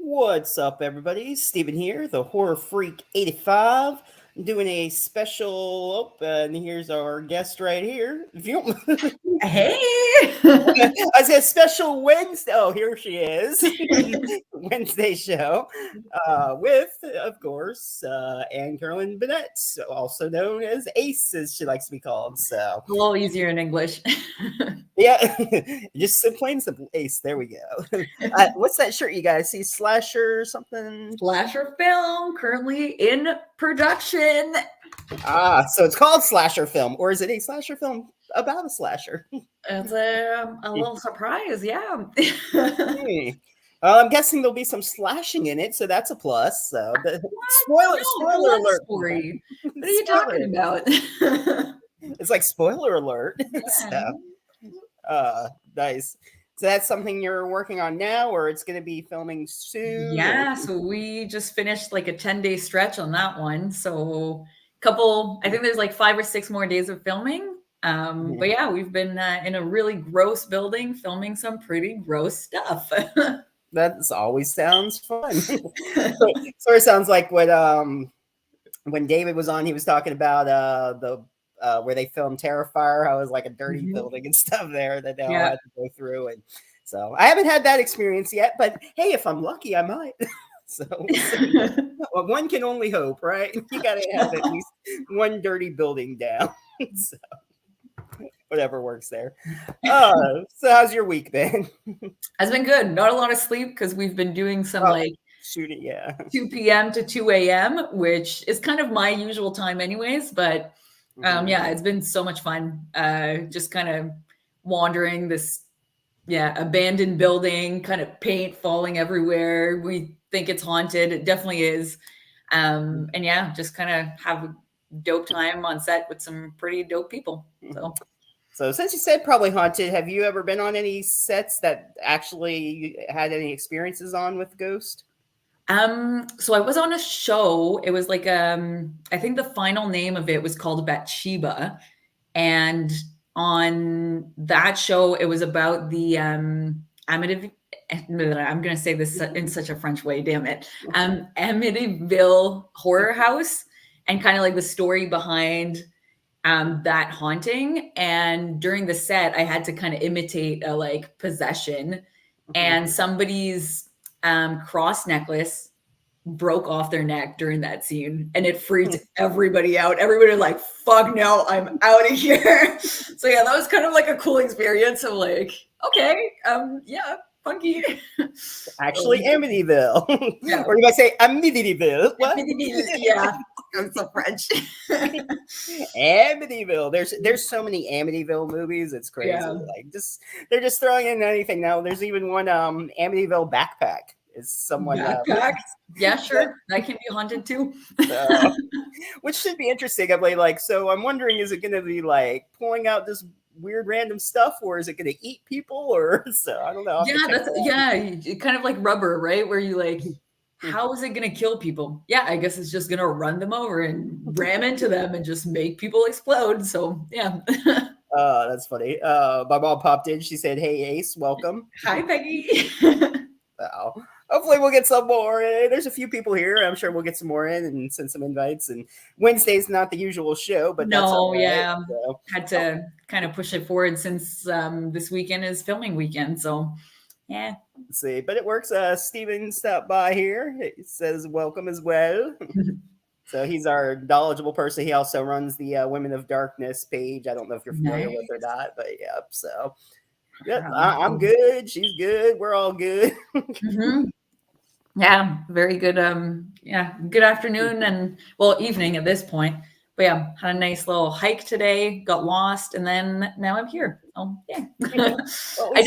What's up, everybody? Steven here, the Horror Freak 85, doing a special. Oh, and here's our guest right here. If you don't, Hey. I said special Wednesday. Oh, here she is. Wednesday show with, of course, Anne-Carolyne Binette, also known as Ace, as she likes to be called. So, A little easier in English. yeah, just so plain simple Ace. There we go. What's that shirt you guys see? Slasher or something? Slasher film currently in production. So it's called slasher film, or is it a slasher film about a slasher? It's a little surprise, yeah. Hmm. Well, I'm guessing there'll be some slashing in it, so that's a plus. So, No, it's a spoiler love alert. story. What are you Spoiler. talking about? It's like spoiler alert. Yeah. So, nice. So that's something you're working on now, or it's going to be filming soon? Yeah, so we just finished like a 10-day stretch on that one. So I think there's like 5 or 6 more days of filming. But yeah, we've been in a really gross building filming some pretty gross stuff. That always sounds fun. Sort of sounds like what when David was on, he was talking about the where they filmed Terrifier, how it was like a dirty building and stuff there that they all Yeah. had to go through. And so I haven't had that experience yet, but hey, if I'm lucky, I might. So well, one can only hope, right? You got to have at least one dirty building down. So whatever works there. So how's your week been? Has been good. Not a lot of sleep because we've been doing some like Shooting, yeah. 2 p.m. to 2 a.m., which is kind of my usual time anyways. But yeah, it's been so much fun. Just kind of wandering this, abandoned building, kind of paint falling everywhere. We think it's haunted. It definitely is. And yeah, just kind of have a dope time on set with some pretty dope people. So since you said probably haunted, have you ever been on any sets that actually had any experiences on with Ghost? So I was on a show. It was like I think the final name of it was called Bathsheba. And on that show, it was about the Amityville. I'm going to say this in such a French way, damn it. Amityville horror house, and kind of like the story behind that haunting. And during the set, I had to kind of imitate a like possession, and somebody's cross necklace broke off their neck during that scene, and it freaked everybody out. Everybody was like, fuck no, I'm out of here. So yeah, that was kind of like a cool experience of like, okay, yeah, funky. Actually, Amityville. Yeah. Or you might say Amityville. What? Yeah, I'm so French. Amityville. There's so many Amityville movies. It's crazy. Yeah. Like they're just throwing in anything now. There's even one Amityville backpack. Is someone Backpack? Yeah, sure. That can be haunted too. Which should be interesting. I'm like, so I'm wondering, is it going to be like pulling out this weird random stuff, or is it going to eat people, or so I don't know. Kind of like rubber, right? Where you like, how is it going to kill people? Yeah, I guess it's just going to run them over and ram into them and just make people explode. So yeah. That's funny. My mom popped in. She said, "Hey Ace, welcome." Hi, Peggy. Hopefully we'll get some more. There's a few people here. I'm sure we'll get some more in and send some invites. And Wednesday's not the usual show, but that's all right. Yeah. So, had to kind of push it forward since this weekend is filming weekend. So yeah. Let's see, but it works. Steven stopped by here. It says welcome as well. So he's our knowledgeable person. He also runs the Women of Darkness page. I don't know if you're familiar with or not, but yeah. So yeah, I'm good. She's good. We're all good. Yeah, very good. Good afternoon and evening at this point. But yeah, had a nice little hike today. Got lost, and then now I'm here. Oh yeah, I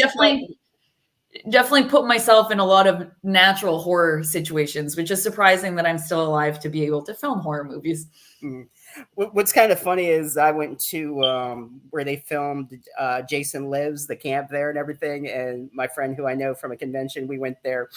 definitely put myself in a lot of natural horror situations, which is surprising that I'm still alive to be able to film horror movies. What's kind of funny is I went to where they filmed Jason Lives, the camp there and everything. And my friend who I know from a convention, we went there.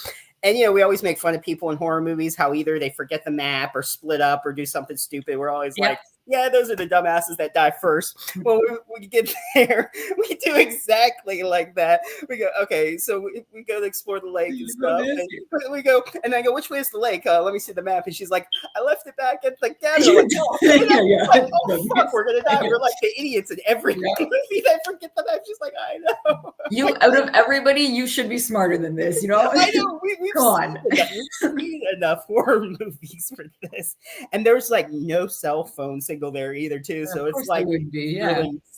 And, we always make fun of people in horror movies, how either they forget the map or split up or do something stupid. We're always like, Yeah, those are the dumbasses that die first. Well, we get there, we do exactly like that. We go, okay, so we go to explore the lake and stuff, and we go, and I go, which way is the lake? Let me see the map. And she's like, I left it back at the cabin. Like, oh, like, oh fuck, we're gonna die. We're like the idiots in every movie that forget the map. She's like, I know. You, out of everybody, you should be smarter than this, you know? I know. We've seen enough horror movies for this. And there's like no cell phone signal there either, too. So it's like would be,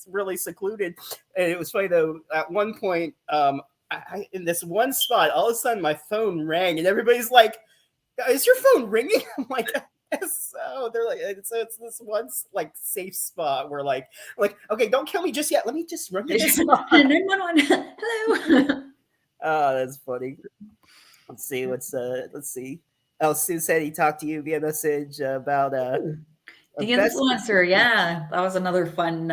really secluded. And it was funny though, at one point, I in this one spot, all of a sudden my phone rang and everybody's like, is your phone ringing? I'm like, so they're like, so it's this one like safe spot where like, okay, don't kill me just yet. Let me just run to this spot. Hello. Oh, that's funny. Let's see. Let's see. Oh, Sue said he talked to you via message about the influencer. Yeah, that was another fun.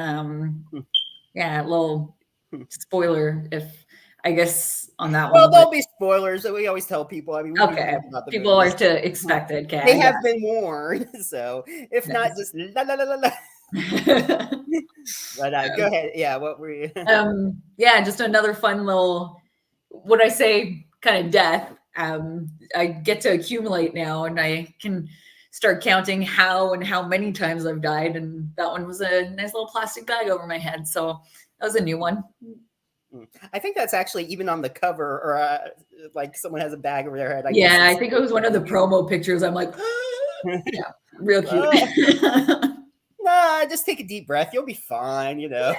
Little spoiler. If I guess on that one. Well, there'll be spoilers. We always tell people. I mean, okay, people are to expect it. Okay, they have been warned. So if not, just la la la la la. But go ahead. Yeah, what were you? Just another fun little. What I say, kind of death. I get to accumulate now, and I can start counting how many times I've died. And that one was a nice little plastic bag over my head. So that was a new one. I think that's actually even on the cover, or like someone has a bag over their head. I think it was one of the promo pictures. I'm like, yeah, real cute. Nah, just take a deep breath. You'll be fine, you know.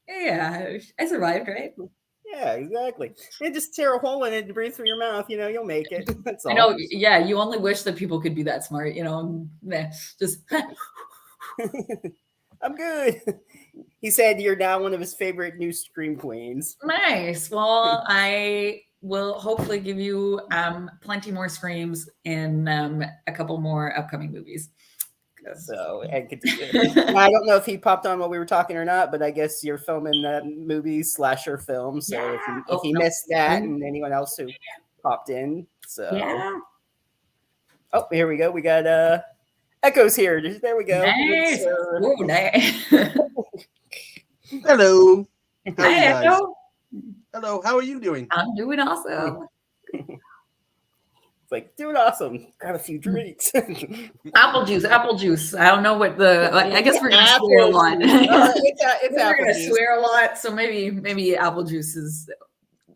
Yeah, I survived, right? Yeah, exactly. And just tear a hole in it and breathe through your mouth. You know, you'll make it. That's all. I know. Yeah, you only wish that people could be that smart. You know, just. I'm good. He said you're now one of his favorite new Scream queens. Nice. Well, I will hopefully give you plenty more Screams in a couple more upcoming movies. So, and I don't know if he popped on while we were talking or not, but I guess you're filming that movie slasher film. So if he missed that, and anyone else who popped in, so oh, here we go. We got Echoes here. There we go. Nice. Nice. Hello. Hi, Echo. Hello. How are you doing? I'm doing awesome. Like, doing awesome. Got a few drinks. Apple juice. I don't know what I guess we're gonna swear a lot. It's we're apple gonna juice. Swear a lot, so maybe apple juice is.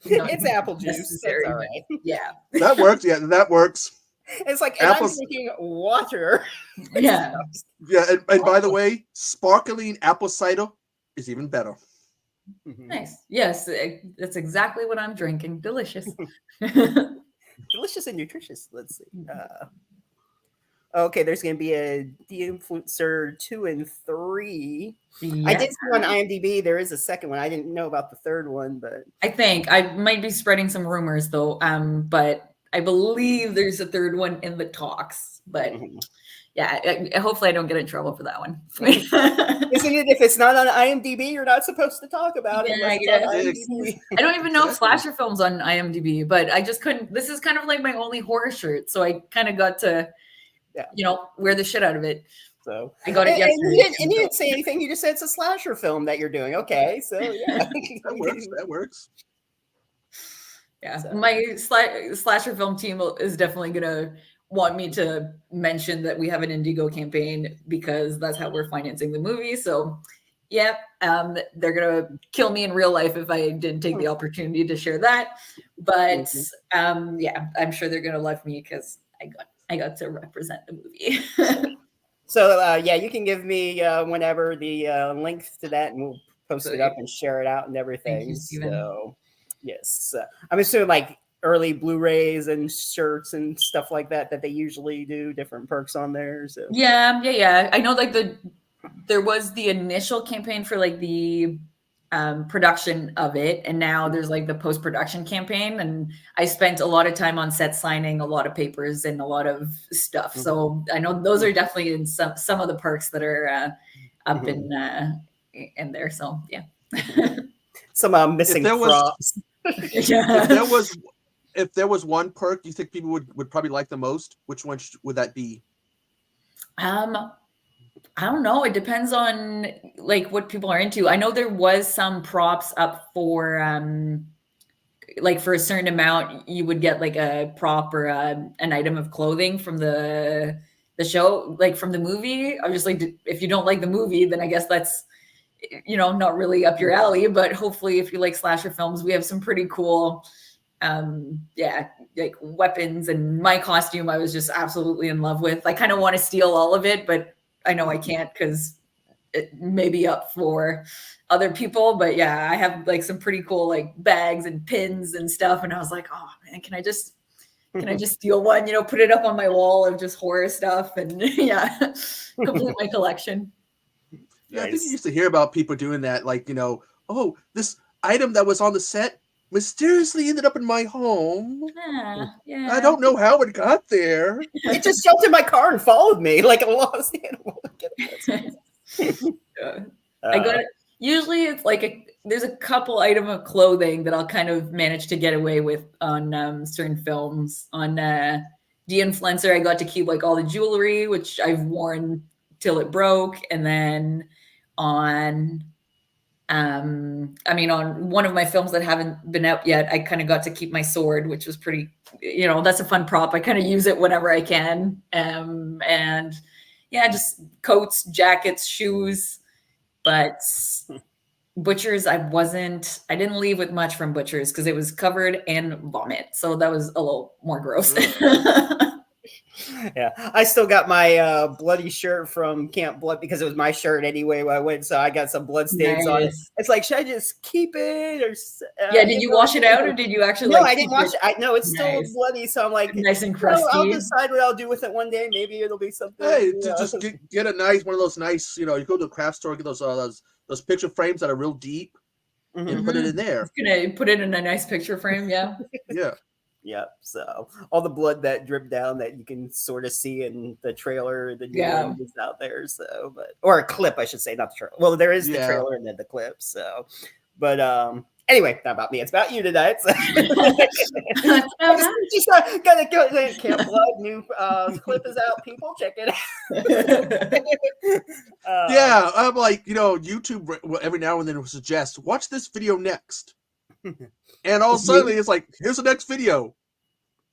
It's apple juice. That's all right. Yeah, that works. Yeah, that works. It's like, and I'm drinking water. Yeah. And by the way, sparkling apple cider is even better. Nice. Yes, that's exactly what I'm drinking. Delicious. Delicious and nutritious. Let's see. Okay, there's going to be a The Influencer 2 and 3. Yes. I did see on IMDb there is a second one. I didn't know about the third one, but I think I might be spreading some rumors though. But I believe there's a third one in the talks. But hopefully I don't get in trouble for that one. Isn't it? If it's not on IMDb, you're not supposed to talk about it. I don't even know if slasher film's on IMDb, but I just couldn't. This is kind of like my only horror shirt, so I kind of got to, wear the shit out of it. So I got it yesterday. And you didn't say anything. You just said it's a slasher film that you're doing. Okay, so yeah, that works. Yeah, so my slasher film team is definitely gonna want me to mention that we have an Indigo campaign because that's how we're financing the movie. So they're gonna kill me in real life if I didn't take the opportunity to share that. But I'm sure they're gonna love me because I got to represent the movie. So you can give me whenever the link to that, and we'll post it up and share it out and everything. So yes, I'm assuming like early Blu-rays and shirts and stuff like that they usually do different perks on there. So yeah. I know like there was the initial campaign for like the production of it, and now there's like the post-production campaign, and I spent a lot of time on set signing a lot of papers and a lot of stuff. So I know those are definitely in some of the perks that are up in there. So yeah. Some missing props. If there was one perk you think people would probably like the most, which one would that be? I don't know. It depends on like what people are into. I know there was some props up for like for a certain amount, you would get like a prop or an item of clothing from the show, like from the movie. I'm just like, if you don't like the movie, then I guess that's, you know, not really up your alley. But hopefully, if you like slasher films, we have some pretty cool, yeah, like weapons. And my costume, I was just absolutely in love with. I kind of want to steal all of it, but I know I can't because it may be up for other people. But yeah, I have like some pretty cool like bags and pins and stuff. And I was like, oh man, can I just steal one, you know, put it up on my wall of just horror stuff and yeah, complete my collection. Yeah, I think you used to hear about people doing that, like, you know, oh, this item that was on the set mysteriously ended up in my home. Yeah. I don't know how it got there. It just jumped in my car and followed me like a lost animal. I got it. Usually it's like there's a couple item of clothing that I'll kind of manage to get away with on certain films. On The Influencer, I got to keep like all the jewelry, which I've worn till it broke. And then on on one of my films that haven't been out yet, I kind of got to keep my sword, which was pretty, you know, that's a fun prop. I kind of use it whenever I can. And yeah, just coats, jackets, shoes. But Butchers, I didn't leave with much from Butchers because it was covered in vomit. So that was a little more gross. Yeah, I still got my bloody shirt from Camp Blood because it was my shirt anyway when I went. So I got some blood stains on it. It's like, should I just keep it or? Yeah, did you wash it out or did you actually? No, I didn't wash it. No, it's still bloody. So I'm like, nice and crusty. I'll decide what I'll do with it one day. Maybe it'll be something. Hey, just get a nice one of those nice. You know, you go to the craft store, get those picture frames that are real deep, and put it in there. Gonna put it in a nice picture frame. Yeah. Yeah. Yeah, so all the blood that dripped down that you can sort of see in the trailer, the new one is out there. So, or a clip, I should say, not the trailer. Well, there is the trailer and then the clip. So, but anyway, not about me. It's about you tonight. So. just gotta go. Camp Blood new clip is out. People, check it out. Yeah, I'm like, you know, YouTube every now and then will suggest watch this video next. And all of a sudden, it's like, here's the next video.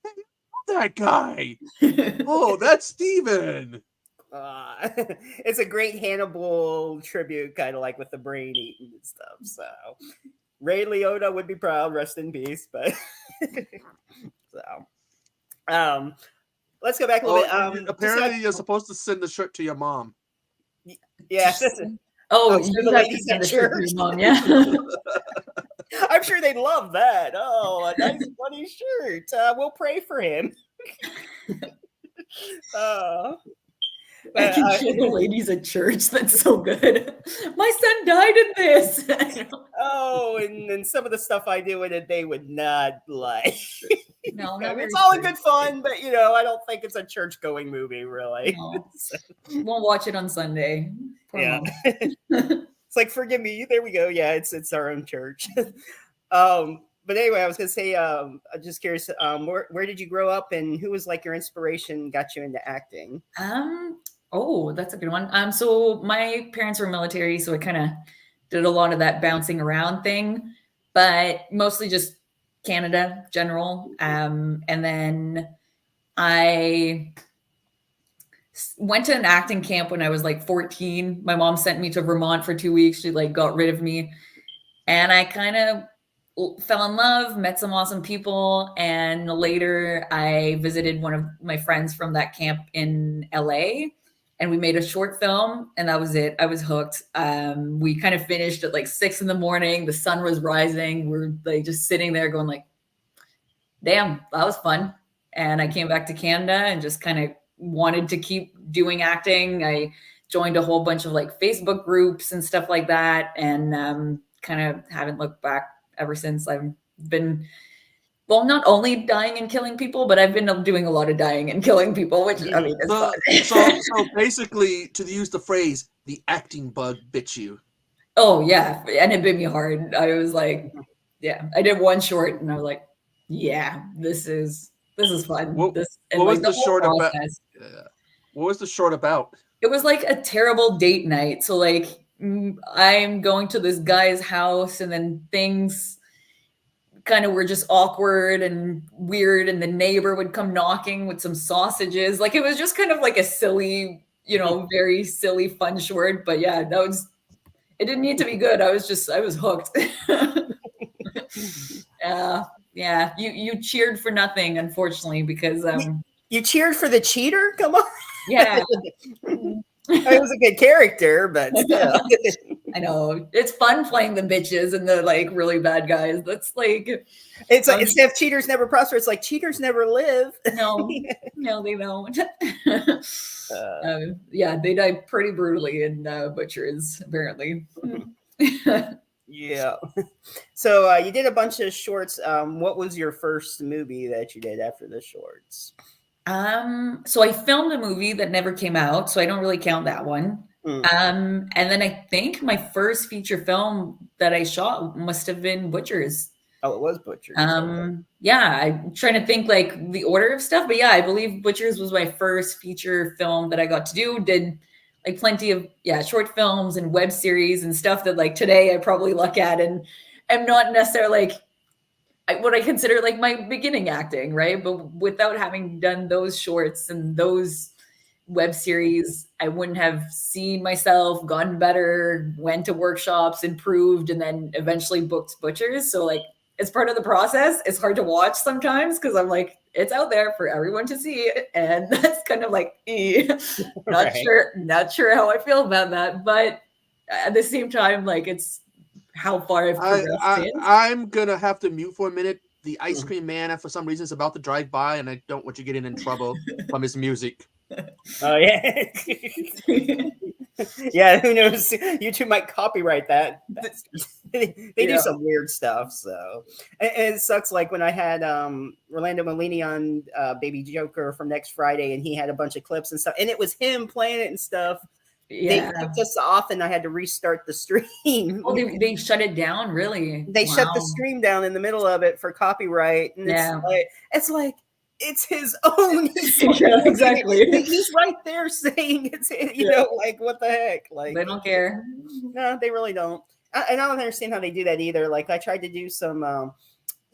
Hey, that guy. Oh, that's Steven. It's a great Hannibal tribute, kind of like with the brain eating and stuff. So Ray Liotta would be proud, rest in peace. But so let's go back a little bit. Apparently, you're supposed to send the shirt to your mom. Yeah. You have to send the shirt to your mom, yeah. I'm sure they'd love that. Oh, a nice funny shirt. We'll pray for him. I can show the ladies at church. That's so good. My son died in this. And then some of the stuff I do in it, they would not like. No, it's all in good fun, but you know, I don't think it's a church-going movie, really. No. Won't watch it on Sunday. Poor mom. It's like, forgive me. There we go. Yeah, it's our own church. But anyway, I was gonna say, I'm just curious, where did you grow up, and who was like your inspiration, got you into acting? That's a good one. So my parents were military, so I kind of did a lot of that bouncing around thing, but mostly just Canada, general. And then I went to an acting camp when I was like 14. My mom sent me to Vermont for 2 weeks. She like got rid of me. And I kind of fell in love, met some awesome people. And later I visited one of my friends from that camp in LA and we made a short film and that was it. I was hooked. We kind of finished at like 6 a.m. The sun was rising. We're like just sitting there going like, damn, that was fun. And I came back to Canada and just kind of wanted to keep doing acting. I joined a whole bunch of like Facebook groups and stuff like that. And kind of haven't looked back ever since. I've been, well, not only dying and killing people, but I've been doing a lot of dying and killing people, which I mean, it's fun. So basically, to use the phrase, the acting bug bit you. Oh yeah. And it bit me hard. I was like, yeah, I did one short and I was like, yeah, this is fun. What was the short about? What was the short about? it was like a terrible date night. So like I'm going to this guy's house and then things kind of were just awkward and weird, and the neighbor would come knocking with some sausages. Like it was just kind of like a silly, very silly fun short. But yeah, it didn't need to be good. I was hooked. Yeah, you cheered for nothing, unfortunately, because you cheered for the cheater. Come on. Yeah. It was a good character, but still. I know it's fun playing the bitches and the like really bad guys. That's like it's like instead of cheaters never prosper, it's like cheaters never live. No, they don't. Yeah, they die pretty brutally in Butchers, apparently. Yeah. So you did a bunch of shorts. What was your first movie that you did after the shorts? So I filmed a movie that never came out, so I don't really count that one. And then I think my first feature film that I shot must have been Butchers. Oh, it was Butchers. Yeah, I'm trying to think like the order of stuff, but yeah, I believe Butchers was my first feature film that I got to do. Did like plenty of short films and web series and stuff that like today I probably look at and am not necessarily like what I consider like my beginning acting, right? But without having done those shorts and those web series, I wouldn't have seen myself, gotten better, went to workshops, improved, and then eventually booked Butchers. So like it's part of the process. It's hard to watch sometimes because I'm like, it's out there for everyone to see. And that's kind of like, not sure how I feel about that. But at the same time, like it's how far I've progressed. I'm gonna have to mute for a minute. The ice cream man, for some reason, is about to drive by, and I don't want you getting in trouble from his music. Oh yeah. Yeah, who knows? YouTube might copyright that. They do some weird stuff. So and it sucks. Like when I had Orlando Molini on Baby Joker from Next Friday, and he had a bunch of clips and stuff, and it was him playing it and stuff. They took us off, and I had to restart the stream. Oh, they shut it down, really? They shut the stream down in the middle of it for copyright, and it's like it's his own. Yeah, exactly. He's right there saying it's like what the heck? Like they don't care. No, they really don't. And I don't understand how they do that either. Like I tried to do some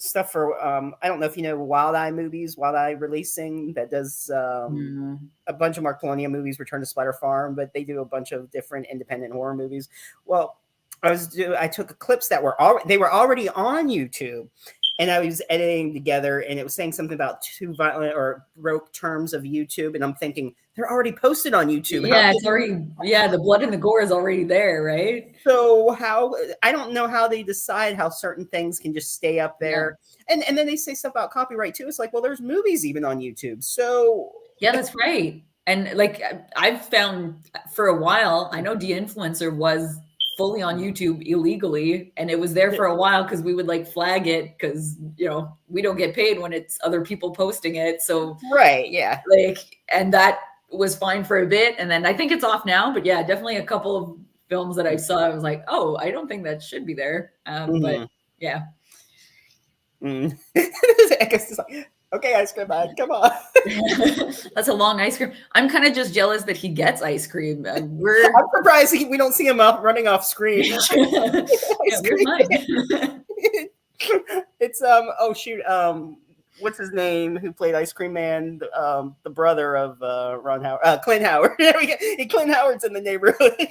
stuff for I don't know if you know Wild Eye Movies, Wild Eye Releasing, that does a bunch of Mark Polonia movies, Return to Splatter Farm, but they do a bunch of different independent horror movies. Well, I took clips that were already on YouTube, and I was editing together, and it was saying something about too violent or broke terms of YouTube, and I'm thinking they're already posted on YouTube. Yeah, it's already the blood and the gore is already there, right? So I don't know how they decide how certain things can just stay up there, and then they say stuff about copyright too. It's like, well, there's movies even on YouTube, so yeah, that's right. And like I've found for a while, I know De-Influencer was fully on YouTube illegally, and it was there for a while because we would like flag it because we don't get paid when it's other people posting it. So and that was fine for a bit, and then I think it's off now. But yeah, definitely a couple of films that I saw, I was like, oh, I don't think that should be there. But yeah. I guess it's like, okay, ice cream man, come on. That's a long ice cream. I'm kind of just jealous that he gets ice cream. I'm surprised we don't see him running off screen. It's oh shoot, what's his name? Who played Ice Cream Man? The brother of Ron Howard, Clint Howard. There we go. Clint Howard's in the neighborhood.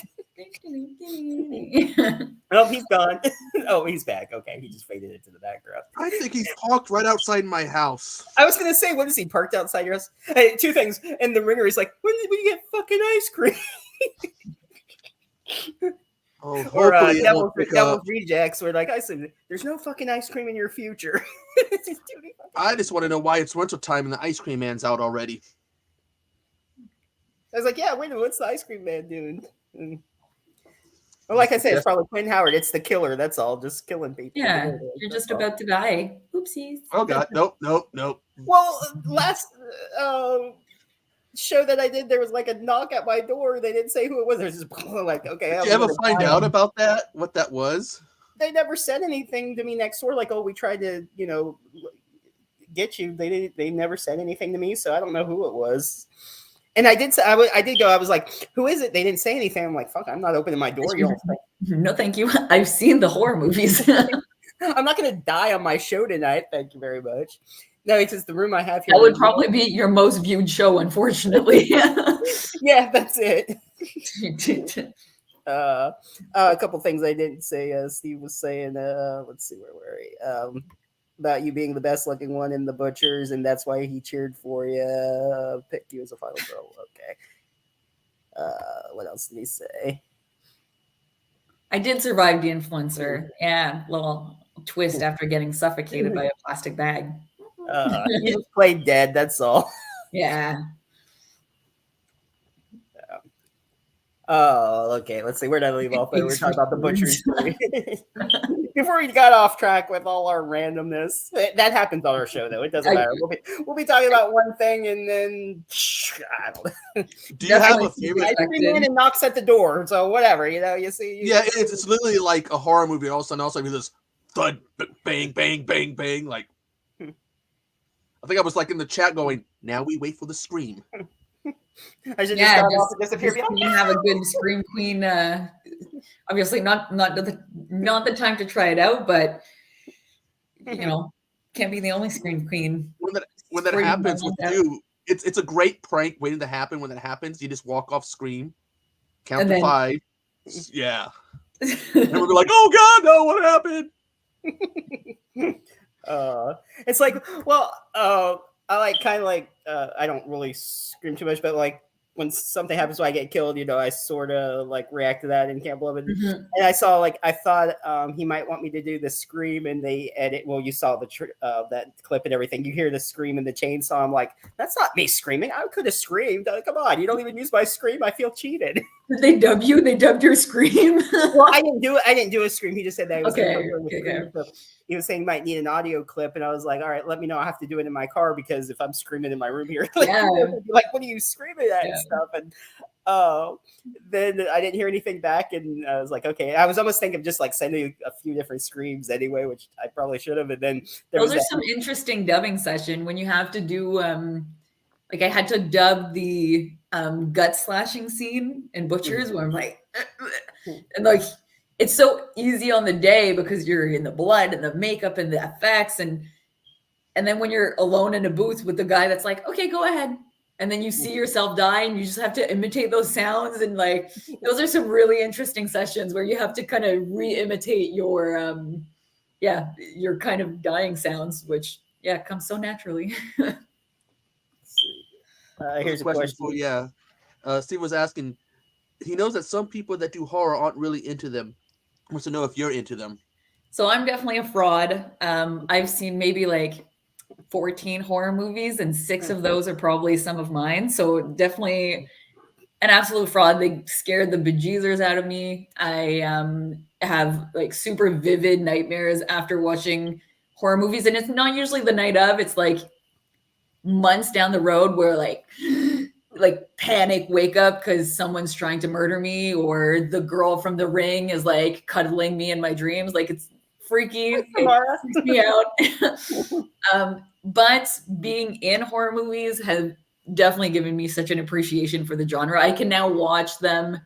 Oh, he's gone. Oh, he's back. Okay, he just faded into the background. I think he's parked right outside my house. I was gonna say, what is he parked outside your house? Hey, two things. And the ringer is like, when did we get fucking ice cream? Oh, or Devil's Rejects, where like I said, there's no fucking ice cream in your future. I just want to know why it's winter time and the ice cream man's out already. I was like, yeah, wait a minute, what's the ice cream man doing? Well, like I said, it's probably Clint Howard. It's the killer. That's all. Just killing people. Yeah, you're just about to die. Oopsies. Oh God, nope. Well, last show that I did, there was like a knock at my door. They didn't say who it was. There's just like, okay. Did you ever find out about that? What that was? They never said anything to me next door. Like, oh, we tried to, get you. They never said anything to me, so I don't know who it was. And I did say I did go. I was like, "Who is it?" They didn't say anything. I'm like, "Fuck, I'm not opening my door." You don't think. No, thank you. I've seen the horror movies. I'm not going to die on my show tonight. Thank you very much. No, it's just the room I have here. That would probably be your most viewed show, unfortunately. Yeah, that's it. A couple things I didn't say. Steve was saying, let's see, where were we? About you being the best looking one in the Butchers, and that's why he cheered for you. Picked you as a final girl. Okay. What else did he say? I did survive the influencer. Yeah, little twist after getting suffocated by a plastic bag. You just played dead. That's all. Yeah. Oh, okay. Let's see. Where did I leave off? We were talking about the Butchers. Before we got off track with all our randomness, that happens on our show, though. It doesn't matter. We'll be talking about one thing, and then I don't know. Do you have a favorite? I bring in and knocks at the door, so whatever, you see. Yeah, it's literally like a horror movie. All of a sudden, also this thud, bang, bang, bang, bang. Like, I think I was like in the chat going, "Now we wait for the scream." I should just start off and disappear. Have a good scream queen. Obviously, not the time to try it out, but can't be the only scream queen. When that happens with you, it's a great prank waiting to happen. When that happens, you just walk off, scream, count to 5. Yeah, and we'll be like, "Oh God, no! What happened?" It's like, well, I like kind of like I don't really scream too much, but like when something happens when I get killed, I sort of like react to that and can't believe it. Mm-hmm. And I thought he might want me to do the scream, and they edit. Well, you saw that clip and everything. You hear the scream and the chainsaw. I'm like, that's not me screaming. I could have screamed. Come on, you don't even use my scream. I feel cheated. Did they dub you? They dubbed your scream. Well, I didn't do it. I didn't do a scream. He just said that. Okay. So he was saying he might need an audio clip, and I was like, all right, let me know. I have to do it in my car because if I'm screaming in my room here, like, what are you screaming at and stuff? And then I didn't hear anything back, and I was like, okay. I was almost thinking of just like sending a few different screams anyway, which I probably should have. And then those are some interesting dubbing session when you have to do like I had to dub the gut slashing scene in Butchers where I'm like, and like it's so easy on the day because you're in the blood and the makeup and the effects, and then when you're alone in a booth with the guy that's like, okay, go ahead. And then you see yourself die and you just have to imitate those sounds. And like, those are some really interesting sessions where you have to kind of re-imitate your, your kind of dying sounds, which comes so naturally. Here's a question for you. Steve was asking, he knows that some people that do horror aren't really into them. He wants to know if you're into them. So I'm definitely a fraud. I've seen maybe like 14 horror movies, and 6 of those are probably some of mine. So definitely an absolute fraud. They scared the bejesus out of me. I have like super vivid nightmares after watching horror movies, and it's not usually the night of. It's like months down the road where like panic, wake up because someone's trying to murder me, or the girl from The Ring is like cuddling me in my dreams. Like it's freaky. It freaks me out. But being in horror movies has definitely given me such an appreciation for the genre. I can now watch them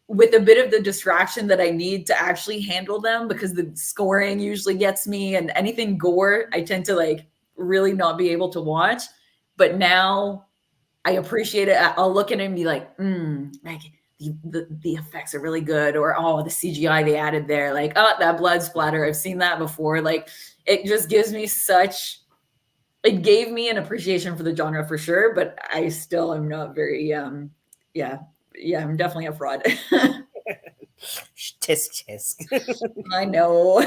with a bit of the distraction that I need to actually handle them, because the scoring usually gets me, and anything gore, I tend to like really not be able to watch. But now I appreciate it. I'll look at it and be like, like the effects are really good, or the CGI they added there, like, that blood splatter, I've seen that before. Like it just gives me it gave me an appreciation for the genre for sure, but I still am not very I'm definitely a fraud. Tisk tisk. I know.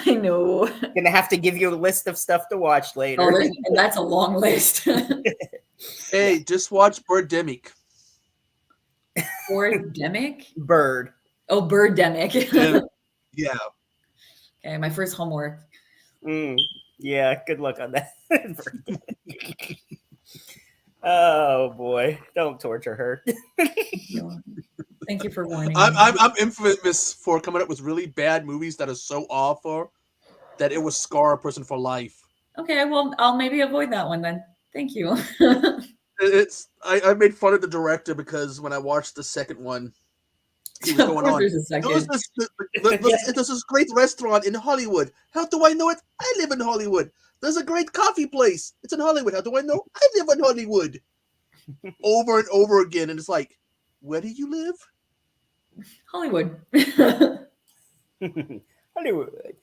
Gonna have to give you a list of stuff to watch later. And that's a long list. Hey, just watch Birdemic. Birdemic? Bird. Oh, Birdemic. Yeah. Okay, my first homework. Yeah, good luck on that. Oh boy, don't torture her. Thank you for warning. I'm infamous for coming up with really bad movies that are so awful that it will scar a person for life. Okay, well, I'll maybe avoid that one then. Thank you. I made fun of the director because when I watched the second one, he was Of going course on. there's a second. There's this great restaurant in Hollywood. How do I know it? I live in Hollywood. There's a great coffee place. It's in Hollywood. How do I know? I live in Hollywood. Over and over again, and it's like, where do you live? Hollywood. Hollywood.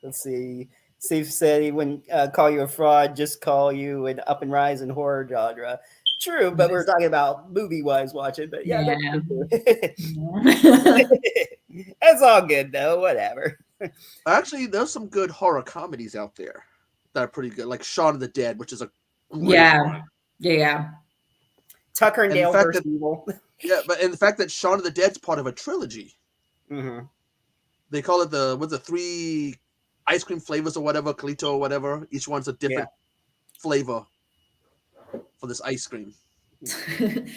Let's see. Steve said he wouldn't call you a fraud, just call you an up and rising horror genre. True, but we're talking about movie-wise watching. But yeah. That's all good though. Whatever. Actually, there's some good horror comedies out there that are pretty good, like Shaun of the Dead, which is a great one. Yeah. Tucker and Dale versus Evil. Yeah, but and the fact that Shaun of the Dead's part of a trilogy. Mm-hmm. They call it the 3 ice cream flavors or whatever, Calito or whatever. Each one's a different flavor for this ice cream. And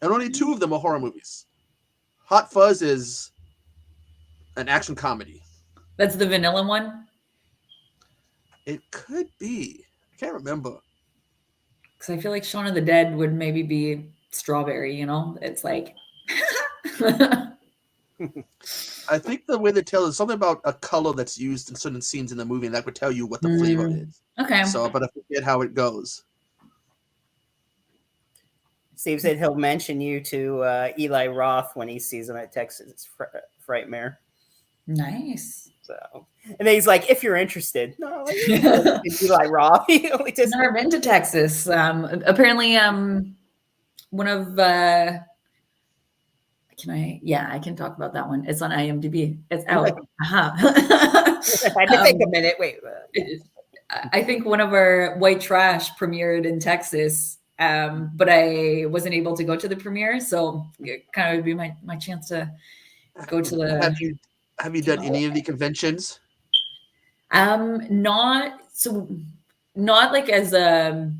only 2 of them are horror movies. Hot Fuzz is an action comedy. That's the vanilla one? It could be. I can't remember. Because I feel like Shaun of the Dead would maybe be strawberry, you know? It's like... I think the way they tell is something about a color that's used in certain scenes in the movie, and that would tell you what the flavor is. Okay. So, but I forget how it goes. Steve said he'll mention you to Eli Roth when he sees him at Texas Frightmare. Nice. So, and then he's like, if you're interested. No, Eli Roth. Never been to Texas. Apparently, one of I can talk about that one. It's on IMDb. It's out. I had to think a minute. Wait. I think one of our White Trash premiered in Texas, but I wasn't able to go to the premiere, so it kind of would be my chance to go to the. Have you done any of the conventions? Not like as a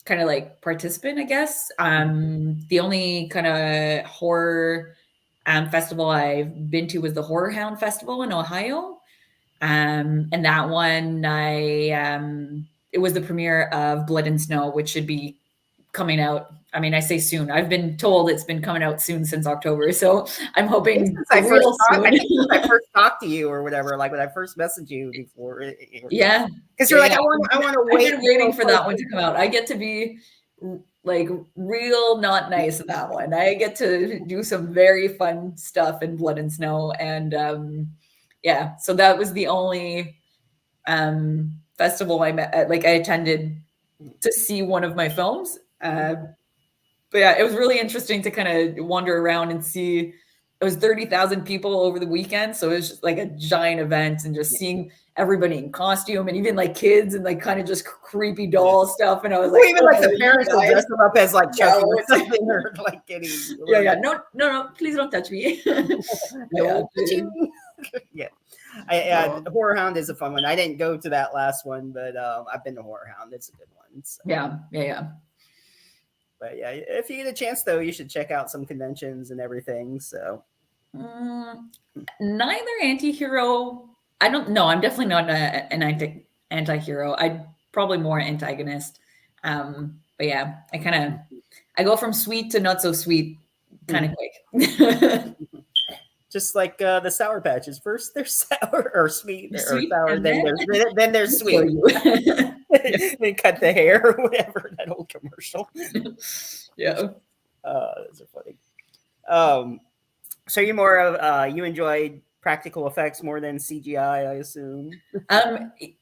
kind of like participant, I guess. The only kind of horror festival I've been to was the Horror Hound Festival in Ohio. And that one, it was the premiere of Blood and Snow, which should be coming out. I mean, I say soon. I've been told it's been coming out soon since October. So I'm hoping I first talked to you or whatever, like when I first messaged you before. Yeah. Because you're like, I want to wait. I've been waiting for that one to come out. I get to be like real not nice in that one. I get to do some very fun stuff in Blood and Snow. And so that was the only festival I attended to see one of my films. But yeah, it was really interesting to kind of wander around and see. It was 30,000 people over the weekend, so it was just like a giant event, and just seeing everybody in costume, and even like kids and like kind of just creepy doll stuff. And I was like, even like the parents will dress them up as like Chucky or something, or like getting. No, please don't touch me. Yeah. Horror Hound is a fun one. I didn't go to that last one, but I've been to Horror Hound. It's a good one. So. Yeah. But yeah, if you get a chance though, you should check out some conventions and everything. So neither anti-hero. I don't know. I'm definitely not an anti-hero. I'm probably more antagonist. But yeah, I go from sweet to not so sweet kind of quick. Just like the Sour Patches. First they're sour or sweet or sour, then there's sweet. They cut the hair or whatever, that old commercial. Yeah. Those are funny. So you're more of you enjoyed practical effects more than CGI, I assume?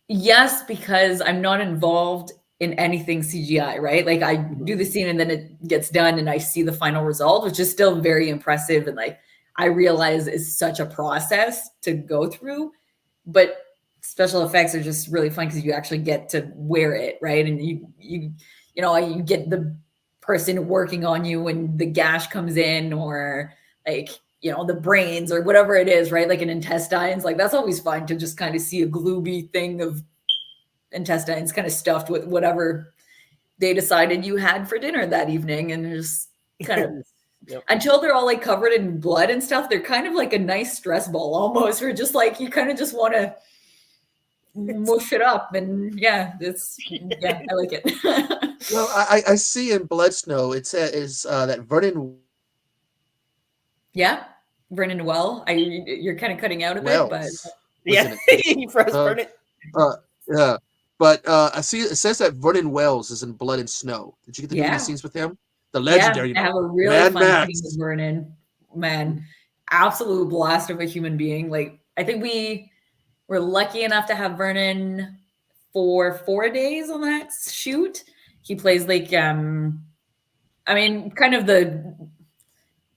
Yes, because I'm not involved in anything CGI, right? Like I do the scene and then it gets done and I see the final result, which is still very impressive, and like I realize is such a process to go through, but special effects are just really fun because you actually get to wear it, right? And you get the person working on you when the gash comes in, or like, the brains or whatever it is, right? Like an intestines, like that's always fun to just kind of see a glooby thing of intestines kind of stuffed with whatever they decided you had for dinner that evening. And just kind of until they're all like covered in blood and stuff, they're kind of like a nice stress ball almost, or just like you kind of just want to mush it up, and yeah, I like it. Well, I see in Blood Snow it says that Vernon Yeah, Vernon you're kind of cutting out a bit, but Wells was Yeah, in it. he froze Uh, burn it. yeah, but I see it says that Vernon Wells is in Blood and Snow. Did you get to do any yeah, scenes with him? The yeah, legendary, I have a really Mad fun scene with Max. Vernon. Man, absolute blast of a human being. Like, I think we were lucky enough to have Vernon for 4 days on that shoot. He plays like I mean, kind of the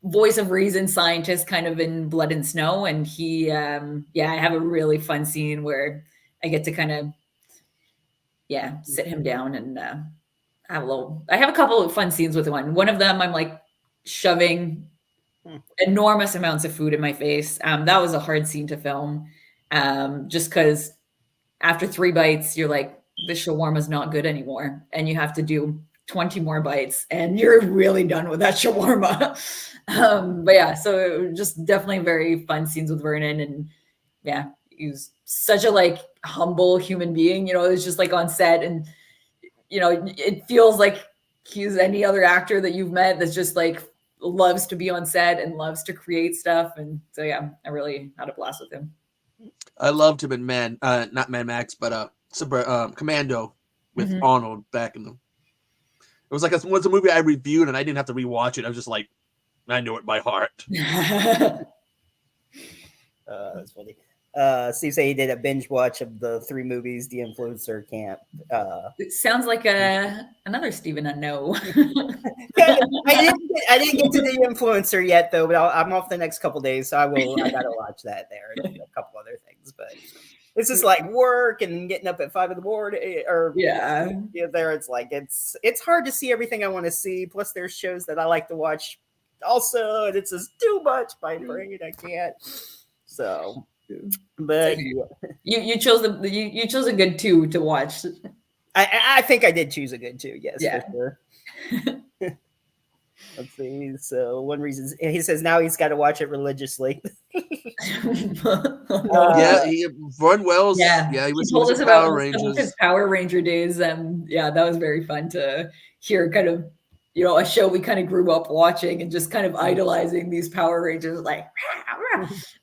voice of reason scientist kind of in Blood and Snow. And he I have a really fun scene where I get to kind of sit him down and I have a couple of fun scenes with one of them. I'm like shoving enormous amounts of food in my face. That was a hard scene to film, just because after 3 bites you're like, this shawarma is not good anymore, and you have to do 20 more bites and you're really done with that shawarma. But yeah, so just definitely very fun scenes with Vernon. And yeah, he was such a like humble human being. You know, it's just like on set, and you know, it feels like he's any other actor that you've met that's just like loves to be on set and loves to create stuff. And so yeah, I really had a blast with him. I loved him in not Mad Max, but Commando with Arnold back in the. It was like it was a movie I reviewed and I didn't have to rewatch it. I was just like, I know it by heart. That's funny. Steve said he did a binge watch of the 3 movies the influencer camp. It sounds like another Stephen I know. I didn't get to the influencer yet though, but I'm off the next couple days, so I gotta watch that there and a couple other things. But it's just like work and getting up at 5 in the morning, or there it's like it's hard to see everything I want to see. Plus, there's shows that I like to watch also, and it's just too much. My brain, I can't. So, but you chose you chose a good 2 to watch. I think I did choose a good 2. Yes, yeah. for sure. Let's see. So one reason he says now he's got to watch it religiously. Vernon Wells. Yeah, he was told us about Power Rangers. His Power Ranger days. Yeah, that was very fun to hear. Kind of, you know, a show we kind of grew up watching and just kind of idolizing these Power Rangers, like,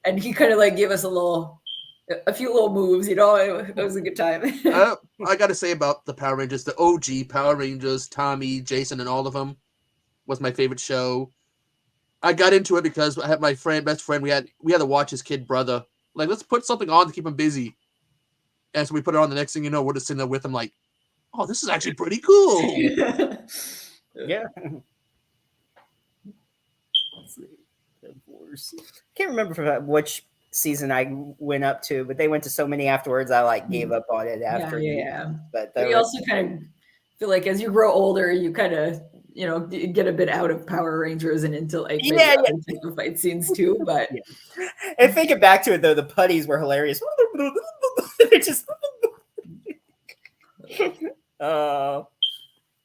and he kind of like gave us a few little moves. You know, it was a good time. I got to say about the Power Rangers, the OG Power Rangers, Tommy, Jason, and all of them was my favorite show. I got into it because I had my best friend. We had to watch his kid brother. Like, let's put something on to keep him busy. And so we put it on. The next thing you know, we're just sitting there with him, like, oh, this is actually pretty cool. Yeah. Let's see. Can't remember which season I went up to, but they went to so many afterwards. I like gave up on it after. Yeah. But we also kind of feel like as you grow older, you kind of, you know, get a bit out of Power Rangers and into like other fight scenes too. But and thinking back to it though, the putties were hilarious. They're just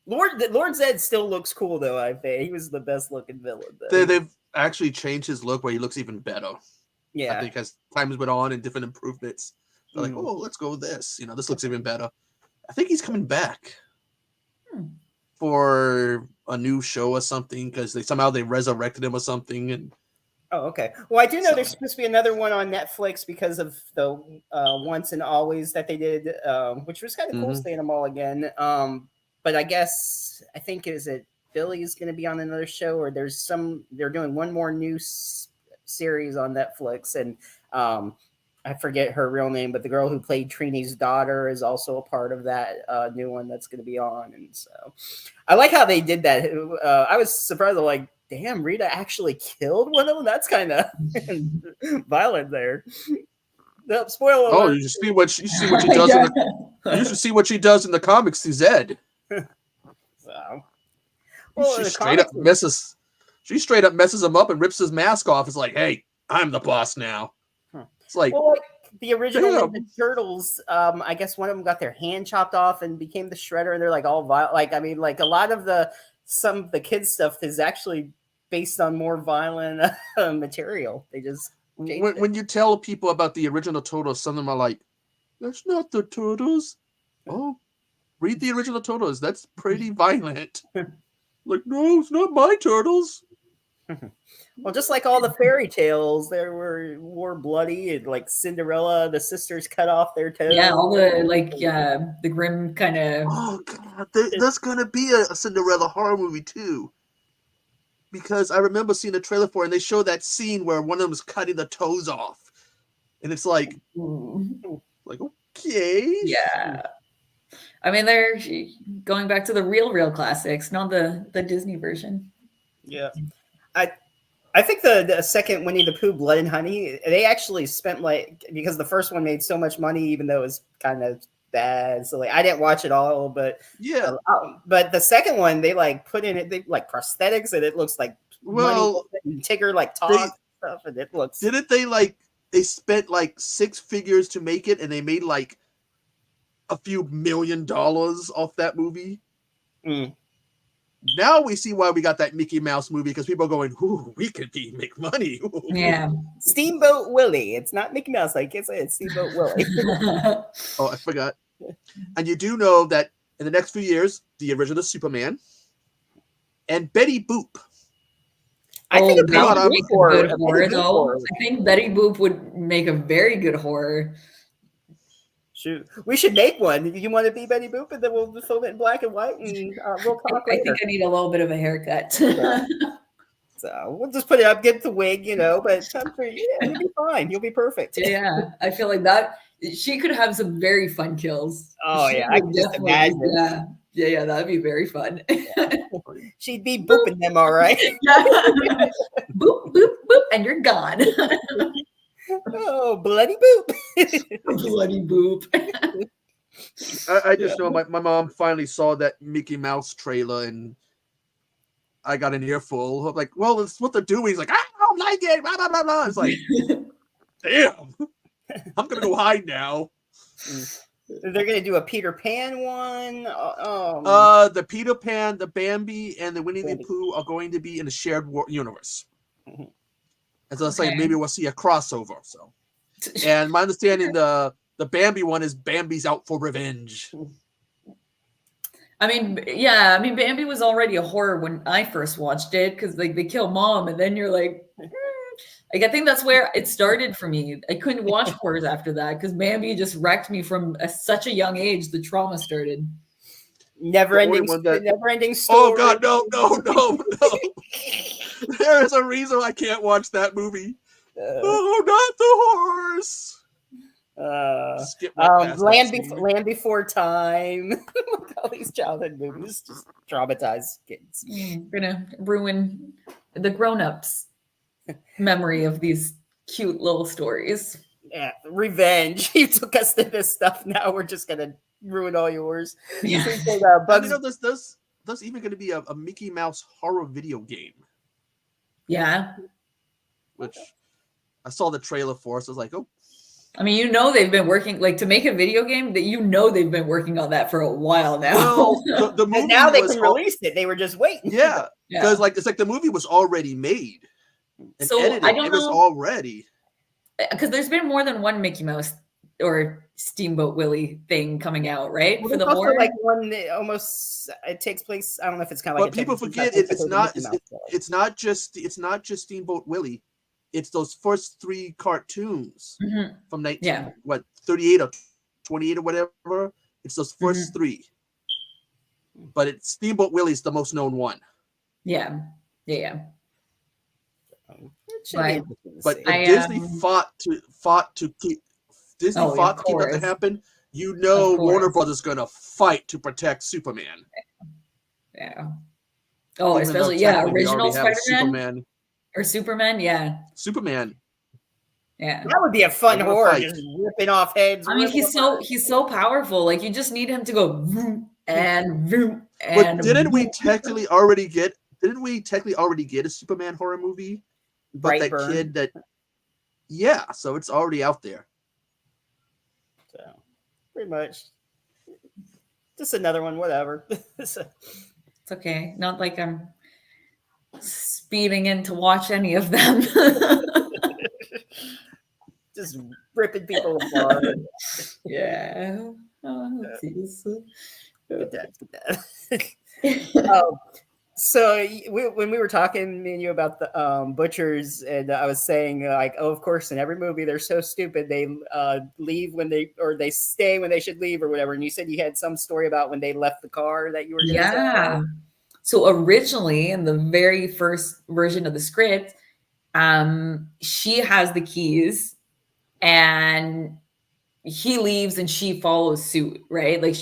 Lord Zed still looks cool though. I think he was the best looking villain. They've actually changed his look where he looks even better. Yeah, I think as time has went on and different improvements, they're like, oh, let's go with this. You know, this looks even better. I think he's coming back for a new show or something because they resurrected him or something. And okay. Well, I do know there's supposed to be another one on Netflix because of the Once and Always that they did, which was kind of cool seeing them all again. But I think is it Billy's going to be on another show, or they're doing one more new series on Netflix, and I forget her real name, but the girl who played Trini's daughter is also a part of that new one that's going to be on. And so I like how they did that. I was surprised. I'm like, damn, Rita actually killed one of them. That's kind of violent there. No, spoiler alert. Oh, you see what she does. You should see what she does in the comics to Zed. So, she straight up messes him up and rips his mask off. It's like, hey, I'm the boss now. It's like, the original Ninja Turtles. I guess one of them got their hand chopped off and became the Shredder, and they're like all violent. Like, I mean, like a lot of some of the kids stuff is actually based on more violent material. They just when you tell people about the original Turtles, some of them are like, That's not the turtles. Oh, read the original turtles. That's pretty violent. Like, no, it's not my turtles. Well, just like all the fairy tales, there were bloody, and like Cinderella, the sisters cut off their toes. Yeah, all the like the grim kind of. Oh God, there's gonna be a Cinderella horror movie too. Because I remember seeing the trailer for it, and they show that scene where one of them is cutting the toes off, and it's like, okay, Yeah. I mean, they're going back to the real classics, not the Disney version. Yeah, I think the second Winnie the Pooh, Blood and Honey, they actually spent like, because the first one made so much money, even though it was kind of bad. So like, I didn't watch it all, but yeah. But the second one, they like put in it, they like prosthetics, and it looks like Well, money. Tigger like talks stuff, and it looks. Didn't they they spent like 6 figures to make it, and they made like a few $1 million off that movie? Now we see why we got that Mickey Mouse movie, because people are going, "Ooh, we could make money." Ooh. Yeah, Steamboat Willie. It's not Mickey Mouse. I can't say it's Steamboat Willie. Oh, I forgot. And you do know that in the next few years, the original Superman and Betty Boop. I think that would make a good horror, though. Horror. I think Betty Boop would make a very good horror. Shoot, we should make one. You want to be Betty Boop, and then we'll film it in black and white, and we'll talk later. I think I need a little bit of a haircut. So we'll just put it up, get the wig, but you'll be fine. You'll be perfect. Yeah, I feel like that she could have some very fun kills. Oh yeah, I can just imagine. Yeah, that'd be very fun. Yeah. She'd be booping them, all right. Boop, boop, boop, and you're gone. Oh, bloody boop. Bloody boop. I just know my mom finally saw that Mickey Mouse trailer, and I got an earful. I'm like, well, it's what they're doing. He's like, I don't like it. Blah, blah, blah, blah. It's like, damn. I'm going to go hide now. They're going to do a Peter Pan one. The Peter Pan, the Bambi, and the Winnie the Pooh are going to be in a shared universe. Mm-hmm. And so it's like maybe we'll see a crossover. So, and my understanding, the Bambi one is Bambi's out for revenge. I mean, Bambi was already a horror when I first watched it, because like they kill mom, and then you're like, I think that's where it started for me. I couldn't watch horrors after that, because Bambi just wrecked me from such a young age. The trauma started. Never ending story. Oh God, no. There is a reason I can't watch that movie. Not the horse. Land Before Time. All these childhood movies just traumatize kids. Gonna ruin the grown-ups' memory of these cute little stories. Yeah, revenge. You took us to this stuff. Now we're just gonna ruin all yours. Yeah. There's even going to be a Mickey Mouse horror video game. Yeah. Which I saw the trailer for, so I was like, oh. I mean, they've been working, like, to make a video game, that they've been working on that for a while now. Well, the movie now they can release it. They were just waiting. Yeah. Because it's like the movie was already made. And so edited. I don't know. It was already. Because there's been more than one Mickey Mouse or Steamboat Willie thing coming out, right? Well, for the horror, like one that almost it takes place. I don't know if it's kind of like. But people forget it's not just Steamboat Willie. It's those first 3 cartoons from 38 or 28 or whatever. It's those first 3. But it's Steamboat Willie's the most known one. Yeah. But Disney fought to keep. Disney fought to keep that to happen. Warner Brothers gonna fight to protect Superman. Yeah. Oh, especially original Spider-Man or Superman. Yeah. Superman. Yeah. That would be a fun horror, just ripping off heads. I mean, he's so powerful. Like, you just need him to go vroom and vroom. But didn't we technically already get a Superman horror movie? But Brightburn. That kid that. Yeah, so it's already out there. So, pretty much, just another one. Whatever. It's okay. Not like I'm speeding in to watch any of them. just ripping people apart. Yeah. Oh, Good times, good times. So when we were talking, me and you, about the butchers, and I was saying like, oh, of course, in every movie they're so stupid. They leave when they stay when they should leave or whatever. And you said you had some story about when they left the car that you were going to tell. Yeah. So originally, in the very first version of the script, she has the keys, and he leaves, and she follows suit. Right? Like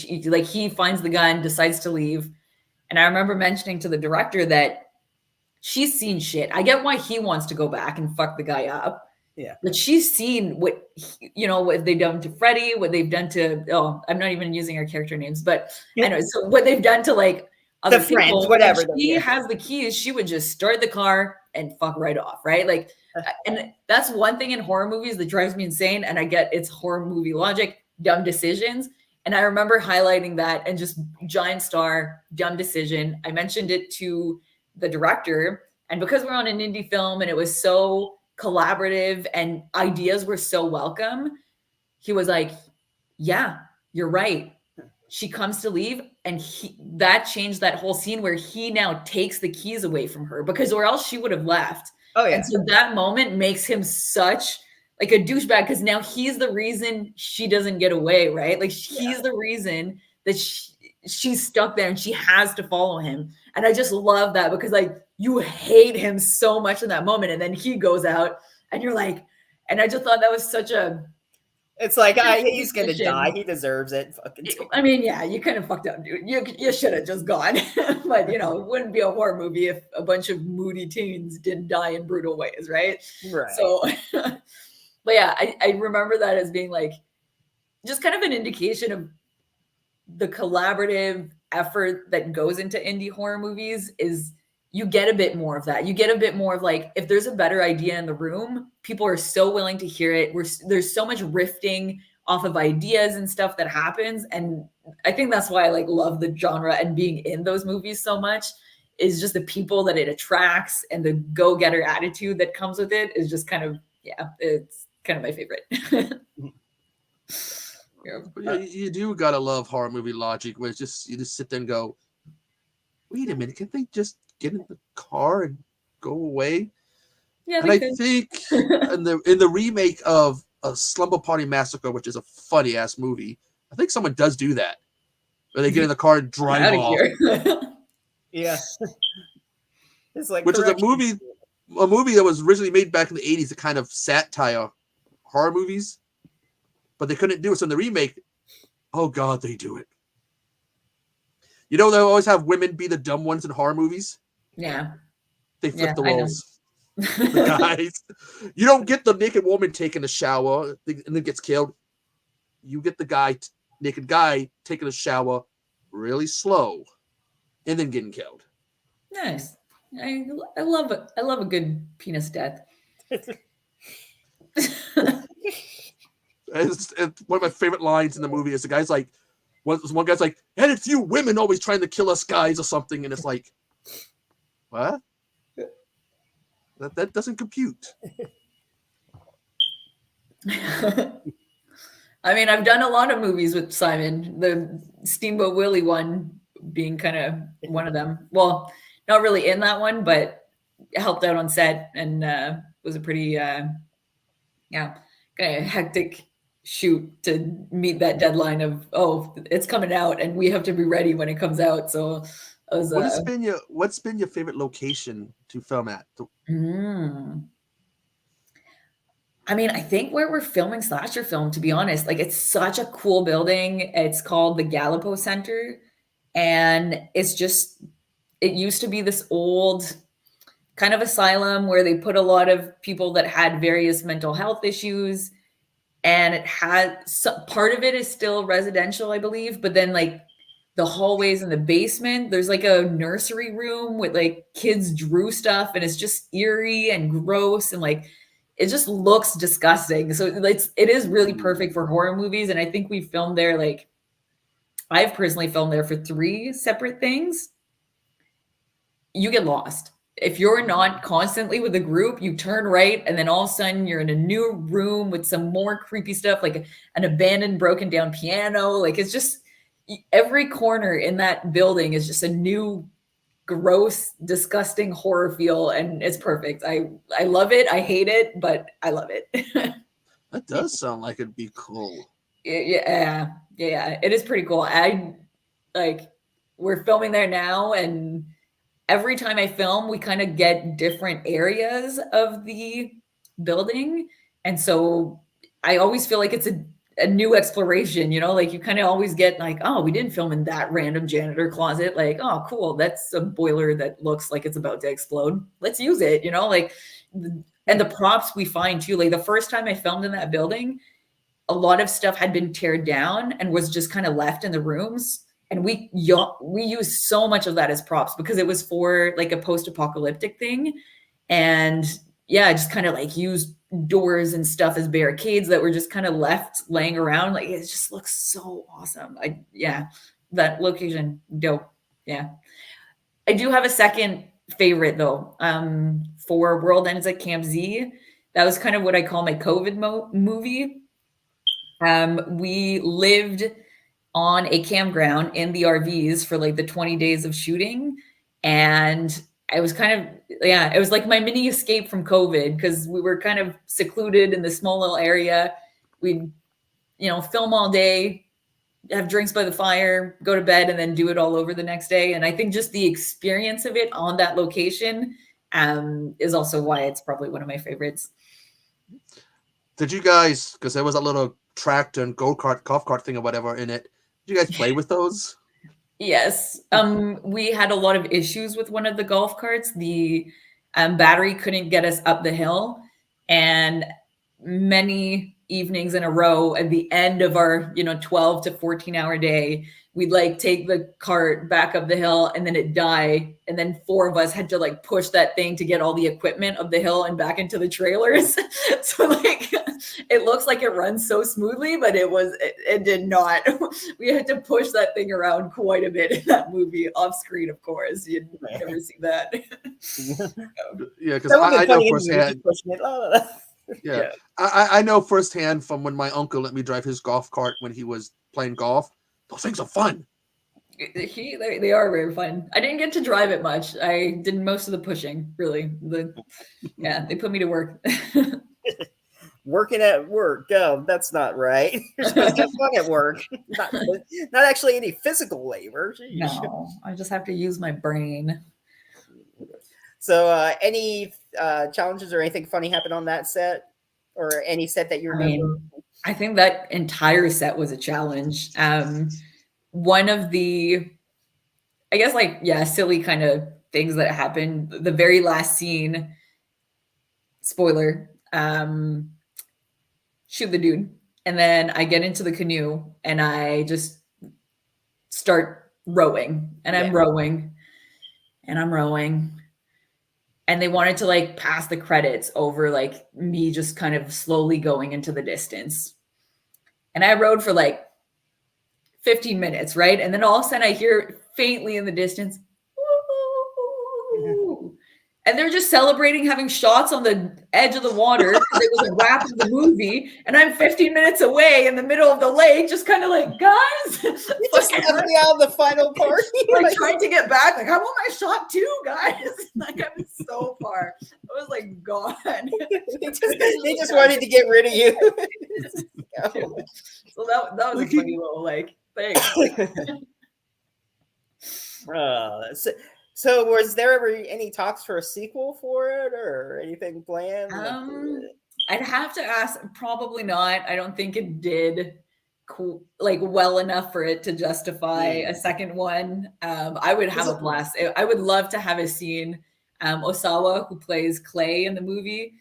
he finds the gun, decides to leave. And I remember mentioning to the director that she's seen shit. I get why he wants to go back and fuck the guy up. Yeah. But she's seen what, what they've done to Freddie, what they've done to, I'm not even using her character names, but I know. So what they've done to like other the friends, people, whatever. She has the keys. She would just start the car and fuck right off. Right. Like, and that's one thing in horror movies that drives me insane. And I get it's horror movie logic, dumb decisions. And I remember highlighting that and just giant star, dumb decision. I mentioned it to the director. And because we're on an indie film and it was so collaborative and ideas were so welcome, he was like, yeah, you're right. She comes to leave, and that changed that whole scene where he now takes the keys away from her, because or else she would have left. Oh, yeah. And so that moment makes him such like a douchebag, because now he's the reason she doesn't get away, right? Like he's the reason that she's stuck there and she has to follow him. And I just love that, because like you hate him so much in that moment, and then he goes out and you're like, and I just thought that was such a, it's like, he's gonna die, he deserves it. I mean, yeah, you kind of fucked up, dude. You should have just gone. But it wouldn't be a horror movie if a bunch of moody teens didn't die in brutal ways, right? So but yeah, I remember that as being like just kind of an indication of the collaborative effort that goes into indie horror movies. Is you get a bit more of that. You get a bit more of like, if there's a better idea in the room, people are so willing to hear it. There's so much rifting off of ideas and stuff that happens. And I think that's why I like love the genre and being in those movies so much, is just the people that it attracts and the go-getter attitude that comes with it is just kind of, it's kind of my favorite. You do gotta love horror movie logic, where it's just you just sit there and go, wait a minute, can't they just get in the car and go away? Yeah, and I think in the remake of a Slumber Party Massacre, which is a funny ass movie, I think someone does do that, where they get in the car and drive off. Yeah, it's like, which is a movie that was originally made back in the 80s to kind of satire horror movies, but they couldn't do it. So in the remake, oh god, they do it. They always have women be the dumb ones in horror movies. Yeah, they flip the roles. The guys, you don't get the naked woman taking a shower and then gets killed. You get the naked guy taking a shower really slow and then getting killed. Nice. I love it. I love a good penis death. It's one of my favorite lines in the movie is the guy's like, one guy's like, and it's you women always trying to kill us guys or something, and it's like, what? That doesn't compute. I mean, I've done a lot of movies with Simon, the Steamboat Willie one being kind of one of them. Well, not really in that one, but helped out on set, and was a pretty, kind of hectic shoot to meet that deadline of, it's coming out and we have to be ready when it comes out. So I was, what's been your favorite location to film at? I mean, I think where we're filming slasher film, to be honest, like it's such a cool building. It's called the Gallipo Center. And it's just, it used to be this old kind of asylum where they put a lot of people that had various mental health issues. And it had part of it is still residential, I believe. But then like the hallways in the basement, there's like a nursery room with like kids drew stuff. And it's just eerie and gross. And like, it just looks disgusting. So it is really perfect for horror movies. And I think we filmed there, like I've personally filmed there for 3 separate things. You get lost. if you're not constantly with a group, you turn right and then all of a sudden you're in a new room with some more creepy stuff, like an abandoned, broken down piano. Like it's just every corner in that building is just a new gross, disgusting horror feel, and it's perfect. I love it. I hate it, but I love it. That does sound like it'd be cool. Yeah, it is pretty cool. We're filming there now, and every time I film, we kind of get different areas of the building. And so I always feel like it's a new exploration, you know, like you kind of always get like, oh, we didn't film in that random janitor closet. Like, oh, cool. That's a boiler that looks like it's about to explode. Let's use it, you know, like, and the props we find too, like the first time I filmed in that building, a lot of stuff had been teared down and was just kind of left in the rooms. And we used so much of that as props because it was for like a post-apocalyptic thing. And yeah, just kind of like used doors and stuff as barricades that were just kind of left laying around. Like it just looks so awesome. That location, dope. Yeah. I do have a second favorite though, for World Ends at Camp Z. That was kind of what I call my COVID movie. We lived on a campground in the RVs for like the 20 days of shooting. And I was kind of, it was like my mini escape from COVID because we were kind of secluded in this small little area. We'd, film all day, have drinks by the fire, go to bed, and then do it all over the next day. And I think just the experience of it on that location is also why it's probably one of my favorites. Did you guys, because there was a little tractor and go-kart, golf cart thing or whatever in it, did you guys play with those? Yes. We had a lot of issues with one of the golf carts. The battery couldn't get us up the hill. And many evenings in a row at the end of our, 12 to 14 hour day, we'd like take the cart back up the hill and then it die. And then 4 of us had to like push that thing to get all the equipment up the hill and back into the trailers. So like, it looks like it runs so smoothly, but it did not. We had to push that thing around quite a bit in that movie, off screen, of course. You'd never see that. Yeah, because I know firsthand. Yeah. I know firsthand from when my uncle let me drive his golf cart when he was playing golf. Those things are fun. They are very fun. I didn't get to drive it much. I did most of the pushing, really. They put me to work. Working at work. Oh, that's not right. You're supposed to have fun at work. Not actually any physical labor. Jeez. No, I just have to use my brain. So any challenges or anything funny happened on that set? Or any set that you remember? I think that entire set was a challenge. One of the, I guess, silly kind of things that happened. The very last scene, spoiler, shoot the dude. And then I get into the canoe and I just start rowing. And I'm rowing. And I'm rowing. And they wanted to like pass the credits over like me just kind of slowly going into the distance. And I rode for like 15 minutes, right? And then all of a sudden I hear faintly in the distance, woo! And they're just celebrating having shots on the edge of the water because it was a wrap of the movie. And I'm 15 minutes away in the middle of the lake, just kind of like, guys, you just left me out of the final part. Like trying to get back. Like, I want my shot too, guys. Like, I'm so far. I was like, gone. they just wanted to get rid of you. So that was a funny little like thing. So was there ever any talks for a sequel for it or anything planned? I'd have to ask. Probably not. I don't think it did well enough for it to justify a second one. I would have a blast. I would love to have a scene. Osawa, who plays Clay in the movie,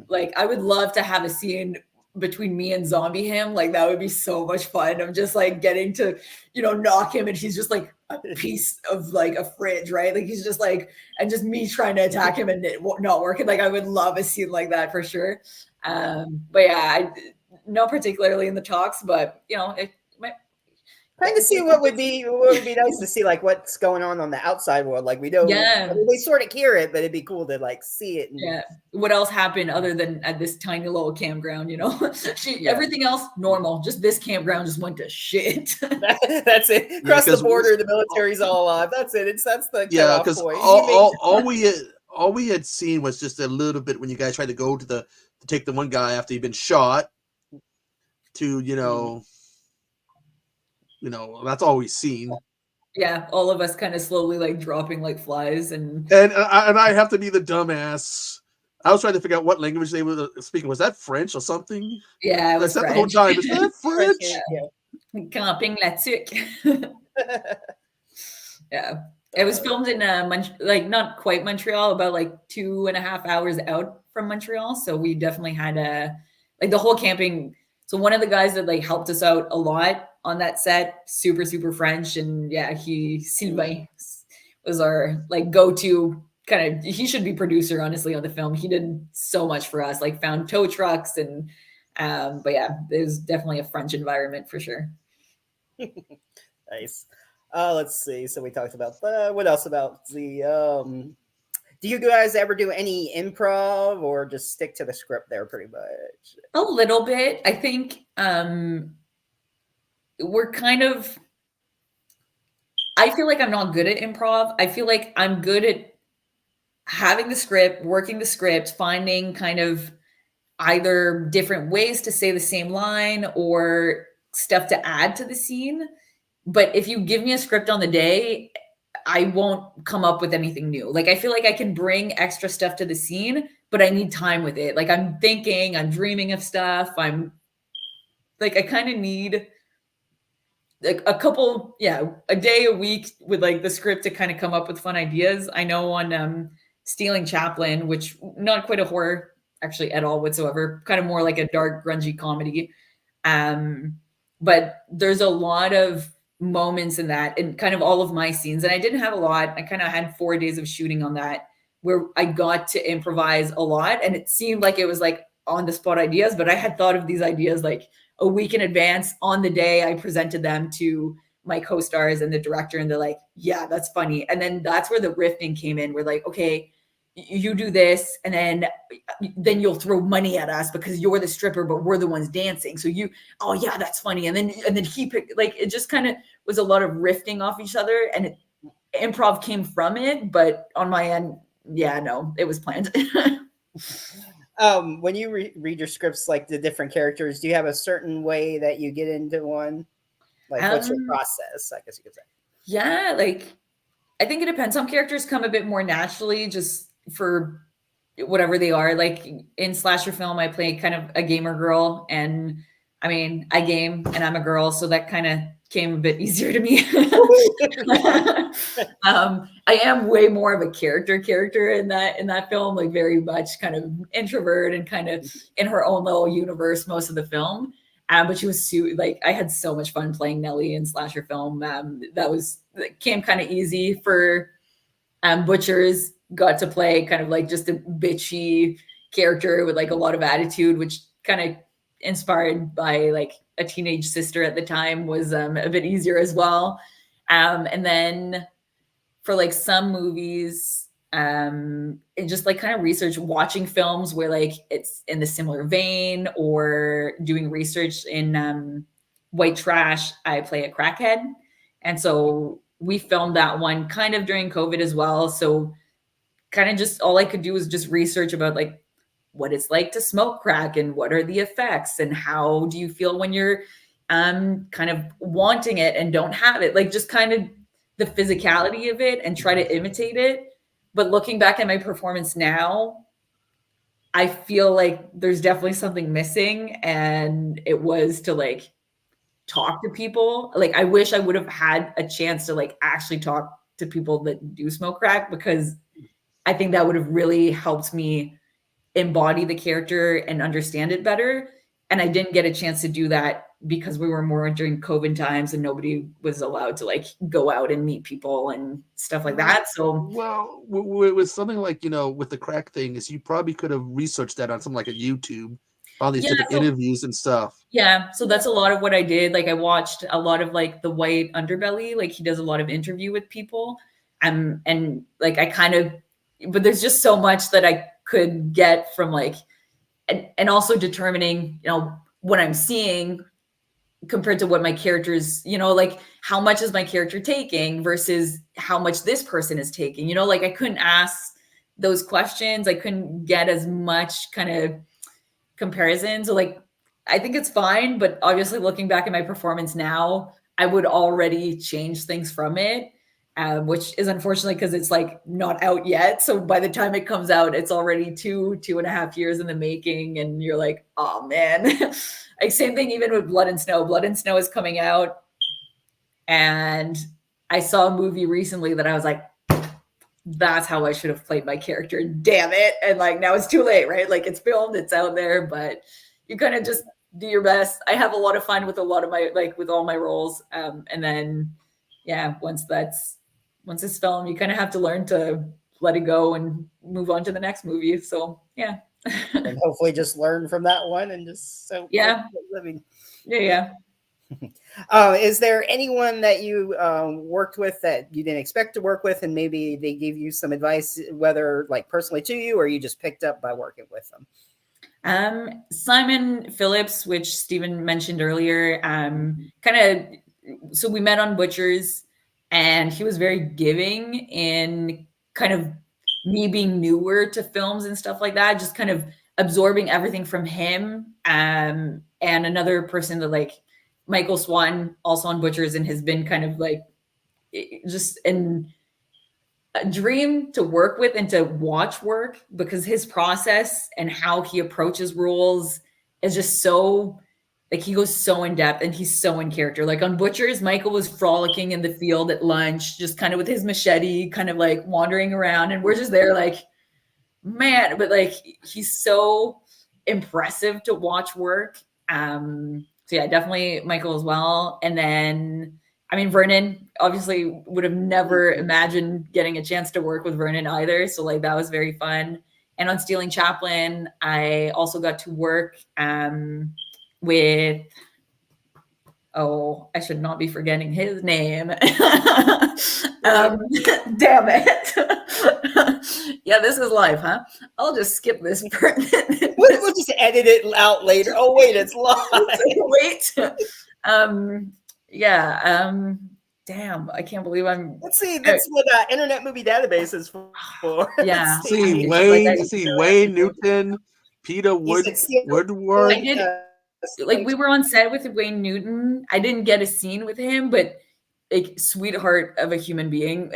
like I would love to have a scene between me and zombie him. Like that would be so much fun. I'm just like getting to, knock him and he's just like a piece of like a fridge, right? Like he's just like, and just me trying to attack him and it not working. Like I would love a scene like that for sure. But yeah, not particularly in the talks, but it Kind of see what would be nice to see, like what's going on the outside world. Like we know, I mean, we sort of hear it, but it'd be cool to like see it. And, what else happened other than at this tiny little campground? You know, everything else normal. Just this campground just went to shit. That's it. Across the border, the military's all alive. That's it. That's the because all we had seen was just a little bit when you guys tried to go to take the one guy after he'd been shot. To that's all we've seen. Yeah, all of us kind of slowly like dropping like flies, and I have to be the dumbass. I was trying to figure out what language they were speaking. Was that French or something? Yeah, it was French. The whole time. Is that French? Camping la tuque. Yeah, it was filmed in like not quite Montreal, about like 2.5 hours out from Montreal. So we definitely had like the whole camping. So one of the guys that like helped us out a lot on that set, super, super French. And yeah, Sylvain was our like go-to kind of, he should be producer, honestly, on the film. He did so much for us, like found tow trucks and, but yeah, it was definitely a French environment for sure. Nice. Let's see. So we talked about what else about the, do you guys ever do any improv or just stick to the script there pretty much? A little bit. I think we're kind of, I feel like I'm not good at improv. I feel like I'm good at having the script, working the script, finding kind of either different ways to say the same line or stuff to add to the scene. But if you give me a script on the day, I won't come up with anything new. Like, I feel like I can bring extra stuff to the scene, but I need time with it. Like, I'm thinking, I'm dreaming of stuff. I'm like, I kind of need like a couple, a day, a week with like the script to kind of come up with fun ideas. I know on Stealing Chaplin, which not quite a horror actually at all whatsoever, kind of more like a dark, grungy comedy. But there's a lot of moments in that and kind of all of my scenes. And I didn't have a lot. I kind of had 4 days of shooting on that where I got to improvise a lot. And it seemed like it was like on the spot ideas, but I had thought of these ideas like a week in advance. On the day I presented them to my co-stars and the director, and they're like, yeah, that's funny. And then that's where the riffing came in. We're like, okay, you do this, and then you'll throw money at us because you're the stripper, but we're the ones dancing. So oh yeah, that's funny. And then he picked, like, it just kind of was a lot of riffing off each other, and improv came from it. But on my end, yeah, no, it was planned. When you read your scripts, like the different characters, do you have a certain way that you get into one? Like, what's your process? I guess you could say. Yeah, like I think it depends. Some characters come a bit more naturally, just for whatever they are. Like in slasher film, I play kind of a gamer girl, and I mean, I game and I'm a girl, so that kind of came a bit easier to me. I am way more of a character in that film, like very much kind of introvert and kind of in her own little universe most of the film. But she was like, I had so much fun playing Nellie in slasher film. That came kind of easy for Butchers. Got to play kind of like just a bitchy character with like a lot of attitude, which kind of inspired by like a teenage sister at the time was a bit easier as well. And then for like some movies, and just like kind of research, watching films where like it's in the similar vein, or doing research in White Trash, I play a crackhead. And so we filmed that one kind of during COVID as well. So kind of just all I could do was just research about like what it's like to smoke crack and what are the effects and how do you feel when you're kind of wanting it and don't have it, like just kind of the physicality of it and try to imitate it. But looking back at my performance now, I feel like there's definitely something missing, and it was to like talk to people. Like I wish I would have had a chance to like actually talk to people that do smoke crack, because I think that would have really helped me embody the character and understand it better. And I didn't get a chance to do that because we were more during COVID times and nobody was allowed to like go out and meet people and stuff like that. So, well, with something like, with the crack thing, is you probably could have researched that on something like a YouTube. all these Yeah, different so interviews and stuff. yeah, so that's a lot of what I did. Like I watched a lot of like the White Underbelly, like he does a lot of interview with people. And like I kind of, but there's just so much that I could get from like, and also determining, what I'm seeing compared to what my character's, like how much is my character taking versus how much this person is taking, like I couldn't ask those questions. I couldn't get as much kind of comparison. So like, I think it's fine, but obviously looking back at my performance now, I would already change things from it, which is unfortunately because it's like not out yet. So by the time it comes out, it's already 2.5 years in the making, and you're like, oh man. Like same thing even with Blood and Snow. Blood and Snow is coming out, and I saw a movie recently that I was like, that's how I should have played my character. Damn it. And like now it's too late, right? Like it's filmed, it's out there, but you kind of just do your best. I have a lot of fun with a lot of my, like with all my roles. And then yeah, once it's filmed, you kind of have to learn to let it go and move on to the next movie. So yeah. And hopefully just learn from that one and just Yeah. living. Yeah. Is there anyone that you worked with that you didn't expect to work with, and maybe they gave you some advice, whether like personally to you or you just picked up by working with them? Simon Phillips, which Stephen mentioned earlier, so we met on Butchers, and he was very giving in kind of me being newer to films and stuff like that, just kind of absorbing everything from him. And another person that like Michael Swan, also on Butchers, and has been kind of like just a dream to work with and to watch work, because his process and how he approaches roles is just so like, he goes so in depth and he's so in character. Like on Butchers, Michael was frolicking in the field at lunch, just kind of with his machete, kind of like wandering around, and we're just there like, man, but like he's so impressive to watch work. So yeah, definitely Michael as well. And then, I mean, Vernon, obviously would have never imagined getting a chance to work with Vernon either. So like, that was very fun. And on Stealing Chaplin, I also got to work with, I should not be forgetting his name. Damn it. Yeah, this is live, huh? I'll just skip this part. We'll just edit it out later. Oh, wait, it's live. Wait. Damn, I can't believe I'm. Let's see. That's what Internet Movie Database is for. Yeah. See Wayne Newton, Peter Woodward. I did. Like we were on set with Wayne Newton. I didn't get a scene with him, but like sweetheart of a human being.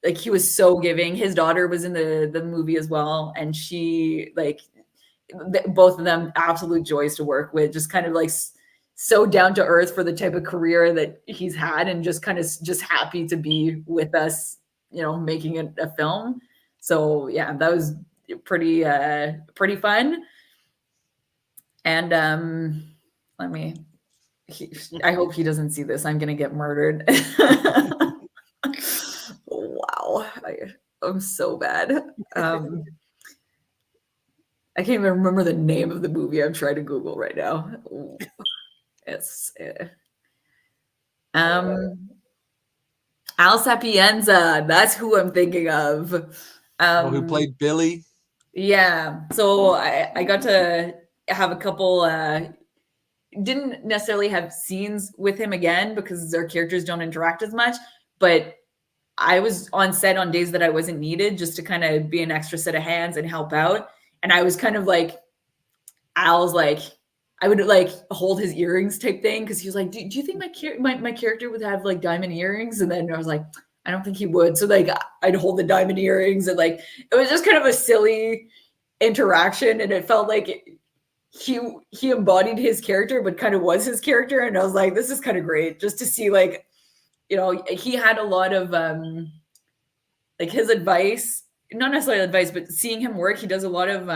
Like he was so giving. His daughter was in the movie as well, and she like both of them absolute joys to work with. Just kind of like so down to earth for the type of career that he's had, and just kind of just happy to be with us, making a film. So yeah, that was pretty fun. And I hope he doesn't see this. I'm gonna get murdered. Wow, I'm so bad. I can't even remember the name of the movie I'm trying to Google right now. It's Al Sapienza. That's who I'm thinking of. Who played Billy? Yeah. So I got to have a couple. Didn't necessarily have scenes with him again because their characters don't interact as much, but I was on set on days that I wasn't needed, just to kind of be an extra set of hands and help out. And I was kind of like, Al's like, I would like hold his earrings type thing, because he was like, do you think my character would have like diamond earrings? And then I was like, I don't think he would. So like I'd hold the diamond earrings, and like it was just kind of a silly interaction, and it felt like he embodied his character, but kind of was his character. And I was like, this is kind of great just to see like, he had a lot of like his advice, not necessarily advice, but seeing him work, he does a lot of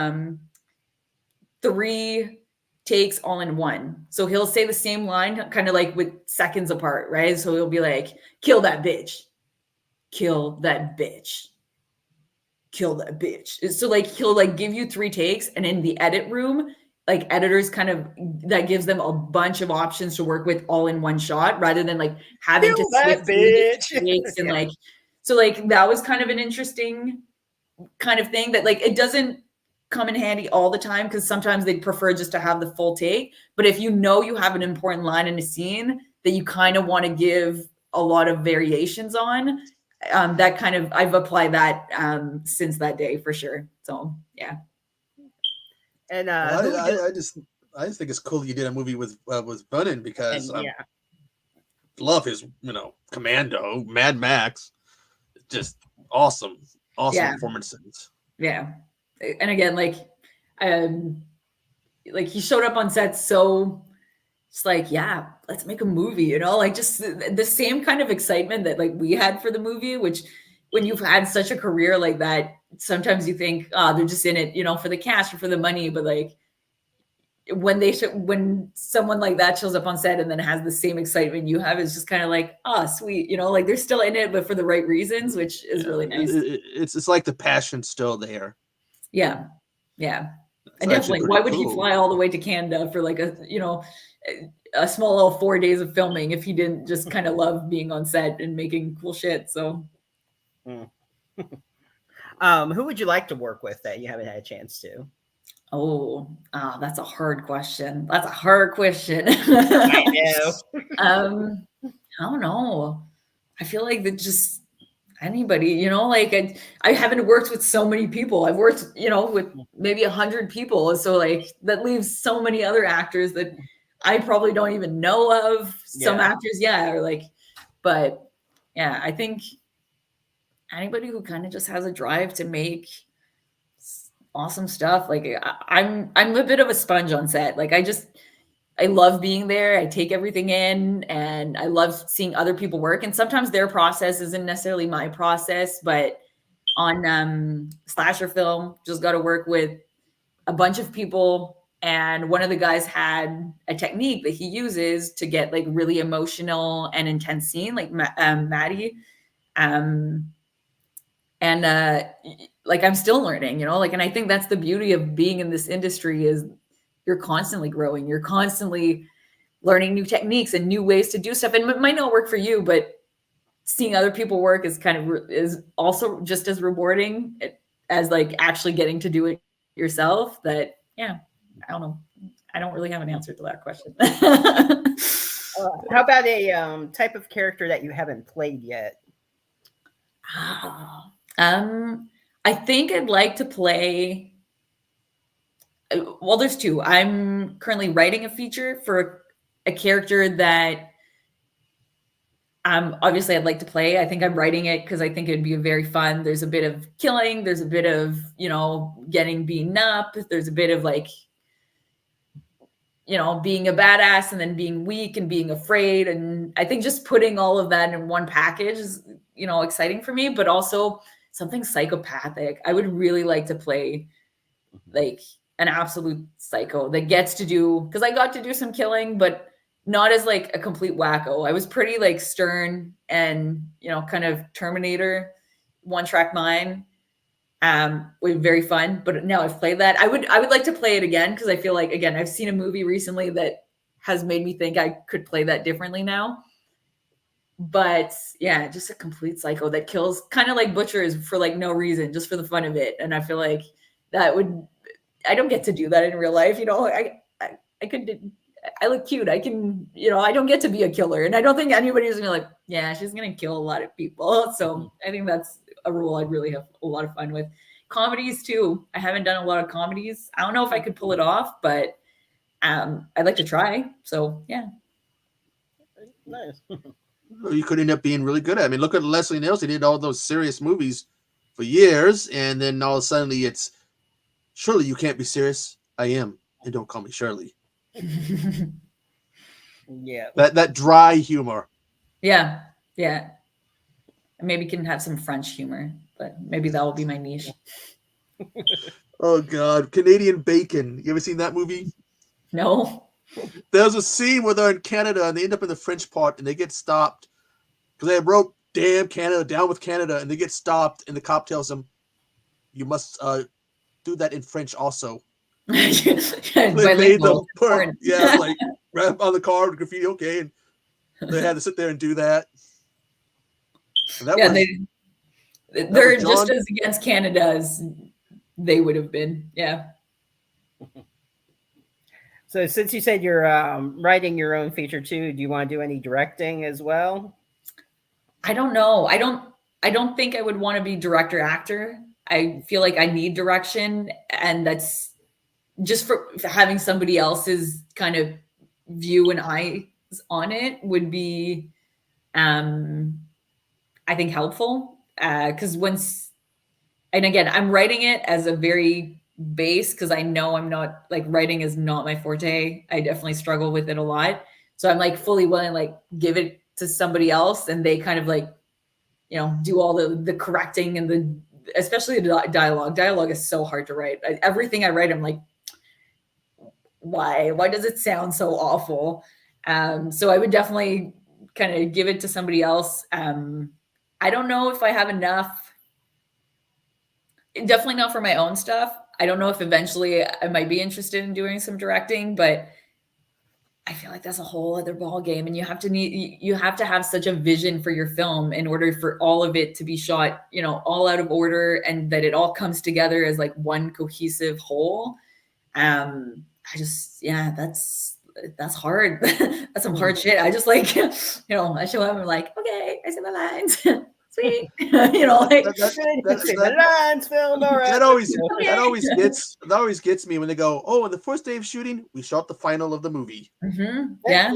3 takes all in one. So he'll say the same line kind of like with seconds apart, right? So he'll be like, kill that bitch, kill that bitch, kill that bitch. So like he'll like give you 3 takes, and in the edit room, like editors kind of that gives them a bunch of options to work with all in one shot rather than like having to sift through the takes and like so like that was kind of an interesting kind of thing that like it doesn't come in handy all the time because sometimes they prefer just to have the full take. But if you know you have an important line in a scene that you kind of want to give a lot of variations on, that kind of I've applied that since that day for sure. So yeah. And I just think it's cool you did a movie with Bunnin because love his Commando, Mad Max, just awesome performances. Yeah, and again, like he showed up on set so it's like, yeah, let's make a movie, you know, like just the same kind of excitement that like we had for the movie, which when you've had such a career like that, sometimes you think, oh, they're just in it, you know, for the cash or for the money. But like when someone like that shows up on set and then has the same excitement you have, it's just kind of like, oh, sweet, you know, like they're still in it, but for the right reasons, which is really nice. It's like the passion's still there. Yeah. And definitely, why would he fly all the way to Canada for like a small little 4 days of filming if he didn't just kind of love being on set and making cool shit? So, who would you like to work with that you haven't had a chance to? That's a hard question. I know. I don't know. I feel like that just anybody, you know, like I haven't worked with so many people. I've worked, you know, with maybe 100 people. So like that leaves so many other actors that I probably don't even know of. Some actors, or like, but yeah, I think anybody who kind of just has a drive to make awesome stuff. Like I'm a bit of a sponge on set. Like I love being there. I take everything in and I love seeing other people work. And sometimes their process isn't necessarily my process, but on slasher film, just got to work with a bunch of people. And one of the guys had a technique that he uses to get like really emotional and intense scene, like Maddie. Like I'm still learning, you know, like, and I think that's the beauty of being in this industry is you're constantly growing. You're constantly learning new techniques and new ways to do stuff. And it might not work for you, but seeing other people work is is also just as rewarding as like actually getting to do it yourself. That, I don't know. I don't really have an answer to that question. How about a type of character that you haven't played yet? I think I'd like to play. Well, there's two. I'm currently writing a feature for a character that obviously I'd like to play. I think I'm writing it because I think it'd be very fun. There's a bit of killing. There's a bit of, you know, getting beaten up. There's a bit of like, you know, being a badass and then being weak and being afraid. And I think just putting all of that in one package is, you know, exciting for me, but also something psychopathic. I would really like to play like an absolute psycho that gets to do, because I got to do some killing, but not as like a complete wacko. I was pretty like stern and, you know, kind of Terminator, one track mind. Was very fun, but now I've played that. I would like to play it again because I feel like, again, I've seen a movie recently that has made me think I could play that differently now. But yeah, just a complete psycho that kills, kind of like butchers for like no reason, just for the fun of it. And I feel like I don't get to do that in real life. You know, I look cute. I can, you know, I don't get to be a killer. And I don't think anybody's gonna be like, yeah, she's going to kill a lot of people. So I think that's a role I'd really have a lot of fun with. Comedies too. I haven't done a lot of comedies. I don't know if I could pull it off, but I'd like to try. So yeah. Nice. Well, you could end up being really good at it. I mean, look at Leslie Nielsen. He did all those serious movies for years, and then all of a sudden it's, surely you can't be serious. I am, and don't call me Shirley. Yeah. That dry humor. Yeah. Maybe can have some French humor, but maybe that will be my niche. Oh God, Canadian Bacon. You ever seen that movie? No. There's a scene where they're in Canada and they end up in the French part and they get stopped because they wrote "damn Canada" down with Canada, and they get stopped and the cop tells them, "You must do that in French also." They made the part, yeah, like rap on the car with graffiti, okay, and they had to sit there and do that. And that was they're just as against Canada as they would have been. Yeah. So since you said you're writing your own feature too, do you want to do any directing as well? I don't know. I don't think I would want to be director actor. I feel like I need direction, and that's just for having somebody else's kind of view and eyes on it would be I think helpful. Because and again, I'm writing it as a very base because I know I'm not like writing is not my forte. I definitely struggle with it a lot. So I'm like fully willing to like give it to somebody else and they kind of like, do all the correcting and especially the dialogue. Dialogue is so hard to write. Everything I write, I'm like, why does it sound so awful? So I would definitely kind of give it to somebody else. I don't know if I have enough. Definitely not for my own stuff. I don't know if eventually I might be interested in doing some directing, but I feel like that's a whole other ball game, and you have to have such a vision for your film in order for all of it to be shot, all out of order, and that it all comes together as like one cohesive whole. That's hard. That's some hard shit. I just like, I show up and I'm like, okay, I see my lines. Sweet. Lines, film, all right. That always gets me when they go, oh, on the first day of shooting, we shot the final of the movie. Mm-hmm. Yeah.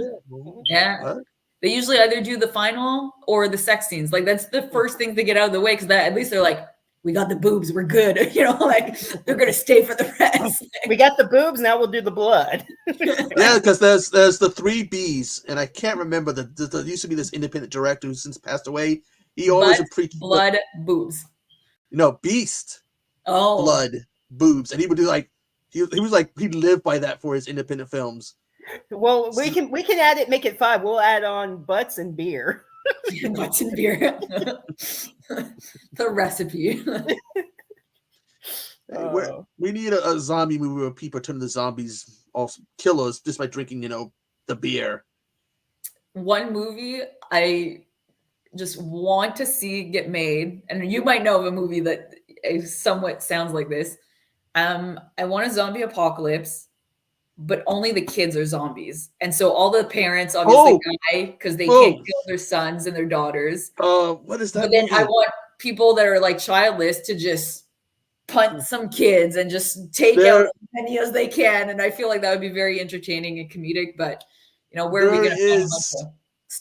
Yeah. What? They usually either do the final or the sex scenes. Like that's the first thing to get out of the way, because at least they're like, we got the boobs, we're good. Like they're gonna stay for the rest. We got the boobs, now we'll do the blood. Yeah, because there's the 3 Bs, and I can't remember there used to be this independent director who since passed away. He always preached blood, boobs. Beast. Oh, blood, boobs, and he would do like he was like he lived by that for his independent films. Well, we can add it, make it 5. We'll add on butts and beer. Butts and beer. The recipe. We need a zombie movie where people turn the zombies off killers just by drinking, the beer. One movie I just want to see get made, and you might know of a movie that somewhat sounds like this. I want a zombie apocalypse, but only the kids are zombies, and so all the parents obviously die because they can't kill their sons and their daughters. What is that? But then I want people that are like childless to just punt some kids and just take out as many as they can, and I feel like that would be very entertaining and comedic. But where are we going to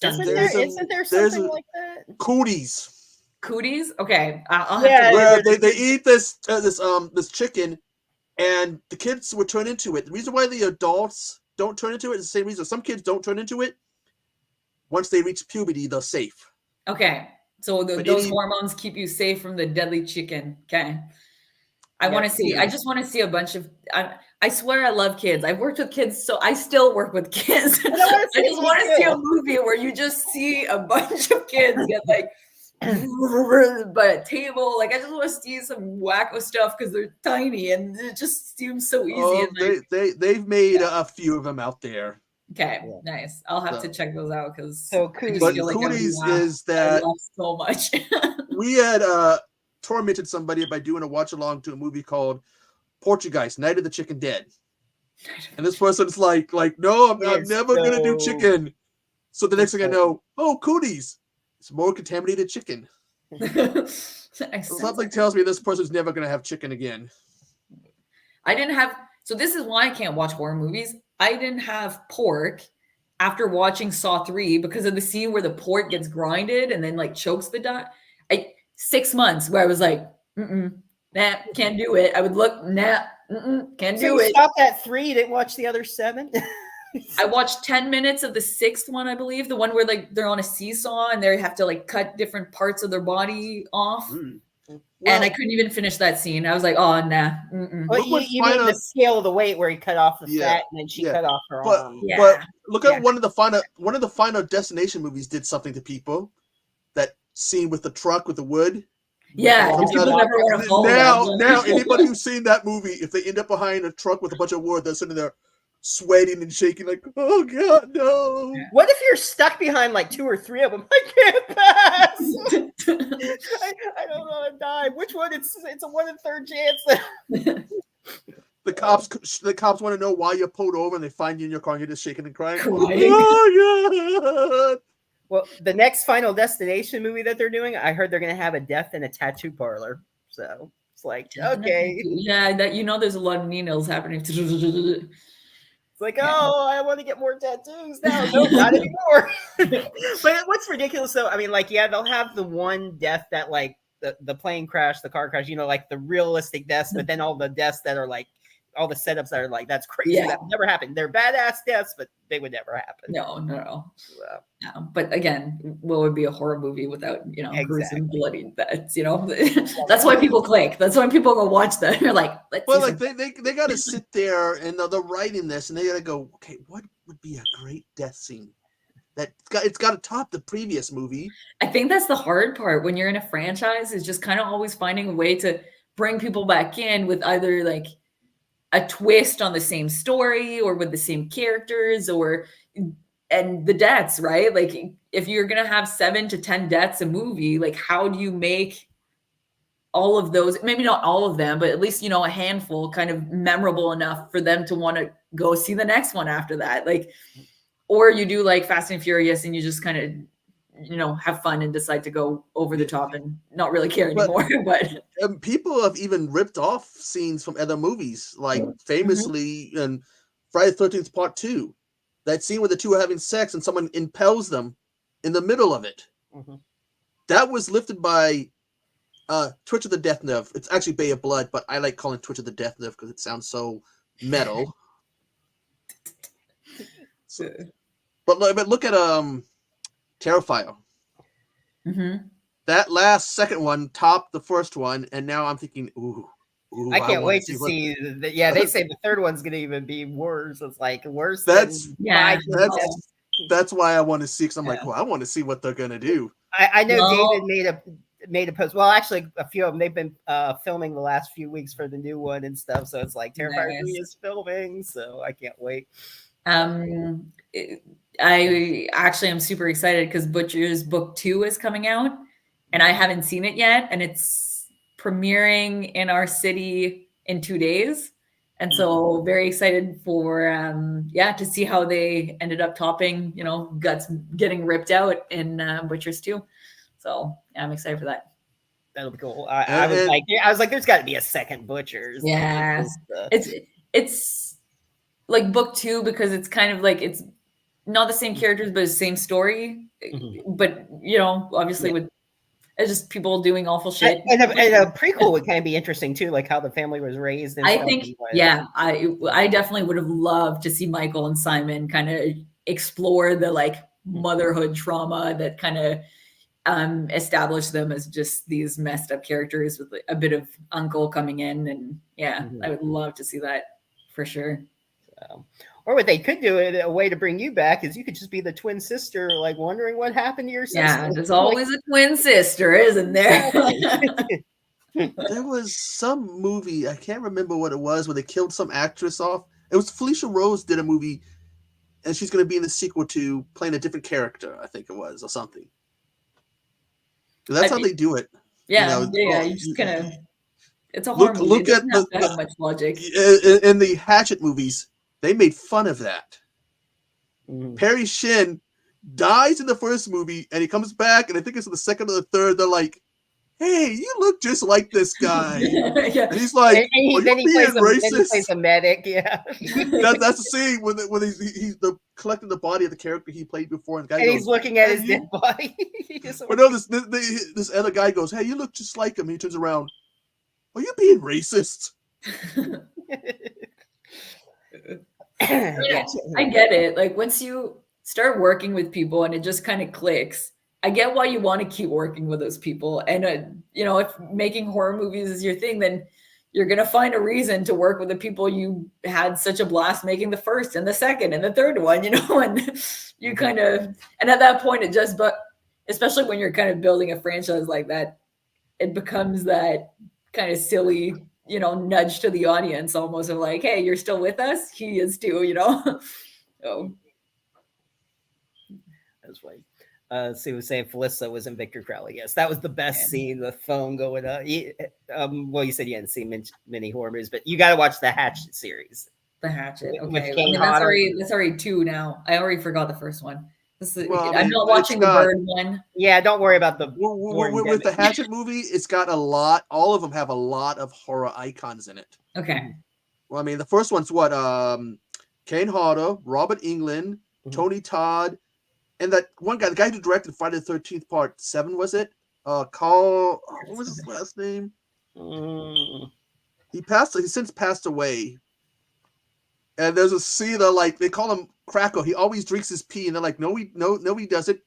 isn't there something like that? Cooties. Okay, I'll have to. They eat this chicken, and the kids would turn into it. The reason why the adults don't turn into it is the same reason some kids don't turn into it. Once they reach puberty, they're safe. Okay, so those hormones keep you safe from the deadly chicken. Okay, I want to see. I just want to see a bunch of. I swear I love kids. I've worked with kids, so I still work with kids. I just want to see a movie where you just see a bunch of kids get like by a table. Like I just want to see some wacko stuff because they're tiny and it just seems so easy. They've made a few of them out there. Okay, nice. I'll have to check those out because Cooties is that I love so much. We had tormented somebody by doing a watch along to a movie called Portuguese, Night of the Chicken Dead. And this person's like, no, I'm never going to do chicken. So the next thing I know, cooties. It's more contaminated chicken. Something tells me this person's never going to have chicken again. So this is why I can't watch horror movies. I didn't have pork after watching Saw 3 because of the scene where the pork gets grinded and then like chokes the dog. 6 months where I was like, nah, can't do it. I would look, can't do it. Stop at 3. You didn't watch the other 7? I watched 10 minutes of the 6th one, I believe, the one where like they're on a seesaw and they have to like cut different parts of their body off. And I couldn't even finish that scene. I was like, oh, nah. Well, you mean the scale of the weight where he cut off the fat and then she cut off her arm. But look at one of the final Destination movies did something to people. That scene with the truck with the wood. Yeah, Walk people out. never want to follow that. Now, anybody who's seen that movie, if they end up behind a truck with a bunch of wood, they're sitting there sweating and shaking, like, oh God, no. What if you're stuck behind like 2 or 3 of them? I can't pass. I don't know. I'm dying. Which one? It's a 1 in 3rd chance. The cops want to know why you pulled over, and they find you in your car and you're just shaking and crying. Crying. Oh God. Well, the next Final Destination movie that they're doing, I heard they're going to have a death in a tattoo parlor. So it's like, okay. Yeah, that there's a lot of needles happening. It's like, oh, I want to get more tattoos now. No, not anymore. But what's ridiculous though, I mean, like, yeah, they'll have the one death that like the plane crash, the car crash, like the realistic deaths, but then all the deaths that are like all the setups that are like, that's crazy. Yeah. That would never happen. They're badass deaths, but they would never happen. No. But again, what would be a horror movie without, gruesome, bloody deaths, That's why people click. That's why people go watch that. You're like, they got to sit there and they're writing this and they got to go, okay, what would be a great death scene? It's got to top the previous movie. I think that's the hard part when you're in a franchise, is just kind of always finding a way to bring people back in with either like a twist on the same story or with the same characters and the deaths, right? Like if you're going to have 7 to 10 deaths a movie, like how do you make all of those, maybe not all of them, but at least, a handful kind of memorable enough for them to want to go see the next one after that. Like, or you do like Fast and Furious and you just kind of, have fun and decide to go over the top and not really care anymore. But people have even ripped off scenes from other movies, like famously in Friday the 13th Part 2, that scene where the two are having sex and someone impels them in the middle of it. Mm-hmm. That was lifted by Twitch of the Death Nerve. It's actually Bay of Blood, but I like calling Twitch of the Death Nerve because it sounds so metal. But look at Terrifier. Mm-hmm. That last second one topped the first one, and now I'm thinking, ooh, I can't wait to see. Yeah, they say the third one's going to even be worse. It's like worse. That's why I want to see. Because I'm like, well, I want to see what they're going to do. I know David made a post. Well, actually, a few of them. They've been filming the last few weeks for the new one and stuff. So it's like Terrifier 3 is filming. So I can't wait. I actually am super excited because Butcher's Book 2 is coming out and I haven't seen it yet, and it's premiering in our city in 2 days. And so very excited for to see how they ended up topping, guts getting ripped out in Butcher's 2. So I'm excited for that. That'll be cool. I was like, there's got to be a second Butcher's. Yeah, it's like Book 2 because it's kind of like it's not the same characters, but the same story. Mm-hmm. But obviously with it's just people doing awful shit. And a prequel would kind of be interesting too, like how the family was raised. And I think, I definitely would have loved to see Michael and Simon kind of explore the like motherhood trauma that kind of established them as just these messed up characters with a bit of uncle coming in, and I would love to see that for sure. Or what they could do, a way to bring you back is you could just be the twin sister, like wondering what happened to your sister. Yeah, there's always a twin sister, isn't there? There was some movie, I can't remember what it was, where they killed some actress off. It was Felicia Rose did a movie, and she's going to be in the sequel to playing a different character, I think it was, or something. That's how they do it. Yeah, you just kind of, it's a horror movie. Look at the much logic. In the Hatchet movies, they made fun of that. Perry Shin dies in the first movie, and he comes back, and I think it's in the second or the third. They're like, "Hey, you look just like this guy." And he's like, "Are you being racist?" Then he plays a medic. Yeah, that's the scene when he's collecting the body of the character he played before, and the guy goes, he's looking at his dead body. But no, this other guy goes, "Hey, you look just like him." And he turns around, "Are you being racist?" I get it. Like once you start working with people and it just kind of clicks, I get why you want to keep working with those people. And if making horror movies is your thing, then you're gonna find a reason to work with the people you had such a blast making the first and the second and the third one. And you kind of, and at that point, but especially when you're kind of building a franchise like that, it becomes that kind of silly, nudge to the audience almost of like, hey, you're still with us? He is too, So That's funny. So he was saying Felissa was in Victor Crowley. Yes, that was the best Yeah. scene. The phone going up. Well, you said you hadn't seen many horror movies, but you got to watch the Hatchet series. The Hatchet. With Okay. Kane that's Hodder. already two now. I already forgot the first one. Well, I I'm mean, not watching the bird one. Yeah, don't worry about the with the Hatchet movie. It's got a lot. All of them have a lot of horror icons in it. Okay. Well, I mean, the first one's what? Kane Hodder, Robert Englund, Tony Todd, and that one guy, the guy who directed Friday the 13th Part 7, was it? Carl. What was his last name? He since passed away. And there's a scene that, like, they call him Crackle. He always drinks his pee, and they're like, no, he doesn't.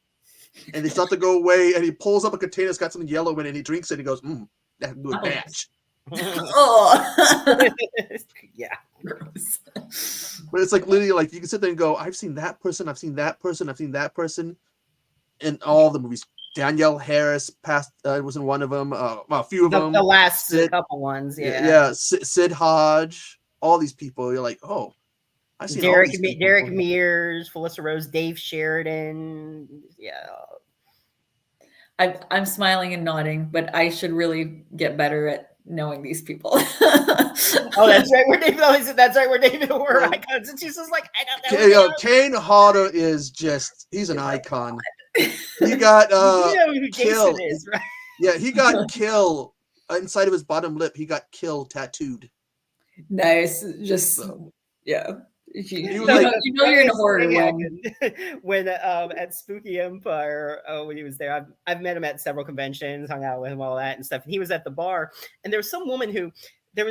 And they start to go away, and he pulls up a container that's got something yellow in it, and he drinks it, and he goes, that can do a batch. Oh. Yeah. Gross. But it's like literally, like, you can sit there and go, I've seen that person, I've seen that person, I've seen that person in all the movies. Danielle Harris was in one of them. Well, a few of them. The last couple ones, yeah. Yeah, Sid Hodge, all these people. You're like, oh, I've seen Derek all these people. Derek Mears, Felissa Rose, Dave Sheridan. Yeah. I'm smiling and nodding, but I should really get better at knowing these people. Oh, that's right. That's right. We're David Horror icons, and she's just like, I don't know. Kane Hodder is he's an icon. He got you know who Kill. Jason is, right? Yeah, he got Kill inside of his bottom lip. He got Kill tattooed. Nice. Just yeah. He was like, you're in a horror when at Spooky Empire, when he was there, I've met him at several conventions, hung out with him, all that and stuff. And he was at the bar, and there was some woman who they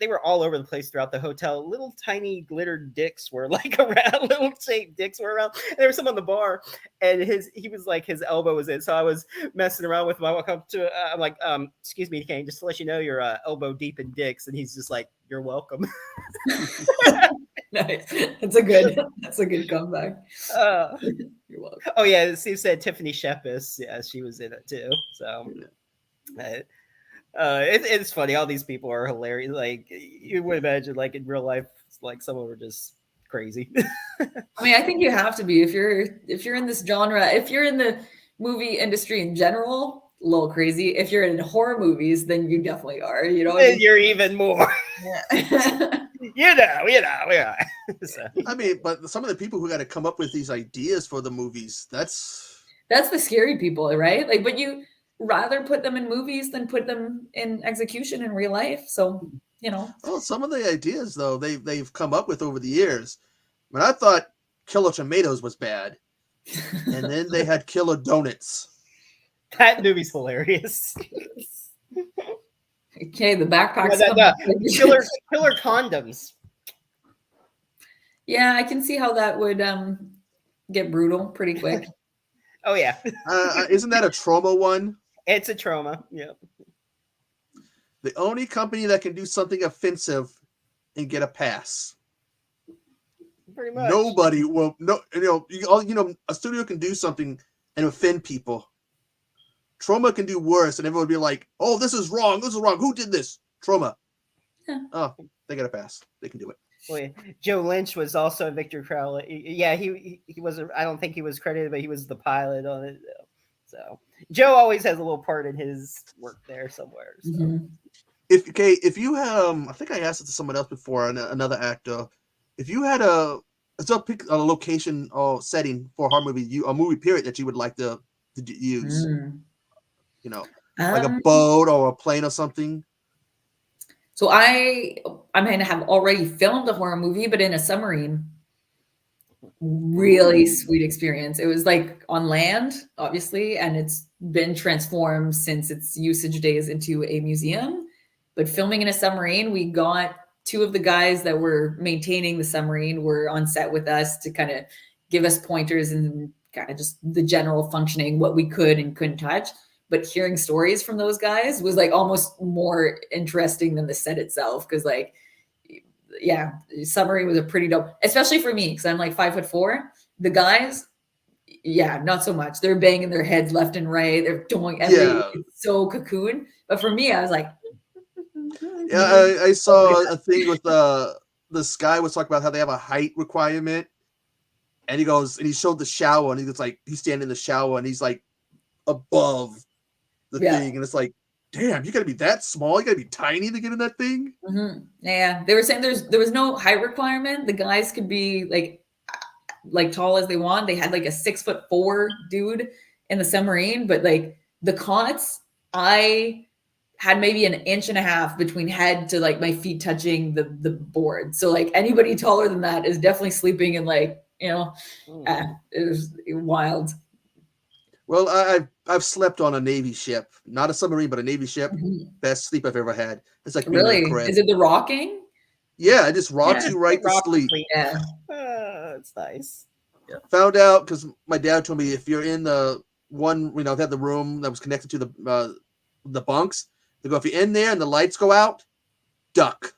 were all over the place throughout the hotel. Little tiny glittered dicks were like around, little shaped dicks were around. And there was some on the bar, and he was like, his elbow was in. So I was messing around with him. I walk up to, I'm like, excuse me, Kane, just to let you know, you're elbow deep in dicks. And he's just like, you're welcome. Nice. That's a good comeback. You're welcome. Oh yeah, Steve said Tiffany Shepis. Yeah, she was in it too. So it's funny. All these people are hilarious. Like you would imagine, like in real life, like some of them are just crazy. I mean, I think you have to be if you're in this genre. If you're in the movie industry in general, a little crazy. If you're in horror movies, then you definitely are. You know, you're even more. Yeah. Yeah. So. I mean, but some of the people who got to come up with these ideas for the movies, that's the scary people, right? Like, but you rather put them in movies than put them in execution in real life. So, Well, some of the ideas though they've come up with over the years. But I thought Killer Tomatoes was bad, and then they had Killer Donuts. That movie's hilarious. Okay, the backpacks. Killer condoms. Yeah, I can see how that would get brutal pretty quick. Oh yeah. Isn't that a Trauma one? It's a Trauma. Yeah. The only company that can do something offensive and get a pass. Pretty much. Nobody will. No, a studio can do something and offend people. Trauma can do worse, and everyone will be like, "Oh, this is wrong. This is wrong. Who did this?" Trauma. Yeah. Oh, they got a pass. They can do it. Well, yeah. Joe Lynch was also Victor Crowley. Yeah, he was. I don't think he was credited, but he was the pilot on it. So Joe always has a little part in his work there somewhere. So. Mm-hmm. If you I think I asked it to someone else before, another actor. If you had pick a location or setting for a horror movie, a movie period that you would like to use. Like a boat or a plane or something. So I mean, I have already filmed a horror movie, but in a submarine. Really sweet experience. It was like on land, obviously, and it's been transformed since its usage days into a museum. But filming in a submarine, we got two of the guys that were maintaining the submarine were on set with us to kind of give us pointers and kind of just the general functioning, what we could and couldn't touch. But hearing stories from those guys was like almost more interesting than the set itself. Cause like, yeah, submarine was a pretty dope, especially for me. Cause I'm like 5'4". The guys, yeah, not so much. They're banging their heads left and right. They're doing, and it's so cocoon. But for me, I was like, Yeah, I saw a thing with this guy was talking about how they have a height requirement, and he goes and he showed the shower, and he's standing in the shower, and he's like above the thing, and it's like, damn, you gotta be that small, you gotta be tiny to get in that thing. Yeah, they were saying there was no height requirement. The guys could be like tall as they want. They had like a 6'4" dude in the submarine, but like the cots, I had maybe an inch and a half between head to like my feet touching the board. So like anybody taller than that is definitely sleeping in like, it was wild. Well, I've slept on a Navy ship, not a submarine, but a Navy ship. Best sleep I've ever had. It's like being in a crib. Is it the rocking? Yeah, it just rocks you right to sleep. Yeah, it's nice. Yeah. Found out because my dad told me if you're in the one, they had the room that was connected to the bunks. They go, if you're in there and the lights go out, duck.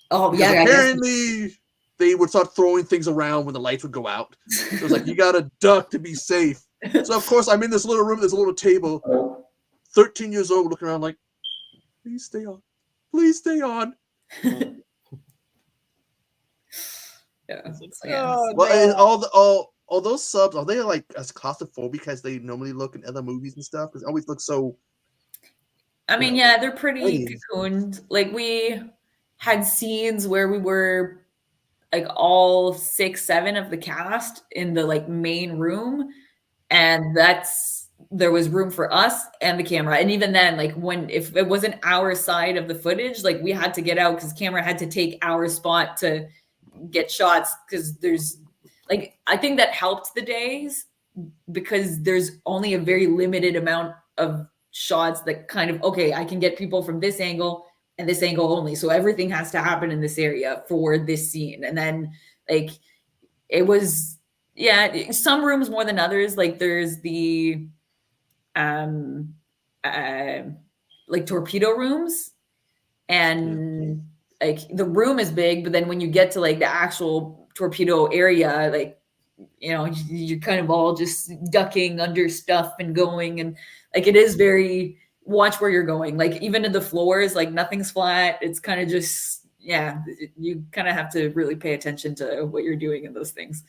Oh, because apparently they would start throwing things around when the lights would go out. So it was like, you got to duck to be safe. So, of course, I'm in this little room. There's a little table. 13 years old, looking around like, please stay on. Please stay on. Well, all those subs, are they like as claustrophobic as they normally look in other movies and stuff? Because it always looks so... I mean, they're pretty cocooned. Like, we had scenes where we were like all 6, 7 of the cast in the like main room, and there was room for us and the camera. And even then, like if it wasn't our side of the footage, like we had to get out because camera had to take our spot to get shots, because there's like, I think that helped the days because there's only a very limited amount of shots that kind of, okay, I can get people from this angle and this angle only. So everything has to happen in this area for this scene. And then like, it was, some rooms more than others. Like there's the, like torpedo rooms, and like the room is big, but then when you get to like the actual torpedo area, like, you're kind of all just ducking under stuff and going, and like it is very, watch where you're going. Like even in the floors, like nothing's flat. It's kind of just, you kind of have to really pay attention to what you're doing in those things,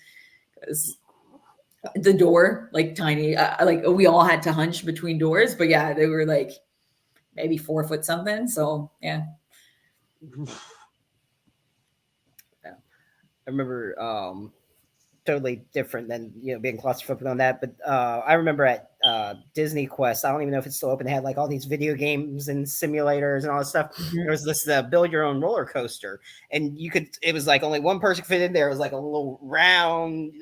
because the door, like tiny, like we all had to hunch between doors, but they were like maybe 4 foot something. So I remember totally different than being claustrophobic on that, but I remember at Disney Quest, I don't even know if it's still open, they had like all these video games and simulators and all this stuff. There was this build your own roller coaster, and it was like only one person could fit in there. It was like a little round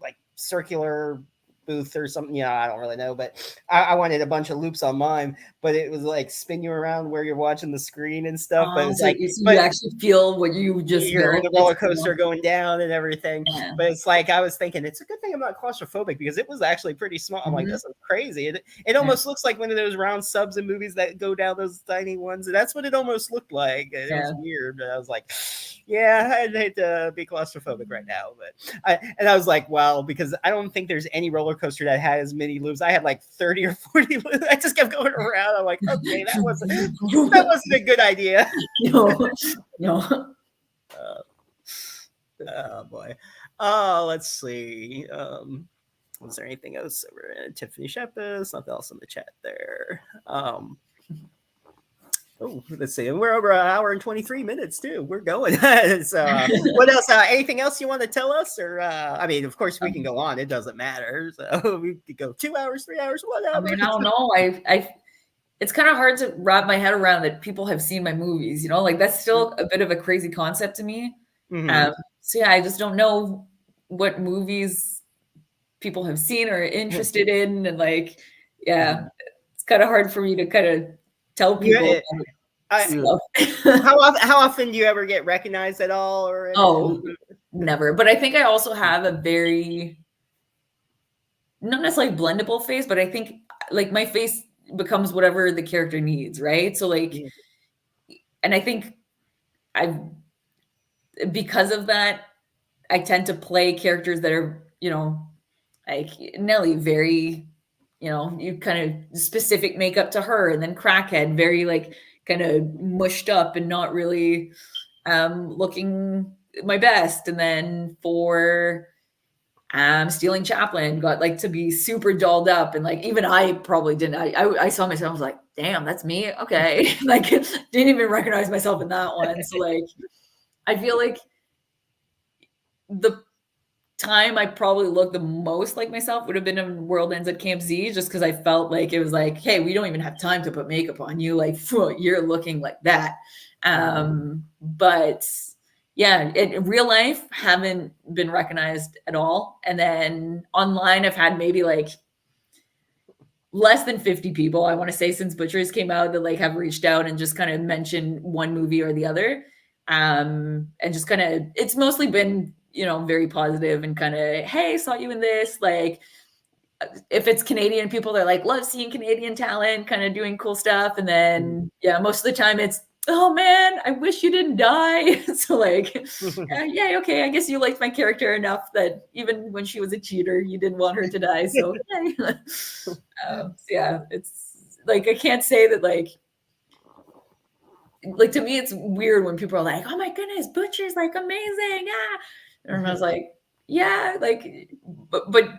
like circular booth or something. I don't really know, but I wanted a bunch of loops on mine, but it was like spin you around where you're watching the screen and stuff. But it's like, you actually feel what you just you're the roller coaster going down and everything. But it's like, I was thinking, it's a good thing I'm not claustrophobic, because it was actually pretty small. I'm like, this is crazy. It almost looks like one of those round subs in movies that go down those tiny ones, and that's what it almost looked like. It was weird, but I was like, I'd hate to be claustrophobic right now. But I was like, wow, because I don't think there's any roller coaster that had as many loops. I had like 30 or 40 loops. I just kept going around. I'm like, okay, that wasn't a good idea. No. Oh boy. Let's see. Was there anything else over Tiffany Shepis? Nothing else in the chat there. Let's see. We're over an hour and 23 minutes too. We're going. So, what else? Anything else you want to tell us? Or I mean, of course, we can go on. It doesn't matter. So we could go 2 hours, 3 hours, whatever. I mean, I don't know. It's kind of hard to wrap my head around that people have seen my movies. Like that's still a bit of a crazy concept to me. So I just don't know what movies people have seen or are interested in, and like, it's kind of hard for me to kind of tell people. How often do you ever get recognized at all? Or never. But I think I also have a very, not necessarily blendable face, but I think like my face becomes whatever the character needs, right? So like, and I think because of that, I tend to play characters that are, like Nelly, very, you know, you kind of specific makeup to her, and then Crackhead, very like kind of mushed up and not really looking my best. And then for Stealing Chaplin, got like to be super dolled up, and like even I probably didn't. I saw myself, I was like, damn, that's me. Okay, like didn't even recognize myself in that one. So like, I feel like the time I probably looked the most like myself would have been in World Ends at Camp Z, just because I felt like it was like, hey, we don't even have time to put makeup on you. Like, phew, you're looking like that. But yeah, in real life, haven't been recognized at all. And then online, I've had maybe like less than 50 people, I want to say, since Butchers came out, that like have reached out and just kind of mentioned one movie or the other. And just kind of, it's mostly been, you know, very positive and kind of, hey, saw you in this. Like, if it's Canadian people, they're like, love seeing Canadian talent kind of doing cool stuff. And then, yeah, most of the time it's, oh man, I wish you didn't die. So like, yeah, okay, I guess you liked my character enough that even when she was a cheater, you didn't want her to die. So yeah, it's like, I can't say that like to me, it's weird when people are like, oh my goodness, Butcher's like amazing. Ah. And I was like, yeah, like, but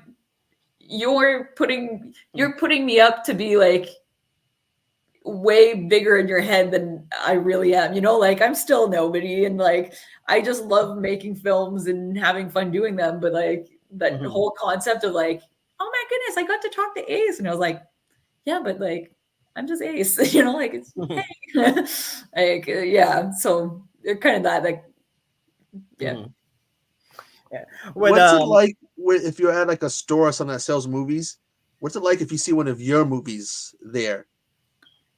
you're putting me up to be like way bigger in your head than I really am, you know, like I'm still nobody, and like I just love making films and having fun doing them. But like that whole concept of like, oh my goodness, I got to talk to Ace, and I was like, yeah, but like I'm just Ace, you know, like it's hey. Like yeah, so they're kind of that, like, yeah. Yeah. What's it like if you're at like a store or something that sells movies? What's it like if you see one of your movies there?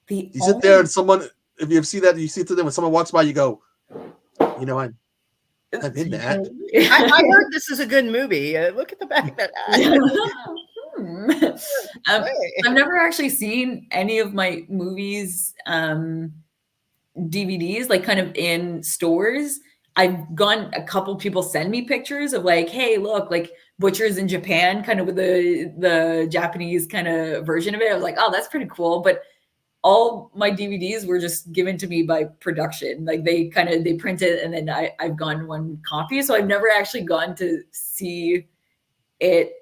You sit there and someone, if you see that, you see it to them when someone walks by, you go, you know, I'm in that. I heard this is a good movie. Look at the back of that eye. I've never actually seen any of my movies DVDs like kind of in stores. I've gone, a couple people send me pictures of like, hey, look, like Butchers in Japan, kind of with the Japanese kind of version of it. I was like, oh, that's pretty cool. But all my DVDs were just given to me by production. Like they print it, and then I've gone one copy. So I've never actually gone to see it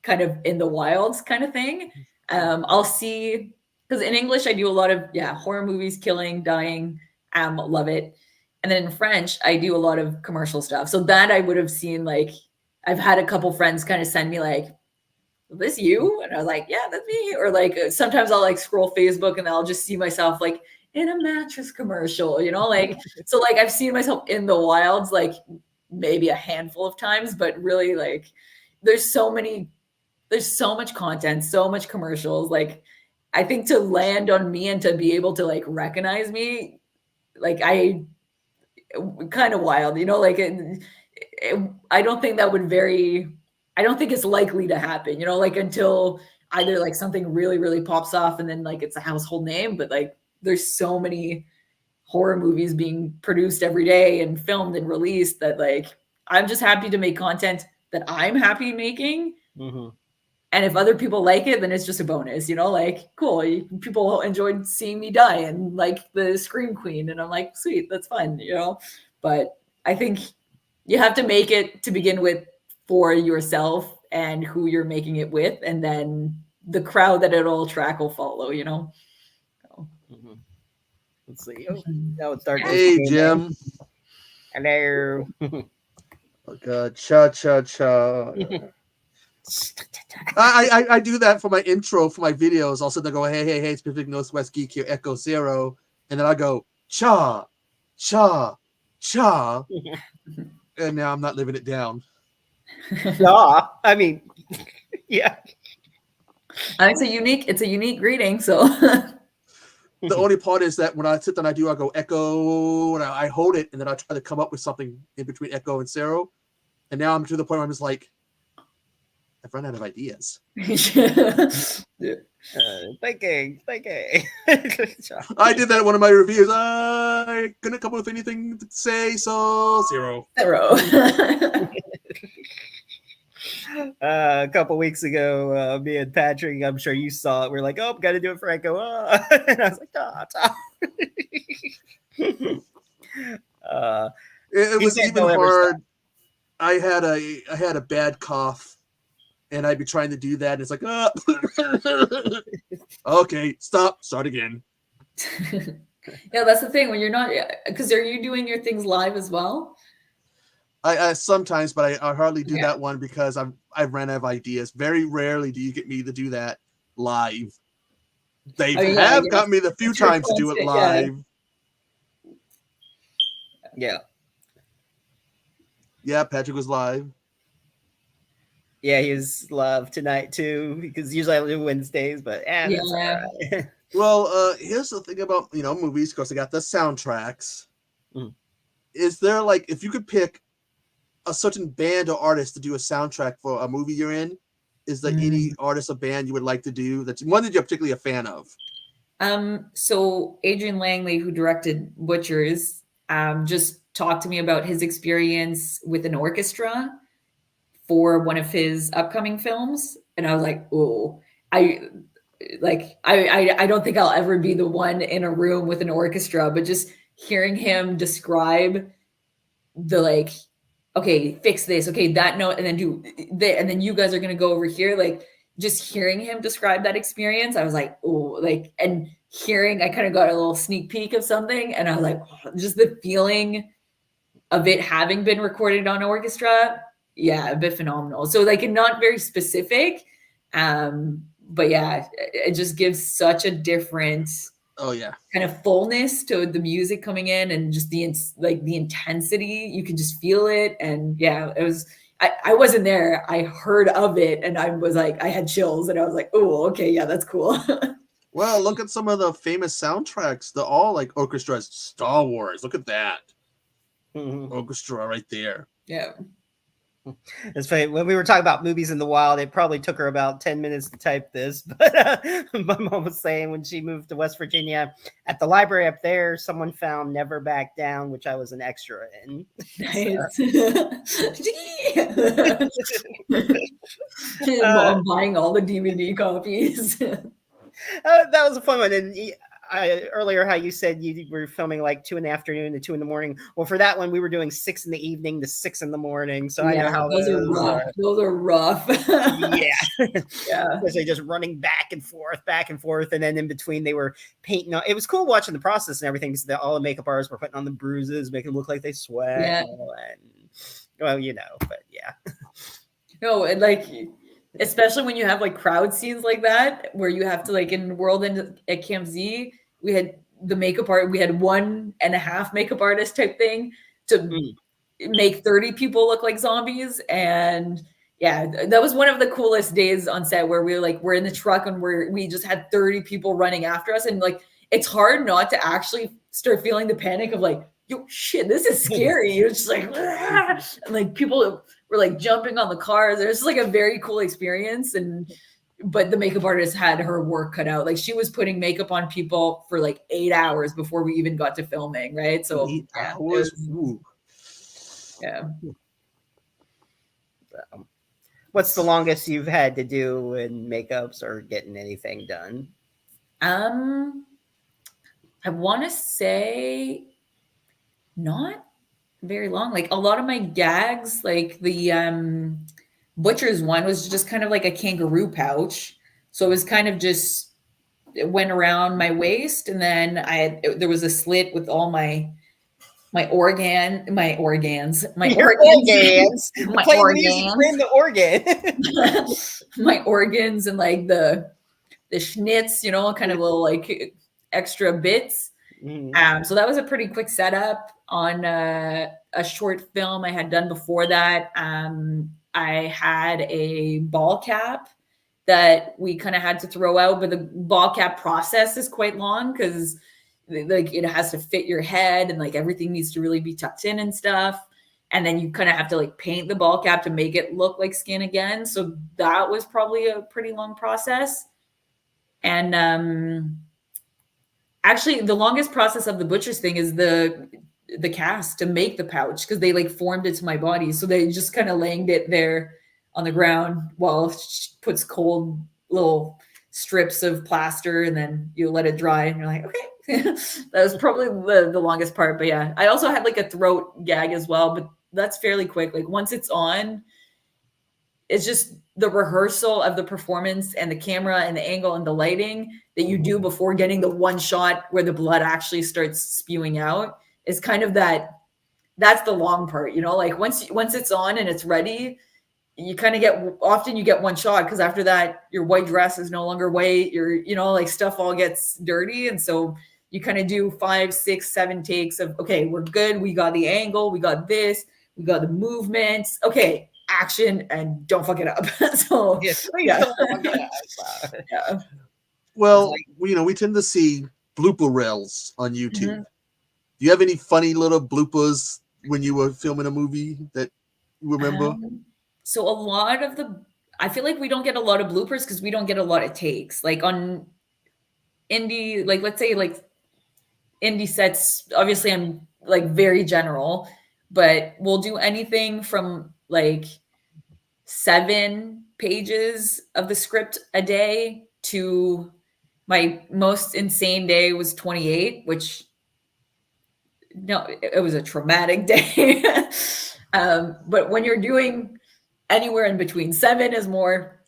kind of in the wilds kind of thing. I'll see, because in English I do a lot of horror movies, killing, dying, love it. And then in French I do a lot of commercial stuff. So that I would have seen, like I've had a couple friends kind of send me like, is this you? And I was like, yeah, that's me. Or like sometimes I'll like scroll Facebook and I'll just see myself like in a mattress commercial, you know, like so like I've seen myself in the wilds like maybe a handful of times, but really like there's so much content, so much commercials. Like I think to land on me and to be able to like recognize me, like I kind of wild, you know, like I don't think that would I don't think it's likely to happen, you know, like until either like something really, really pops off and then like it's a household name. But like there's so many horror movies being produced every day and filmed and released that like I'm just happy to make content that I'm happy making. And if other people like it, then it's just a bonus, you know, like cool, people enjoyed seeing me die and like the Scream Queen, and I'm like, sweet, that's fun, you know. But I think you have to make it to begin with for yourself and who you're making it with, and then the crowd that it'll attract will follow, you know. So. Let's see. Oh, now it's dark. Hey, Jim. Hello. Oh God, cha. I do that for my intro for my videos. I'll sit there go, hey, it's Pacific Northwest Geek here, Echo Zero, and then I go cha, and now I'm not living it down. Yeah, I mean, yeah. It's a unique greeting. So the only part is that when I sit there and I go Echo, and I hold it, and then I try to come up with something in between Echo and Zero, and now I'm to the point where I'm just like, I've run out of ideas. Thinking. I did that in one of my reviews. I couldn't come up with anything to say, so Zero. A couple weeks ago, me and Patrick, I'm sure you saw it. We're like, "Oh, got to do it, Franco." And I was like, "Oh, Tom." It He was said even don't ever stop. hard. I had a bad cough, and I'd be trying to do that. And it's like, okay, start again. Yeah, that's the thing when you're not, because are you doing your things live as well? I sometimes, but I hardly do Yeah. that one because I've ran out of ideas. Very rarely do you get me to do that live. They Oh, yeah, I have guess. got me the few It's your times to do it constant, yeah. live. Yeah. Yeah, Patrick was live. Yeah, he was live tonight too, because usually I do Wednesdays, but that's all Yeah. right. Well, here's the thing about movies, because they got the soundtracks. Mm. Is there, like, if you could pick a certain band or artist to do a soundtrack for a movie you're in, is there any artist or band you would like to do that's one that you're particularly a fan of? So Adrian Langley, who directed Butchers, just talked to me about his experience with an orchestra for one of his upcoming films, and I was like, "Oh, I don't think I'll ever be the one in a room with an orchestra," but just hearing him describe the like, okay, fix this, okay, that note, and then do that, and then you guys are gonna go over here, like just hearing him describe that experience, I was like, oh, like, and hearing, I kind of got a little sneak peek of something, and I was like, oh, just the feeling of it having been recorded on orchestra, yeah, a bit phenomenal. So like, not very specific, but yeah, it just gives such a different kind of fullness to the music coming in, and just the intensity, you can just feel it. And yeah, it was, I wasn't there, I heard of it, and I was like, I had chills, and I was like, oh, okay, yeah, that's cool. Well, look at some of the famous soundtracks. They're all like orchestras. Star Wars, look at that. Orchestra right there. Yeah. It's funny, when we were talking about movies in the wild, it probably took her about 10 minutes to type this, but my mom was saying when she moved to West Virginia, at the library up there, someone found Never Back Down, which I was an extra in. Nice. I'm buying all the DVD copies. That was a fun one. And earlier, how you said you were filming like 2 in the afternoon to 2 in the morning. Well, for that one, we were doing 6 in the evening to 6 in the morning. So I know how those are rough. Those are rough. Yeah. Yeah. Especially just running back and forth. And then in between, they were painting. It was cool watching the process and everything, because all the makeup artists were putting on the bruises, making them look like they sweat. Yeah. And, well, but yeah. No, and like, especially when you have like crowd scenes like that, where you have to, like, in World End at Camp Z, we had the makeup art, we had 1.5 makeup artist type thing to make 30 people look like zombies. And yeah, that was one of the coolest days on set, where we're in the truck and we just had 30 people running after us. And like, it's hard not to actually start feeling the panic of like, yo, shit, this is scary. It's just like, and like people were like jumping on the cars. It was just like a very cool experience. But the makeup artist had her work cut out. Like, she was putting makeup on people for like 8 hours before we even got to filming, right? So 8 hours. Yeah. What's the longest you've had to do in makeups or getting anything done? I want to say not very long. Like, a lot of my gags, like the Butcher's one was just kind of like a kangaroo pouch. So it was kind of just, it went around my waist, and then there was a slit with all my organs, the organ, my organs, and like the schnitz, kind of little like extra bits. So that was a pretty quick setup on a short film I had done before that. I had a ball cap that we kind of had to throw out, but the ball cap process is quite long, because like it has to fit your head, and like everything needs to really be tucked in and stuff. And then you kind of have to like paint the ball cap to make it look like skin again. So that was probably a pretty long process. And actually, the longest process of the Butcher's thing is the cast to make the pouch, because they like formed it to my body. So they just kind of laying it there on the ground while she puts cold little strips of plaster, and then you let it dry, and you're like, okay. That was probably the longest part. But yeah, I also had like a throat gag as well, but that's fairly quick. Like once it's on, it's just the rehearsal of the performance and the camera and the angle and the lighting that you do before getting the one shot where the blood actually starts spewing out is kind of that's the long part, like once it's on and it's ready, you kind of often you get one shot, because after that your white dress is no longer white, like stuff all gets dirty. And so you kind of do 5, 6, 7 takes of, okay, we're good, we got the angle, we got this, we got the movements, okay, action, and don't fuck it up. So Yes, yeah. don't fuck it up. Yeah. Well, we tend to see blooper reels on YouTube. Mm-hmm. Do you have any funny little bloopers when you were filming a movie that you remember? So I feel like we don't get a lot of bloopers because we don't get a lot of takes. Like on indie, like let's say like indie sets, obviously I'm like very general, but we'll do anything from like 7 pages of the script a day to my most insane day was 28, which no, it was a traumatic day. But when you're doing anywhere in between, 7 is more,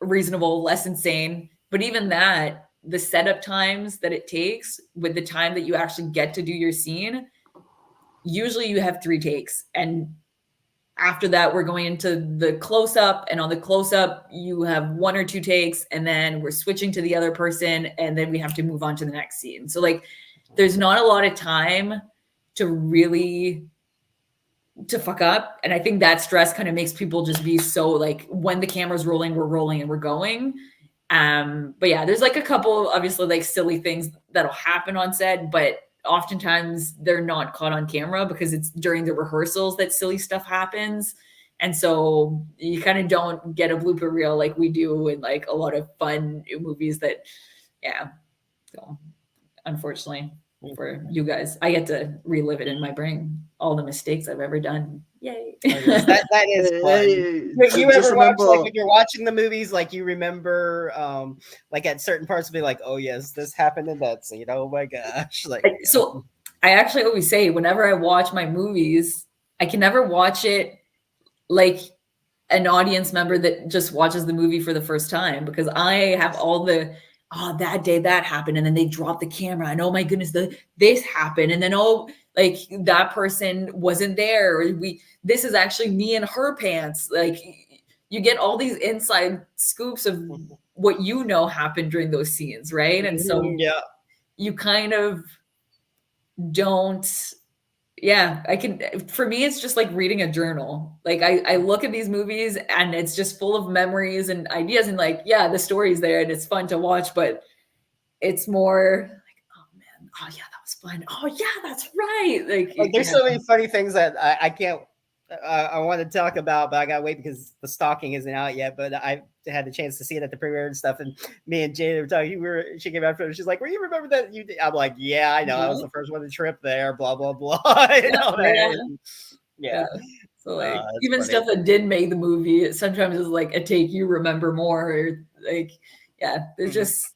reasonable, less insane. But even that, the setup times that it takes with the time that you actually get to do your scene, usually you have 3 takes. And after that, we're going into the close-up, and on the close-up, you have 1 or 2 takes, and then we're switching to the other person, and then we have to move on to the next scene. So like, there's not a lot of time to fuck up. And I think that stress kind of makes people just be so like, when the camera's rolling, we're rolling and we're going. But yeah, there's like a couple, obviously, like silly things that'll happen on set, but oftentimes they're not caught on camera because it's during the rehearsals that silly stuff happens. And so you kind of don't get a blooper reel like we do in like a lot of fun movies that, yeah. So unfortunately for you guys, I get to relive it in my brain, all the mistakes I've ever done. Yay. That is fun. You ever watch, like when you're watching the movies, like you remember like at certain parts be like, oh yes, this happened in that scene, oh my gosh. So I actually always say, whenever I watch my movies, I can never watch it like an audience member that just watches the movie for the first time, because I have all the, oh, that day that happened, and then they dropped the camera, and oh my goodness, this happened, and then like that person wasn't there, or this is actually me in her pants. Like you get all these inside scoops of what happened during those scenes, right? And so yeah, you kind of don't. Yeah, for me, it's just like reading a journal. Like I look at these movies and it's just full of memories and ideas, and like, yeah, the story's there and it's fun to watch, but it's more like, oh man, oh yeah, that was fun. Oh yeah, that's right. Like there's so many funny things that I can't, I want to talk about, but I gotta wait because the stalking isn't out yet. But I had the chance to see it at the premiere and stuff. And me and Jada were talking. She came after. She's like, "Well, you remember that you did?" I'm like, "Yeah, I know. I was the first one to trip there." Blah blah blah. Yeah. So like, even funny stuff that did make the movie, sometimes is like a take you remember more. Or like, yeah, there's just.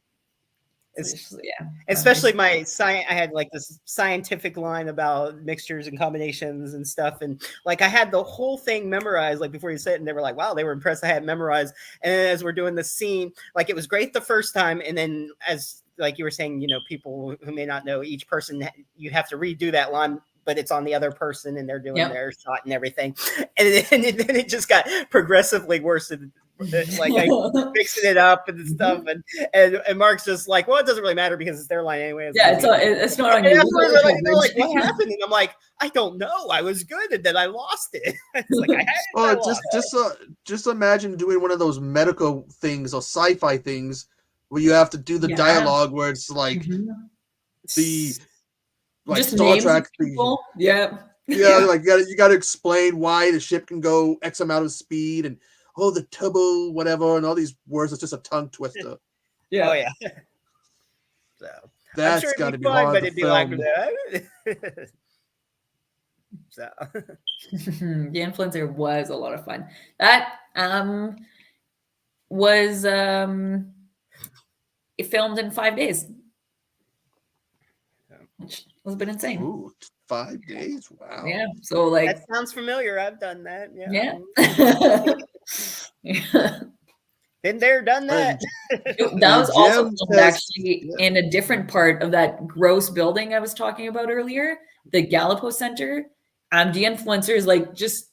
Especially I had like this scientific line about mixtures and combinations and stuff, and like I had the whole thing memorized like before you said it, and they were like, wow, they were impressed I had memorized. And then as we're doing the scene, like it was great the first time, and then as like you were saying, people who may not know, each person, you have to redo that line, but it's on the other person and they're doing their shot and everything, and then it just got progressively worse. Like I fixing it up and stuff, and Mark's just like, well, it doesn't really matter because it's their line anyway. Yeah, it's not on you. They're like, what happened? And I'm like, I don't know. I was good, and then I lost it. It's like I had it. Just imagine doing one of those medical things or sci-fi things where you have to do the dialogue where it's like the like just Star Trek people. Yeah. Like you got to explain why the ship can go X amount of speed and the turbo, whatever, and all these words. It's just a tongue twister. Yeah. Oh yeah. So that's got to be hard but to it'd be film. like that. So The Influencer was a lot of fun. That was it filmed in 5 days, which was a bit insane. Ooh, 5 days? Wow. Yeah. So like that sounds familiar. I've done that. yeah. Been there, done that. That was also Jim filmed says- actually yeah. in a different part of that gross building I was talking about earlier, the Gallipo Center. The Influencer is like just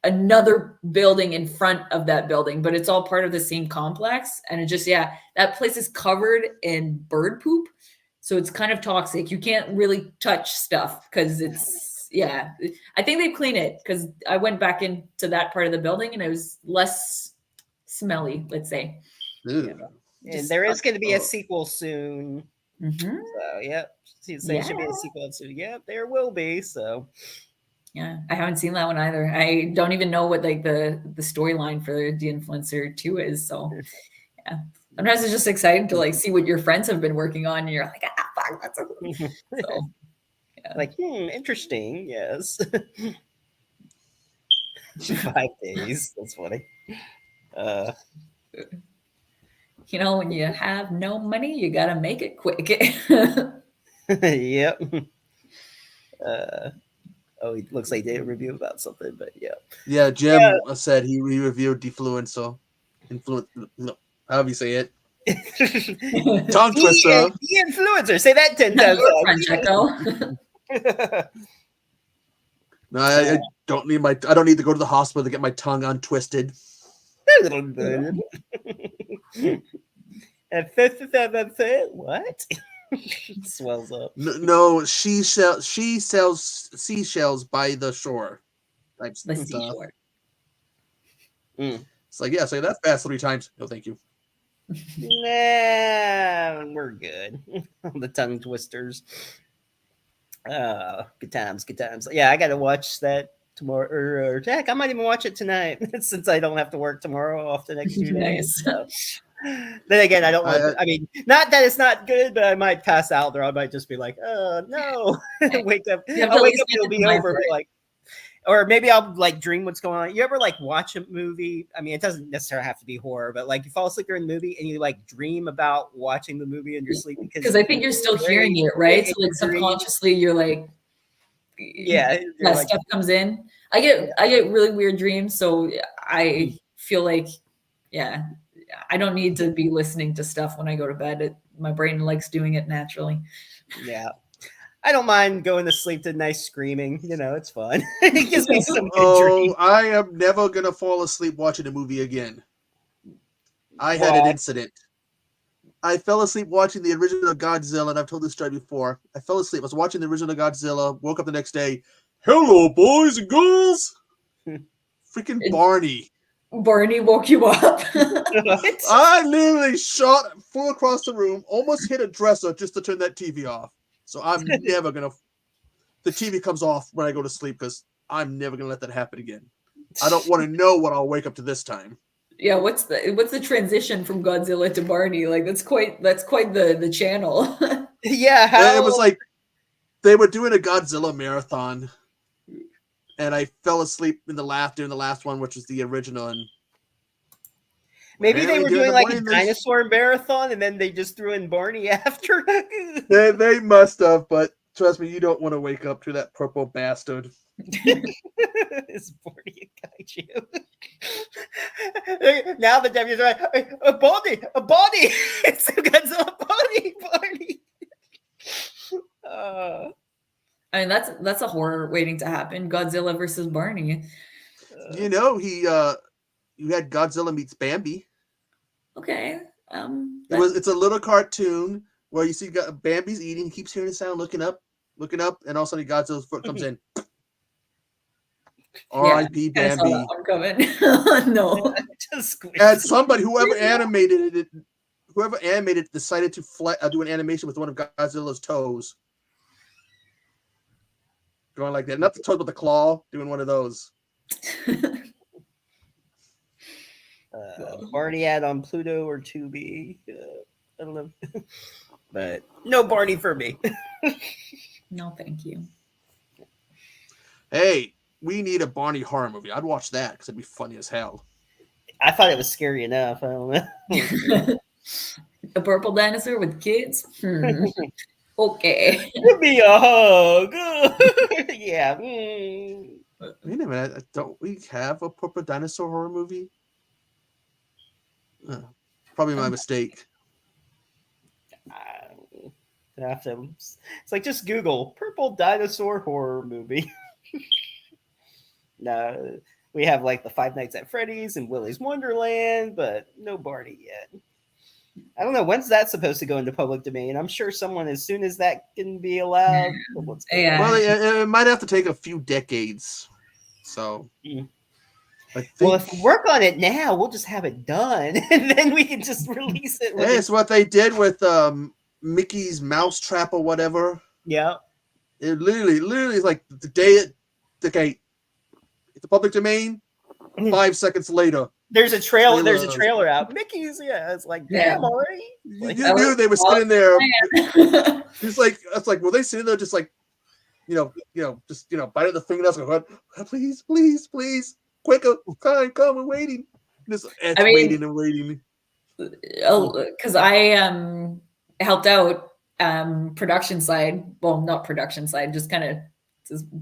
another building in front of that building, but it's all part of the same complex. And it just, yeah, that place is covered in bird poop. So it's kind of toxic. You can't really touch stuff because it's, yeah. I think they clean it because I went back into that part of the building and it was less smelly, let's say. Ew. And there is going to be a sequel soon. Mm-hmm. So, yep. There should be a sequel soon. Yep, there will be. So, yeah, I haven't seen that one either. I don't even know what like the storyline for The Influencer 2 is. So, yeah. Sometimes it's just exciting to like see what your friends have been working on, and you're like, fuck, that's so. Yeah. Like, interesting. Yes. 5 days. That's funny. You know, when you have no money, you gotta make it quick. Yep. It looks like they did a review about something, but yeah. Yeah, Jim said he reviewed Defluencer. No, however you say it. Tongue twister. The Influencer. Say that 10 times. No, I don't need I don't need to go to the hospital to get my tongue untwisted. A little bit. What? Swells up. No, she sells seashells by the shore. Type The stuff. seashore. It's like, yeah, say that fast 3 times. No, thank you. Nah, we're good. The tongue twisters. Good times, good times. Yeah, I gotta watch that tomorrow. Or heck, I might even watch it tonight since I don't have to work tomorrow off the next 2 days. Nice. So. Then again, I don't want I mean, not that it's not good, but I might pass out or I might just be like, oh no. Wake up. I'll wake up, it'll be over. Like, or maybe I'll like dream what's going on. You ever like watch a movie? I mean, it doesn't necessarily have to be horror, but like you fall asleep during the movie and you like dream about watching the movie in your sleep because I think you're still hearing it, right? So like subconsciously you're like, yeah, that like, stuff comes in. I get really weird dreams, so I feel like, yeah, I don't need to be listening to stuff when I go to bed. My brain likes doing it naturally. Yeah. I don't mind going to sleep to nice screaming. You know, it's fun. It gives me some good dreams. I am never going to fall asleep watching a movie again. I had an incident. I fell asleep watching the original Godzilla, and I've told this story before. I fell asleep. I was watching the original Godzilla, woke up the next day. Hello, boys and girls. Freaking Barney. Barney woke you up. I literally shot full across the room, almost hit a dresser just to turn that TV off. So I'm never going to... The TV comes off when I go to sleep because I'm never going to let that happen again. I don't want to know what I'll wake up to this time. Yeah, what's the transition from Godzilla to Barney? Like that's quite the channel. Yeah, it was like they were doing a Godzilla marathon, and I fell asleep during the last one, which was the original. And maybe they were doing like a dinosaur marathon, and then they just threw in Barney after. They must have, but trust me, you don't want to wake up to that purple bastard. It's Barney a kaiju. Now the W's are like, a body. It's a Godzilla body. I mean, that's a horror waiting to happen. Godzilla versus Barney. You know, you had Godzilla meets Bambi. Okay. It's a little cartoon where you see Bambi's eating, he keeps hearing the sound, looking up, and all of a sudden Godzilla's foot comes in. R.I.P. Bambi. No. And somebody, whoever animated it, decided to do an animation with one of Godzilla's toes. Going like that. Not the toes, but the claw. Doing one of those. Barney ad on Pluto or Tubi. I don't know. But no Barney for me. No, thank you. Hey, we need a Barney horror movie. I'd watch that because it'd be funny as hell. I thought it was scary enough. I don't know. A purple dinosaur with kids? Okay. Give me a hug. Yeah. Wait a minute, don't we have a purple dinosaur horror movie? Probably my mistake. It's like just Google purple dinosaur horror movie. No, we have like the Five Nights at Freddy's and Willy's Wonderland, but no Barney yet. I don't know when's that supposed to go into public domain. I'm sure someone, as soon as that can be allowed. Yeah. Well, it might have to take a few decades. So, I think. Well, if we work on it now, we'll just have it done, and then we can just release it. Hey, it's what they did with Mickey's Mousetrap or whatever. Yeah. It literally is like the day it's the public domain. 5 seconds later, there's a trailer. There's a trailer out. Mickey's, it's like, damn, already. You knew they were sitting there. It's like, were they sitting there just like, just biting the fingernails, going, please, quicker, come, we're waiting. Just waiting and waiting. Because I helped out production side. Well, not production side, just kind of.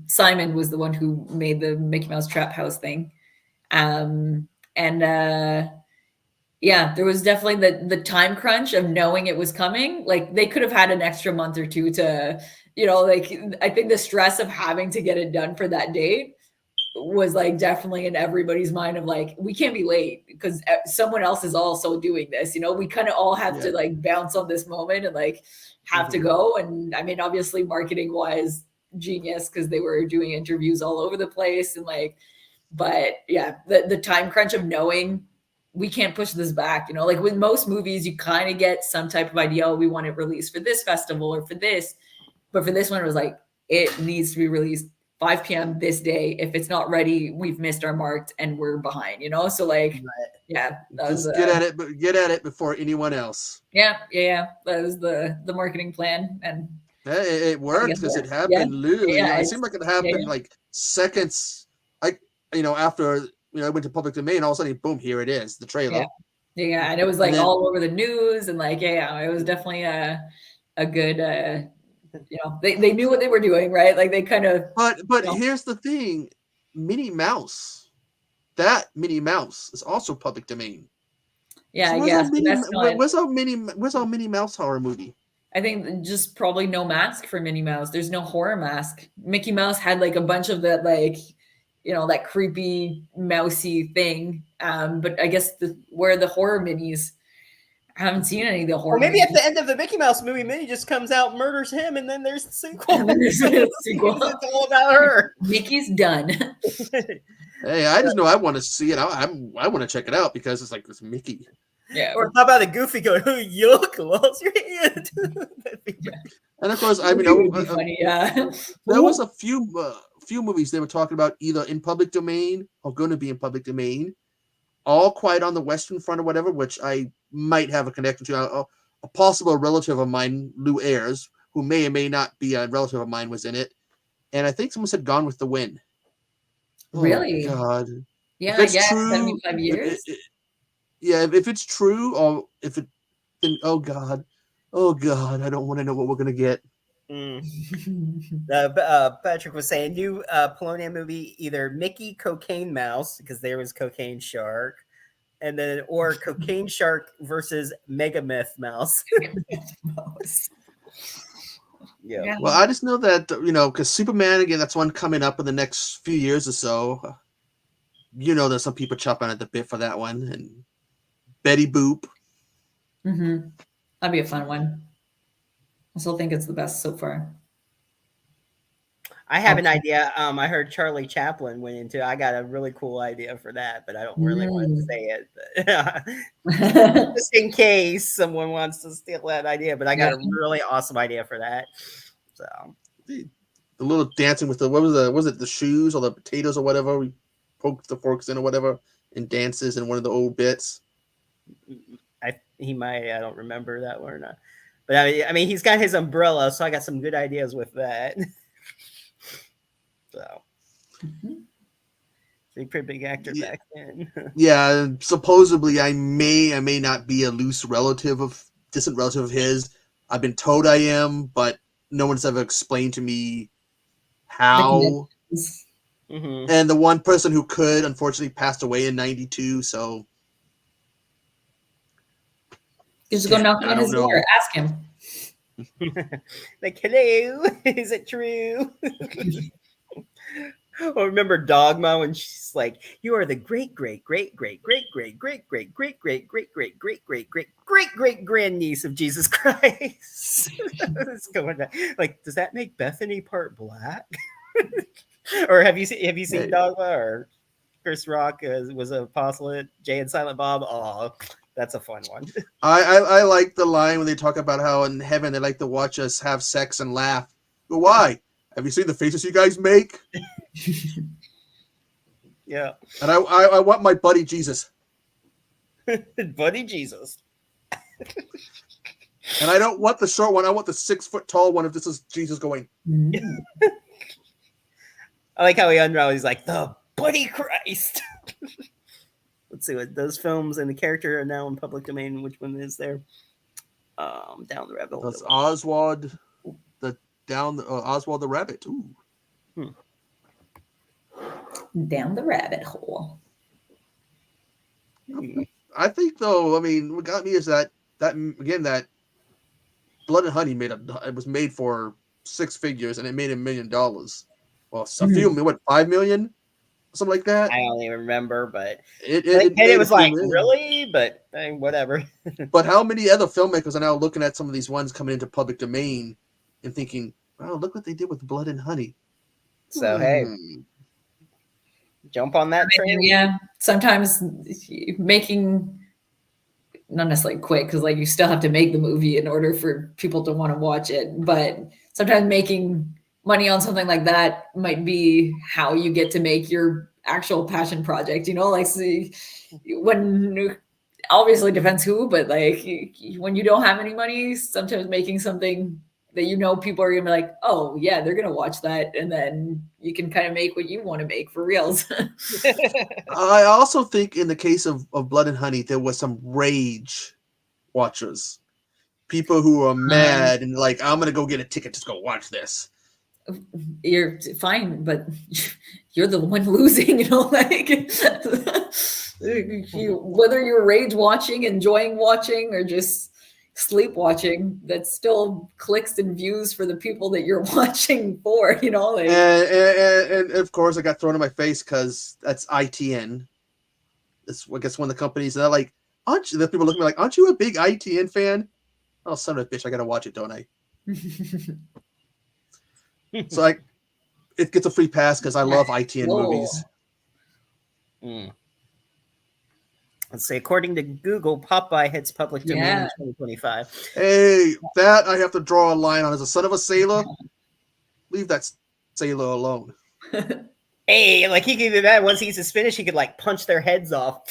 Simon was the one who made the Mickey Mouse Trap House thing. There was definitely the time crunch of knowing it was coming. Like they could have had an extra month or two to, I think the stress of having to get it done for that date was like definitely in everybody's mind of like, we can't be late because someone else is also doing this. We kind of all have to like bounce on this moment and like have to go. And I mean, obviously marketing wise, genius because they were doing interviews all over the place and like, but yeah, the time crunch of knowing we can't push this back, like with most movies, you kind of get some type of idea, we want it released for this festival or for this, but for this one, it was like, it needs to be released 5 p.m. this day. If it's not ready, we've missed our mark and we're behind, so like, yeah. Just get at it before anyone else. Yeah. That was the marketing plan. And it worked because it happened literally. It seemed like it happened like seconds. After I went to public domain, all of a sudden, boom, here it is, the trailer. Yeah, and it was like all over the news, and like it was definitely a good. They knew what they were doing, right? Like they kind of. But here's the thing, Minnie Mouse. That Minnie Mouse is also public domain. Yeah, so where's our Minnie Mouse horror movie? I think just probably no mask for Minnie Mouse. There's no horror mask. Mickey Mouse had like a bunch of that, like, that creepy mousy thing. But I guess where are the horror Minnies? I haven't seen any of the horror. Or maybe at the end of the Mickey Mouse movie, Minnie just comes out, murders him, and then there's the sequel. It's all about her. Mickey's done. Hey, I just know I want to see it. I want to check it out because it's like this Mickey. Yeah. Or how about a Goofy going, "Oh, yuck, lost your hand." And of course, funny, yeah. There was a few movies they were talking about either in public domain or going to be in public domain. All Quiet on the Western Front or whatever, which I might have a connection to. A possible relative of mine, Lou Ayres, who may or may not be a relative of mine, was in it. And I think someone said Gone with the Wind. Really? Oh, God. Yeah, I guess 75 years. If it's true, or if it, then oh God, I don't want to know what we're gonna get. Patrick was saying new Polonia movie, either Mickey Cocaine Mouse, because there was Cocaine Shark, and then or Cocaine Shark versus Megamyth Mouse. Yeah. Well, I just know that because Superman again, that's one coming up in the next few years or so. There's some people chopping at the bit for that one, and Betty Boop. Mm-hmm. That'd be a fun one. I still think it's the best so far. I have an idea. I heard Charlie Chaplin went into. I got a really cool idea for that, but I don't really want to say it. But, just in case someone wants to steal that idea, but I got a really awesome idea for that. So the little dancing with was it the shoes or the potatoes or whatever? We poked the forks in or whatever and dances in one of the old bits. He might. I don't remember that one or not. But I mean, he's got his umbrella, so I got some good ideas with that. So, So you're a pretty big actor back then. Yeah, supposedly I may not be a distant relative of his. I've been told I am, but no one's ever explained to me how. Mm-hmm. And the one person who could, unfortunately, passed away in '92. So You just go knock I on his don't know. door, ask him. Like, hello, is it true? I remember Dogma when she's like, "You are the great grandniece of Jesus Christ." It's going on. Like, does that make Bethany part black? Or have you seen Dogma or Chris Rock was an apostolate? Jay and Silent Bob. Oh, that's a fun one. I like the line when they talk about how in heaven they like to watch us have sex and laugh. But why? Have you seen the faces you guys make? Yeah. And I want my buddy Jesus. Buddy Jesus. And I don't want the short one. I want the 6 foot tall one if this is Jesus going. I like how he unravels. He's like, the Buddy Christ. Let's see what those films and the character are now in public domain. Which one is there? Down the rabbit hole. That's Oswald Oswald the Rabbit. Ooh. Down the rabbit hole. I think though, I mean, what got me is that Blood and Honey it was made for 6 figures and it made $1 million. Well, a film, what, 5 million? Something like that. I don't even remember, but it was like, really? But whatever. But how many other filmmakers are now looking at some of these ones coming into public domain and thinking, "Wow, look what they did with Blood and Honey." So hey, jump on that train. Yeah, sometimes making, not necessarily quick, because like you still have to make the movie in order for people to want to watch it, but sometimes making money on something like that might be how you get to make your actual passion project, like see, when obviously depends who, but like when you don't have any money, sometimes making something that people are gonna be like, oh yeah, they're gonna watch that, and then you can kind of make what you want to make for reals. I also think in the case of Blood and Honey, there was some rage watchers, people who are mad and like, I'm gonna go get a ticket, just go watch this. You're fine, but you're the one losing, like whether you're rage watching, enjoying watching, or just sleep watching, that's still clicks and views for the people that you're watching for, like. And of course I got thrown in my face because that's ITN. It's, I guess, one of the companies, and they're like, the people look at me like, aren't you a big ITN fan? Oh, son of a bitch, I gotta watch it, don't I? So it gets a free pass because I love ITN movies. Let's see. According to Google, Popeye hits public domain in 2025. Hey, that I have to draw a line on. As a son of a sailor, leave that sailor alone. Hey, like he could do that once he's finished. He could like punch their heads off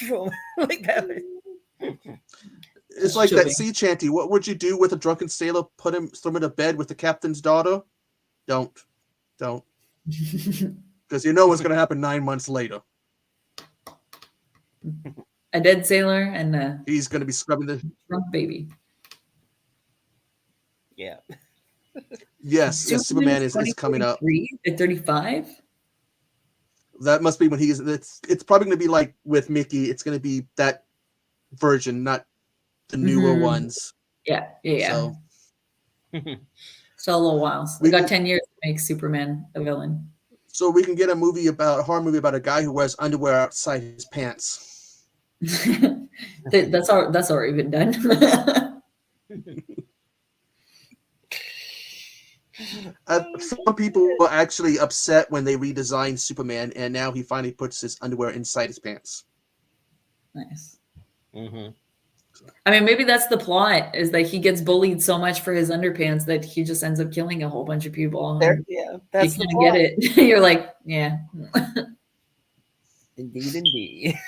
like that. It's like that sea chanty. What would you do with a drunken sailor? Throw him into bed with the captain's daughter? Don't. Because you know what's going to happen 9 months later. A dead sailor and he's going to be scrubbing the drunk baby. Yeah. Yes, Superman is coming up. At 35? That must be when it's probably going to be like with Mickey. It's going to be that version, not the newer ones. Yeah. So. Still a little while. We got 10 years to make Superman a villain. So we can get a horror movie about a guy who wears underwear outside his pants. That's already been done. Some people were actually upset when they redesigned Superman, and now he finally puts his underwear inside his pants. Nice. Mm-hmm. I mean, maybe that's the plot, is that he gets bullied so much for his underpants that he just ends up killing a whole bunch of people. Yeah, that's you get it. You're like, yeah. Indeed.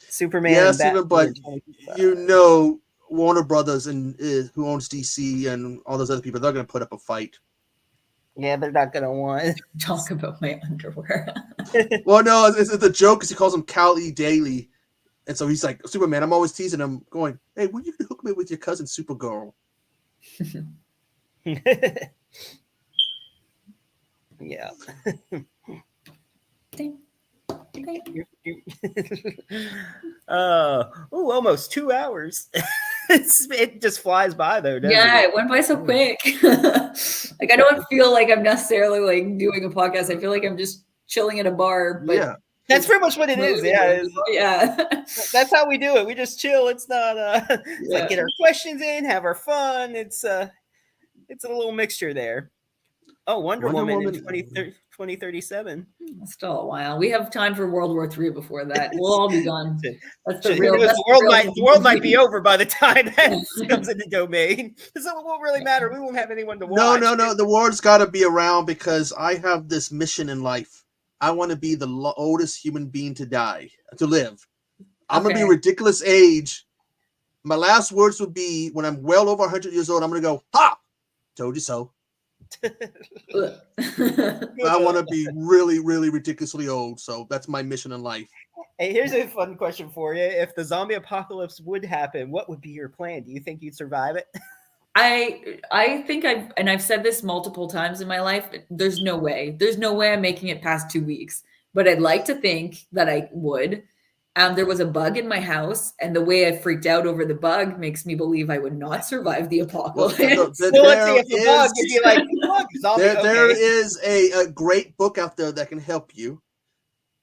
Superman. Yeah, Steven, but Warner Brothers and who owns DC and all those other people, they're going to put up a fight. Yeah, they're not gonna want. Talk about my underwear. Well, no, it's the joke because he calls him Cal-E Daily. And so he's like, Superman, I'm always teasing him, going, hey, when you hook me with your cousin Supergirl? Yeah. Ding. Almost 2 hours. It just flies by though, doesn't Yeah, it? it went by so quick. Like I don't feel like I'm necessarily like doing a podcast. I feel like I'm just chilling at a bar. But Yeah. That's pretty much what it is. Yeah. Yeah. That's how we do it. We just chill. It's not it's like Yeah. get our questions in, have our fun. It's a little mixture there. Oh, Wonder Woman in 2037. Still a while. We have time for World War III before that. We'll all be gone. That's the Who real. knows? That's The world might be over by the time that comes into domain. So it won't really matter. We won't have anyone to watch. No. The ward's got to be around because I have this mission in life. I want to be the oldest human being to live. I'm going to be a ridiculous age. My last words would be when I'm well over 100 years old, I'm going to go, ha! Told you so. I want to be really, really ridiculously old. So that's my mission in life. Hey, here's a fun question for you. If the zombie apocalypse would happen, what would be your plan? Do you think you'd survive it? I think I've said this multiple times in my life. There's no way I'm making it past 2 weeks, but I'd like to think that I would. There was a bug in my house, and the way I freaked out over the bug makes me believe I would not survive the apocalypse. Let's see if the bug would be like, look, zombie, there is a great book out there that can help you.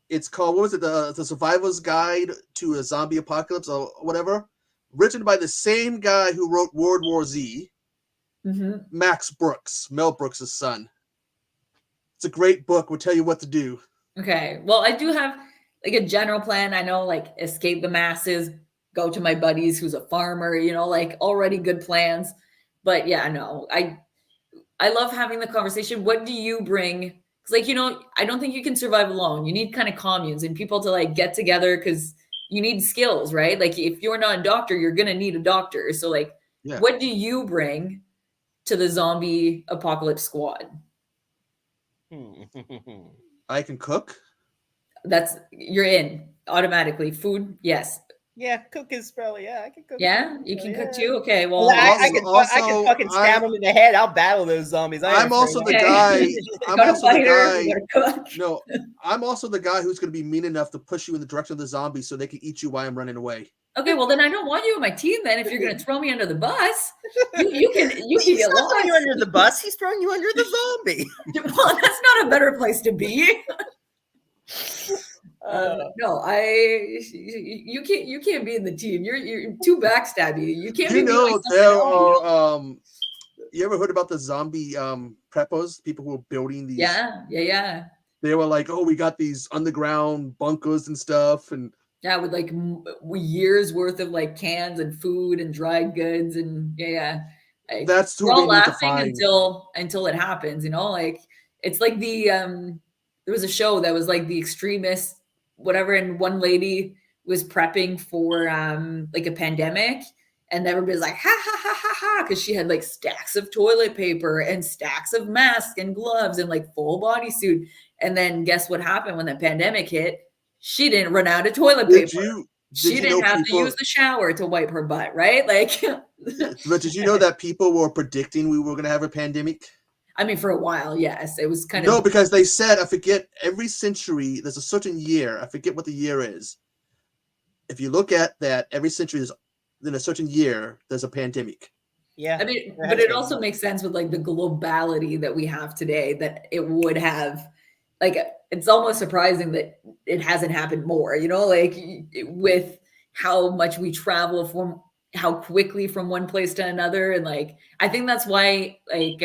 It's called, what was it? The Survivor's Guide to a Zombie Apocalypse or whatever. Written by the same guy who wrote World War Z, Max Brooks, Mel Brooks' son. It's a great book. Will tell you what to do. Okay. Well, I do have like a general plan. I know, like, escape the masses, go to my buddies who's a farmer, like already good plans. But yeah, no, I love having the conversation. What do you bring? Because I don't think you can survive alone. You need kind of communes and people to like get together because you need skills, right? Like if you're not a doctor, you're going to need a doctor. So like, what do you bring to the zombie apocalypse squad? I can cook. You're in automatically. Food, yes. Yeah, cook is probably, I can cook. Yeah, you can cook too? Okay, well. I can fucking stab them in the head. I'll battle those zombies. I'm also the guy. No, I'm also the guy who's going to be mean enough to push you in the direction of the zombies so they can eat you while I'm running away. Okay, well then I don't want you on my team. Then if you're going to throw me under the bus, you can He's get not lost. throwing you under the bus. He's throwing you under the zombie. Well, that's not a better place to be. No, you can't be in the team. You're too backstabby. You can't. There are. You ever heard about the zombie preppers? People who are building these. Yeah. They were like, oh, we got these underground bunkers and stuff, and with like years worth of like cans and food and dried goods and that's who we're all we need to laughing find until it happens. Like it's like the there was a show that was like the extremists, whatever, and one lady was prepping for like a pandemic, and everybody's like ha ha ha ha ha because she had like stacks of toilet paper and stacks of masks and gloves and like full bodysuit. And then guess what happened when the pandemic hit? She didn't run out of toilet paper. She didn't have to use the shower to wipe her butt, right? Like, but did you know that people were predicting we were going to have a pandemic? I mean, for a while, yes. It was kind of... No, because they said, I forget, every century, there's a certain year. I forget what the year is. If you look at that, every century is in a certain year, there's a pandemic. Yeah. I mean, but it also makes sense with like the globality that we have today, that it would have, like, it's almost surprising that it hasn't happened more, like with how much we travel from how quickly from one place to another. And like, I think that's why, like,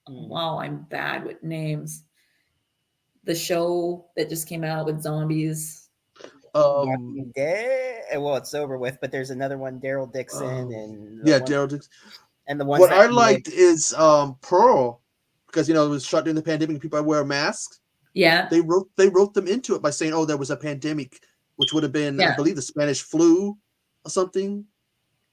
wow, I'm bad with names. The show that just came out with zombies. Dead. Well, it's over with, but there's another one, Daryl Dixon, and Daryl Dixon. And the one what I liked is Pearl, because it was shut during the pandemic and people wear masks. Yeah, they wrote them into it by saying, "Oh, there was a pandemic," which would have been, I believe, the Spanish flu or something.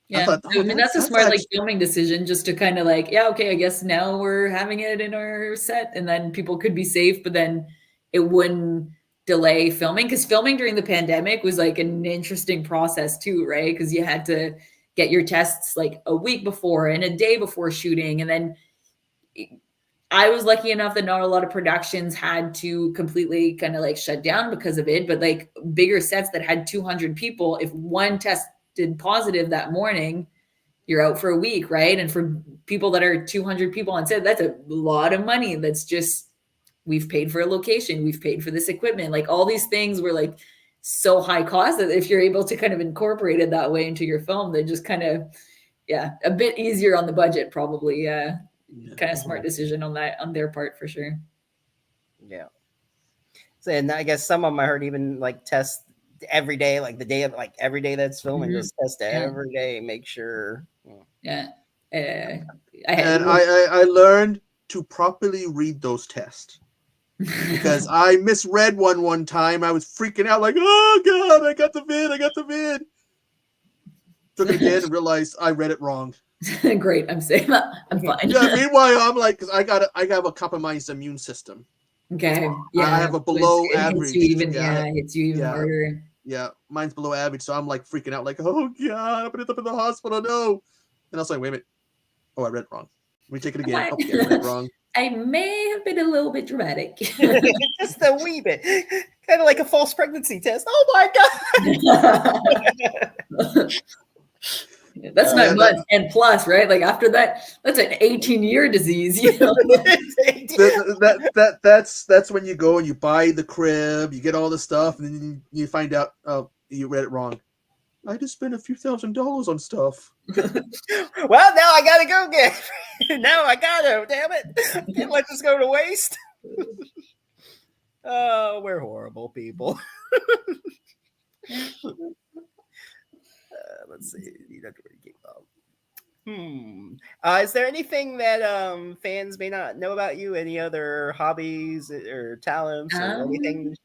Yeah, thought, I mean that's a that's smart like actually, filming decision, just to kind of like, yeah, okay, I guess now we're having it in our set, and then people could be safe, but then it wouldn't delay filming, because filming during the pandemic was like an interesting process too, right? Because you had to get your tests like a week before and a day before shooting, and then I was lucky enough that not a lot of productions had to completely kind of like shut down because of it, but like bigger sets that had 200 people, if one tested positive that morning, you're out for a week, right? And for people that are 200 people on set, that's a lot of money. That's just, we've paid for a location, we've paid for this equipment, like all these things were like so high cost that if you're able to kind of incorporate it that way into your film, they're just kind of, yeah, a bit easier on the budget, probably. Kind of smart decision on that, on their part, for sure. Yeah. So, and I guess some of them I heard even like test every day, like the day of like every day that's filming, just test every day, make sure. Yeah. And I learned to properly read those tests, because I misread one time. I was freaking out like, oh God, I got the vid. Took it again and realized I read it wrong. Great, I'm safe. I'm fine. Yeah, meanwhile, I'm like, because I have a compromised immune system. Okay. Yeah. I have a below it average. Hits you even harder. Yeah, mine's below average, so I'm like freaking out, like, oh God, I'm gonna end up in the hospital. No. And I was like, wait a minute. Oh, I read it wrong. Let me take it again. Okay, I read it wrong. I may have been a little bit dramatic. Just a wee bit. Kind of like a false pregnancy test. Oh my God. That's 9 months and plus, right? Like after that, that's an 18-year disease. You know? That's when you go and you buy the crib, you get all the stuff, and then you find out, oh, you read it wrong. I just spent a few $1,000s on stuff. Well, now I gotta go get it. Now I gotta, damn it. Can't let this go to waste. Oh, we're horrible people. Let's see. You don't really keep up. Is there anything that fans may not know about you? Any other hobbies or talents or anything?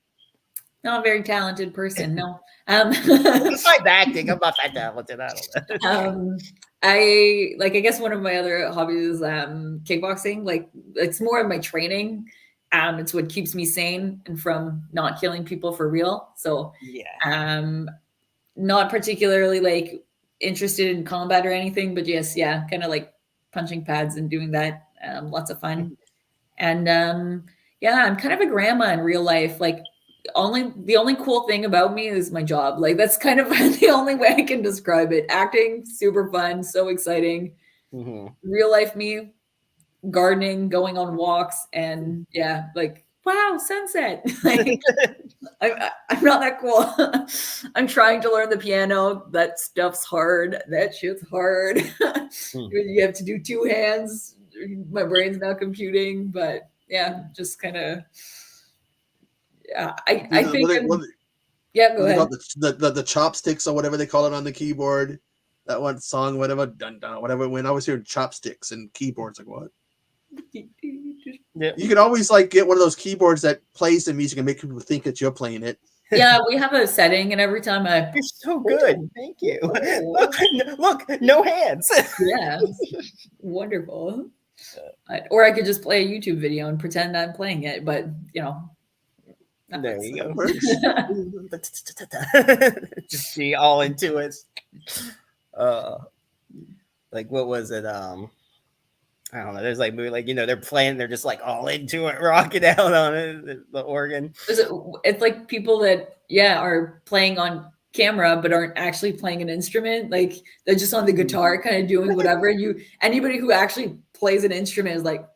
Not a very talented person, no. Besides acting, I'm not that talented. I don't know. I guess one of my other hobbies is kickboxing. Like it's more of my training. It's what keeps me sane and from not killing people for real. So yeah. Not particularly like interested in combat or anything, but yes, yeah, kind of like punching pads and doing that. Lots of fun. And yeah, I'm kind of a grandma in real life. Like the only cool thing about me is my job. Like that's kind of the only way I can describe it. Acting, super fun, so exciting. Real life me, gardening, going on walks, and yeah, like wow, sunset. Like, I'm not that cool. I'm trying to learn the piano. That stuff's hard. That shit's hard. You have to do two hands. My brain's not computing, but yeah, just kind of. Yeah, I think. Yeah, go ahead. The chopsticks or whatever they call it on the keyboard. That one song, whatever, dun dun, whatever. When I was hearing chopsticks and keyboards, like what? Yeah. You can always like get one of those keyboards that plays the music and make people think that you're playing it. Yeah, we have a setting, and every time you're so good. Thank you. Look, no hands. Yeah, wonderful. Or I could just play a YouTube video and pretend I'm playing it, but you know. There you go. Just be all into it. Like what was it? I don't know. There's like movie, like they're playing, they're just like all into it, rocking out on it, the organ. It's like people that are playing on camera but aren't actually playing an instrument. Like they're just on the guitar, kind of doing whatever. Anybody who actually plays an instrument is like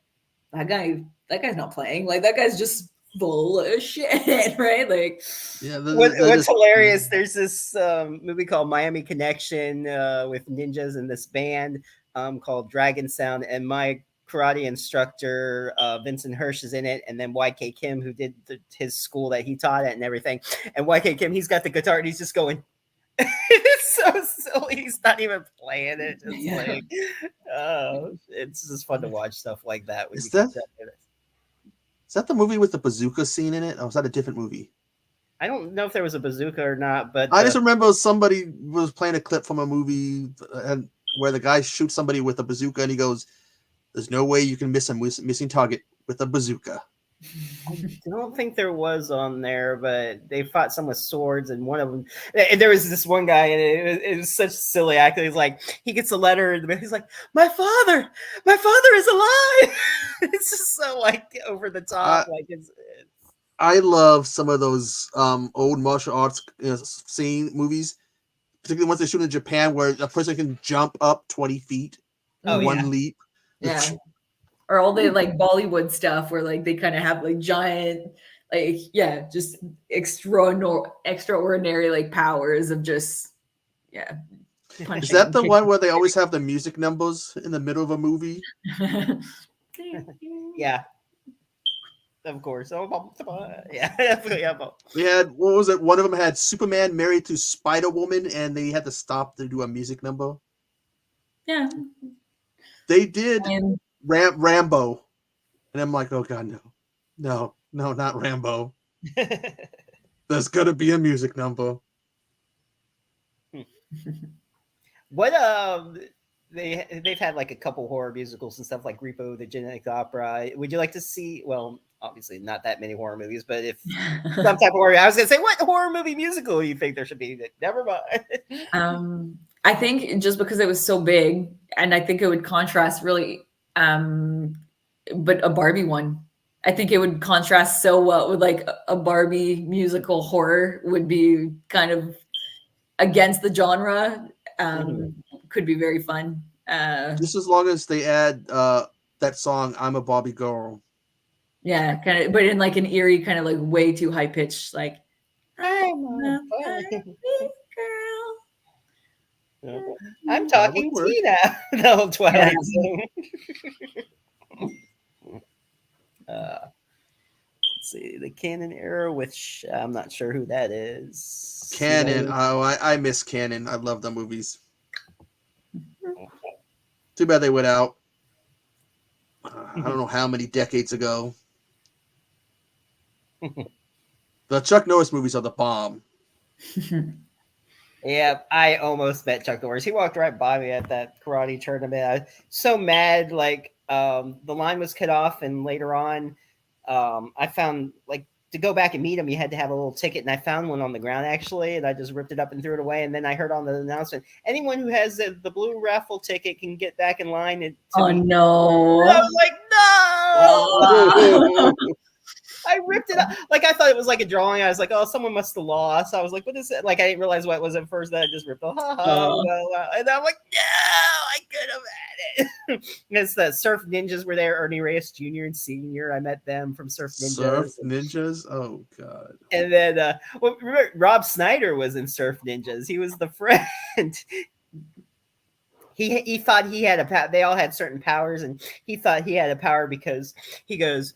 that guy's not playing. Like that guy's just full of shit, right? Like, yeah. What's hilarious? There's this movie called Miami Connection with ninjas in this band called Dragon Sound, and my karate instructor Vincent Hirsch is in it, and then YK Kim, who did his school that he taught at and everything. And YK Kim, he's got the guitar and he's just going. It's so silly. He's not even playing it. Just like, it's just fun to watch stuff like that. Is that the movie with the bazooka scene in it? Or was that a different movie? I don't know if there was a bazooka or not, but I just remember somebody was playing a clip from a movie and where the guy shoots somebody with a bazooka and he goes, "There's no way you can miss a missing target with a bazooka." I don't think there was on there, but they fought some with swords, and one of them, and there was this one guy, and it was such silly act. He's like, he gets a letter, and he's like, my father is alive. It's just so like over the top, like it's I love some of those old martial arts scene movies, particularly ones they shoot in Japan, where a person can jump up 20 feet in one leap. Yeah. Or all the like Bollywood stuff where like they kind of have like giant, like, yeah, just extraordinary like powers of just, yeah. Is that the one where they always have the music numbers in the middle of a movie? Yeah. Of course. Yeah. We had, what was it? One of them had Superman married to Spider Woman, and they had to stop to do a music number. Yeah. They did Rambo. And I'm like, oh God, no, not Rambo. There's gonna be a music number. What they've had like a couple horror musicals and stuff like Repo the Genetic Opera. Would you like to see? Well, obviously not that many horror movies, but if some type of horror, I was gonna say, what horror movie musical do you think there should be? Never mind. I think just because it was so big, and I think it would contrast really. But a Barbie one, I think it would contrast so well with like a Barbie musical horror would be kind of against the genre. Could be very fun. Just as long as they add that song "I'm a Barbie Girl." Yeah, kind of, but in like an eerie kind of like way too high pitched, like I'm a Barbie girl. I'm talking Tina. The whole Twilight Zone. Let's see, the Canon era, which I'm not sure who that is. Canon. Oh, I miss Canon. I love the movies. Too bad they went out. I don't know how many decades ago. The Chuck Norris movies are the bomb. Yeah, I almost met Chuck Norris. He walked right by me at that karate tournament. I was so mad. Like, the line was cut off, and later on, I found, like, to go back and meet him, you had to have a little ticket, and I found one on the ground, actually, and I just ripped it up and threw it away. And then I heard on the announcement, anyone who has the blue raffle ticket can get back in line. And no. I was like, no! I ripped it up. Like, I thought it was like a drawing. I was like, oh, someone must have lost. I was like, what is it? Like, I didn't realize what it was at first. That I just ripped it. And I'm like, no, I could have had it. It's the Surf Ninjas were there. Ernie Reyes Jr. and Sr. I met them from Surf Ninjas. Surf Ninjas? Oh, God. And then, remember, Rob Snyder was in Surf Ninjas. He was the friend. He thought he had a power. They all had certain powers, and he thought he had a power because he goes,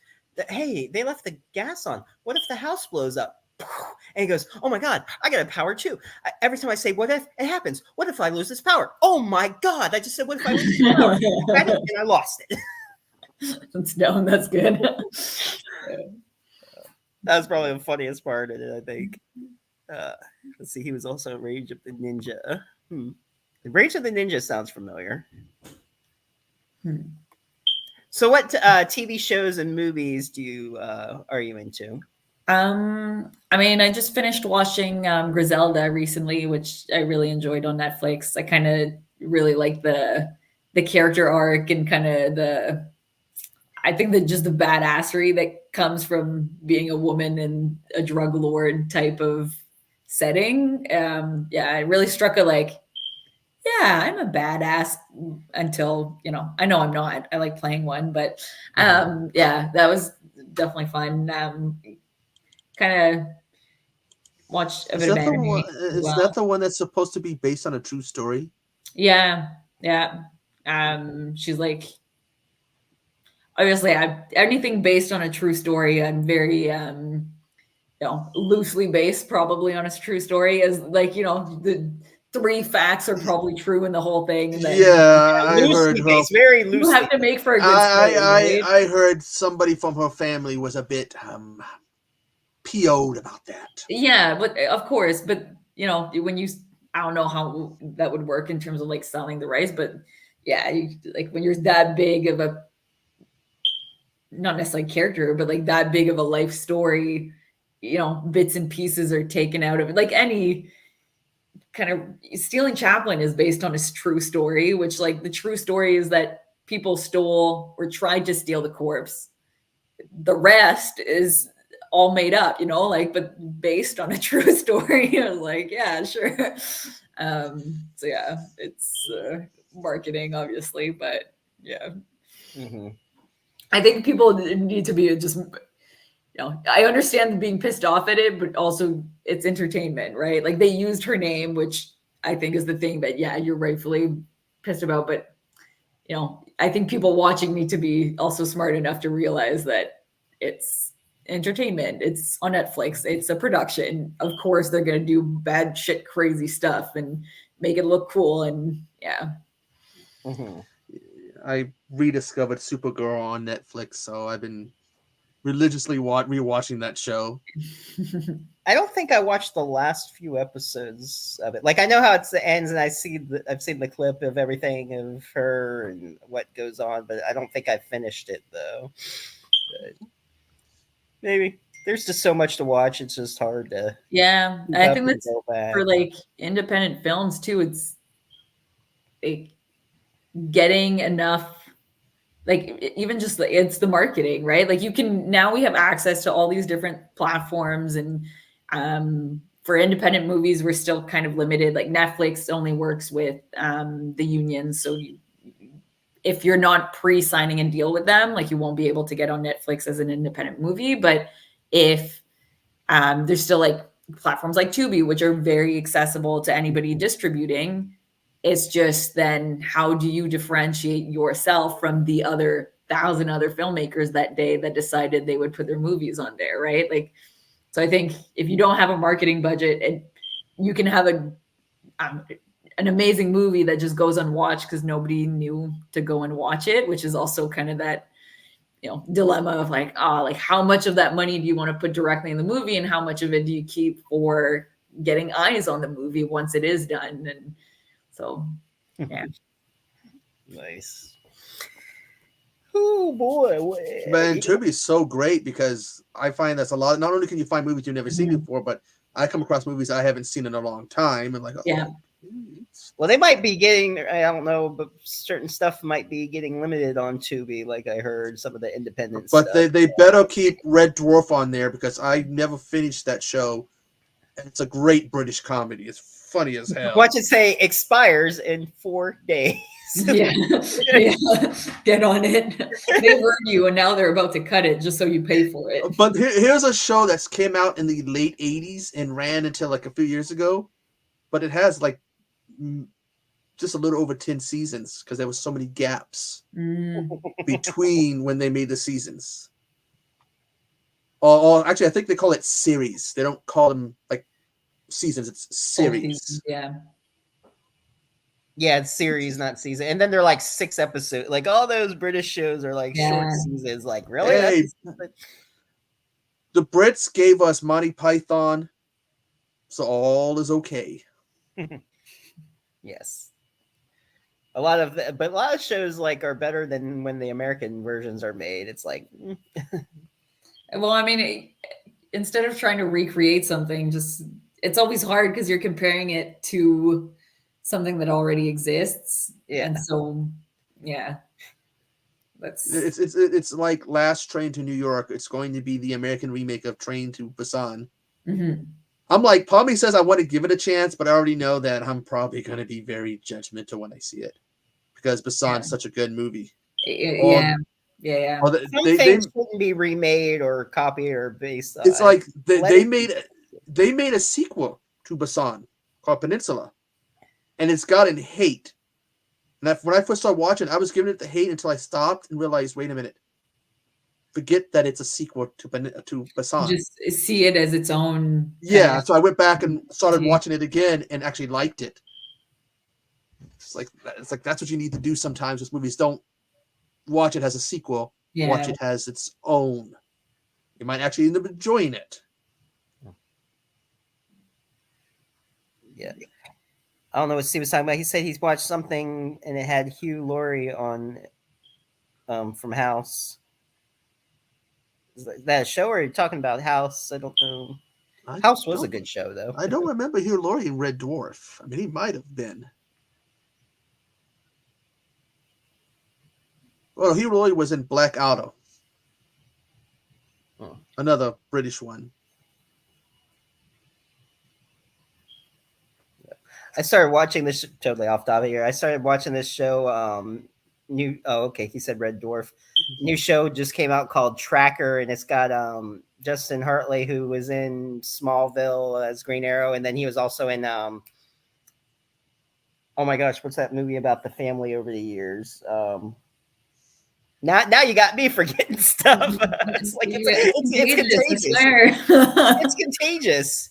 hey, they left the gas on. What if the house blows up? And he goes, oh my God, I got a power too. Every time I say, what if, it happens. What if I lose this power? Oh my God, I just said, what if I lose this power? And I lost it. That's good. That was probably the funniest part of it, I think. Let's see, he was also Rage of the Ninja. The Rage of the Ninja sounds familiar. So what TV shows and movies are you into? I mean, I just finished watching Griselda recently, which I really enjoyed on Netflix. I kind of really like the character arc and kind of I think that just the badassery that comes from being a woman in a drug lord type of setting. Yeah, it really struck a like, yeah, I'm a badass until, I know I'm not. I like playing one, but yeah, that was definitely fun. Kind of watched a bit of anime. Is that the one that's supposed to be based on a true story? Yeah. She's like, obviously, anything based on a true story, I'm very, loosely based probably on a true story, as like, the 3 facts are probably true in the whole thing. And then, I heard her. Very loosely. You have to make for a good story. I heard somebody from her family was a bit PO'd about that. Yeah, but of course, but you know, when you, I don't know how that would work in terms of like selling the rights, but yeah, like when you're that big of a, not necessarily character, but like that big of a life story, you know, bits and pieces are taken out of it. Like any kind of, Stealing Chaplin is based on a true story, which like the true story is that people stole or tried to steal the corpse. The rest is all made up, you know, like, but based on a true story. I was like, yeah, sure. So yeah, it's marketing, obviously, but yeah. Mm-hmm. I think people need to be just, you know, I understand being pissed off at it, but also it's entertainment, right? Like they used her name, which I think is the thing that, yeah, you're rightfully pissed about. But, you know, I think people watching need to be also smart enough to realize that it's entertainment. It's on Netflix. It's a production. Of course, they're going to do bad shit, crazy stuff and make it look cool. And yeah. Mm-hmm. I rediscovered Supergirl on Netflix, so I've been religiously rewatching that show. I don't think I watched the last few episodes of it. Like I know how it ends, and I've seen the clip of everything of her and what goes on, but I don't think I finished it though. But maybe there's just so much to watch; it's just hard to. Yeah, I think that's go back. for like independent films too. It's like getting enough, like even just it's the marketing, right? Like you can, now we have access to all these different platforms, and for independent movies we're still kind of limited. Like Netflix only works with the unions, so if you're not pre-signing a deal with them, like you won't be able to get on Netflix as an independent movie. But if there's still like platforms like Tubi, which are very accessible to anybody distributing. It's just then how do you differentiate yourself from the other 1,000 other filmmakers that day that decided they would put their movies on there, right? Like, so I think if you don't have a marketing budget, and you can have an amazing movie that just goes unwatched because nobody knew to go and watch it, which is also kind of that, you know, dilemma of like, like how much of that money do you want to put directly in the movie, and how much of it do you keep for getting eyes on the movie once it is done? And so, yeah. Nice. Oh boy. Man, Tubi is so great because I find that's a lot. Not only can you find movies you've never seen before, but I come across movies I haven't seen in a long time, and like, yeah. Well, they might be getting, I don't know, but certain stuff might be getting limited on Tubi, like I heard some of the independent but stuff. they better keep Red Dwarf on there because I never finished that show. And it's a great British comedy. It's funny as hell. Watch it say expires in 4 days. Yeah. Get on it. They heard you, and now they're about to cut it just so you pay for it. But here's a show that's came out in the late 80s and ran until like a few years ago. But it has like just a little over 10 seasons because there was so many gaps between when they made the seasons. Or actually, I think they call it series. They don't call them like seasons. It's series. Yeah. Yeah, it's series, not season. And then they're like 6 episodes. Like all those British shows are like short seasons. Like, really? Hey, the Brits gave us Monty Python, so all is okay. Yes. A lot of shows like are better than when the American versions are made. It's like Well, I mean, instead of trying to recreate something, just it's always hard because you're comparing it to something that already exists. Yeah. And so, yeah. It's like Last Train to New York. It's going to be the American remake of Train to Busan. Mm-hmm. I'm like, Pommy says I want to give it a chance, but I already know that I'm probably going to be very judgmental when I see it because Busan's such a good movie. Yeah. Some things shouldn't be remade or copied or based on. It's like they made a sequel to Busan called Peninsula, and it's gotten hate. And when I first started watching, I was giving it the hate until I stopped and realized, wait a minute, forget that it's a sequel to Busan. Just see it as its own. Yeah, so I went back and started watching it again and actually liked it. It's like that's what you need to do sometimes with movies. Don't watch it as a sequel. Yeah. Watch it as its own. You might actually end up enjoying it. Yeah. I don't know what Steve was talking about. He said he's watched something and it had Hugh Laurie on from House. Is that a show or are you talking about House? I don't know. House was a good show though. I don't remember Hugh Laurie in Red Dwarf. I mean, he might have been. Well, Hugh Laurie was in Black Auto. Oh. Another British one. I started watching this totally off topic here. I started watching this show. New. Oh, okay. He said Red Dwarf. New show just came out called Tracker, and it's got Justin Hartley, who was in Smallville as Green Arrow, and then he was also in oh my gosh, what's that movie about the family over the years? Now you got me forgetting stuff. It's like it's contagious. It's contagious.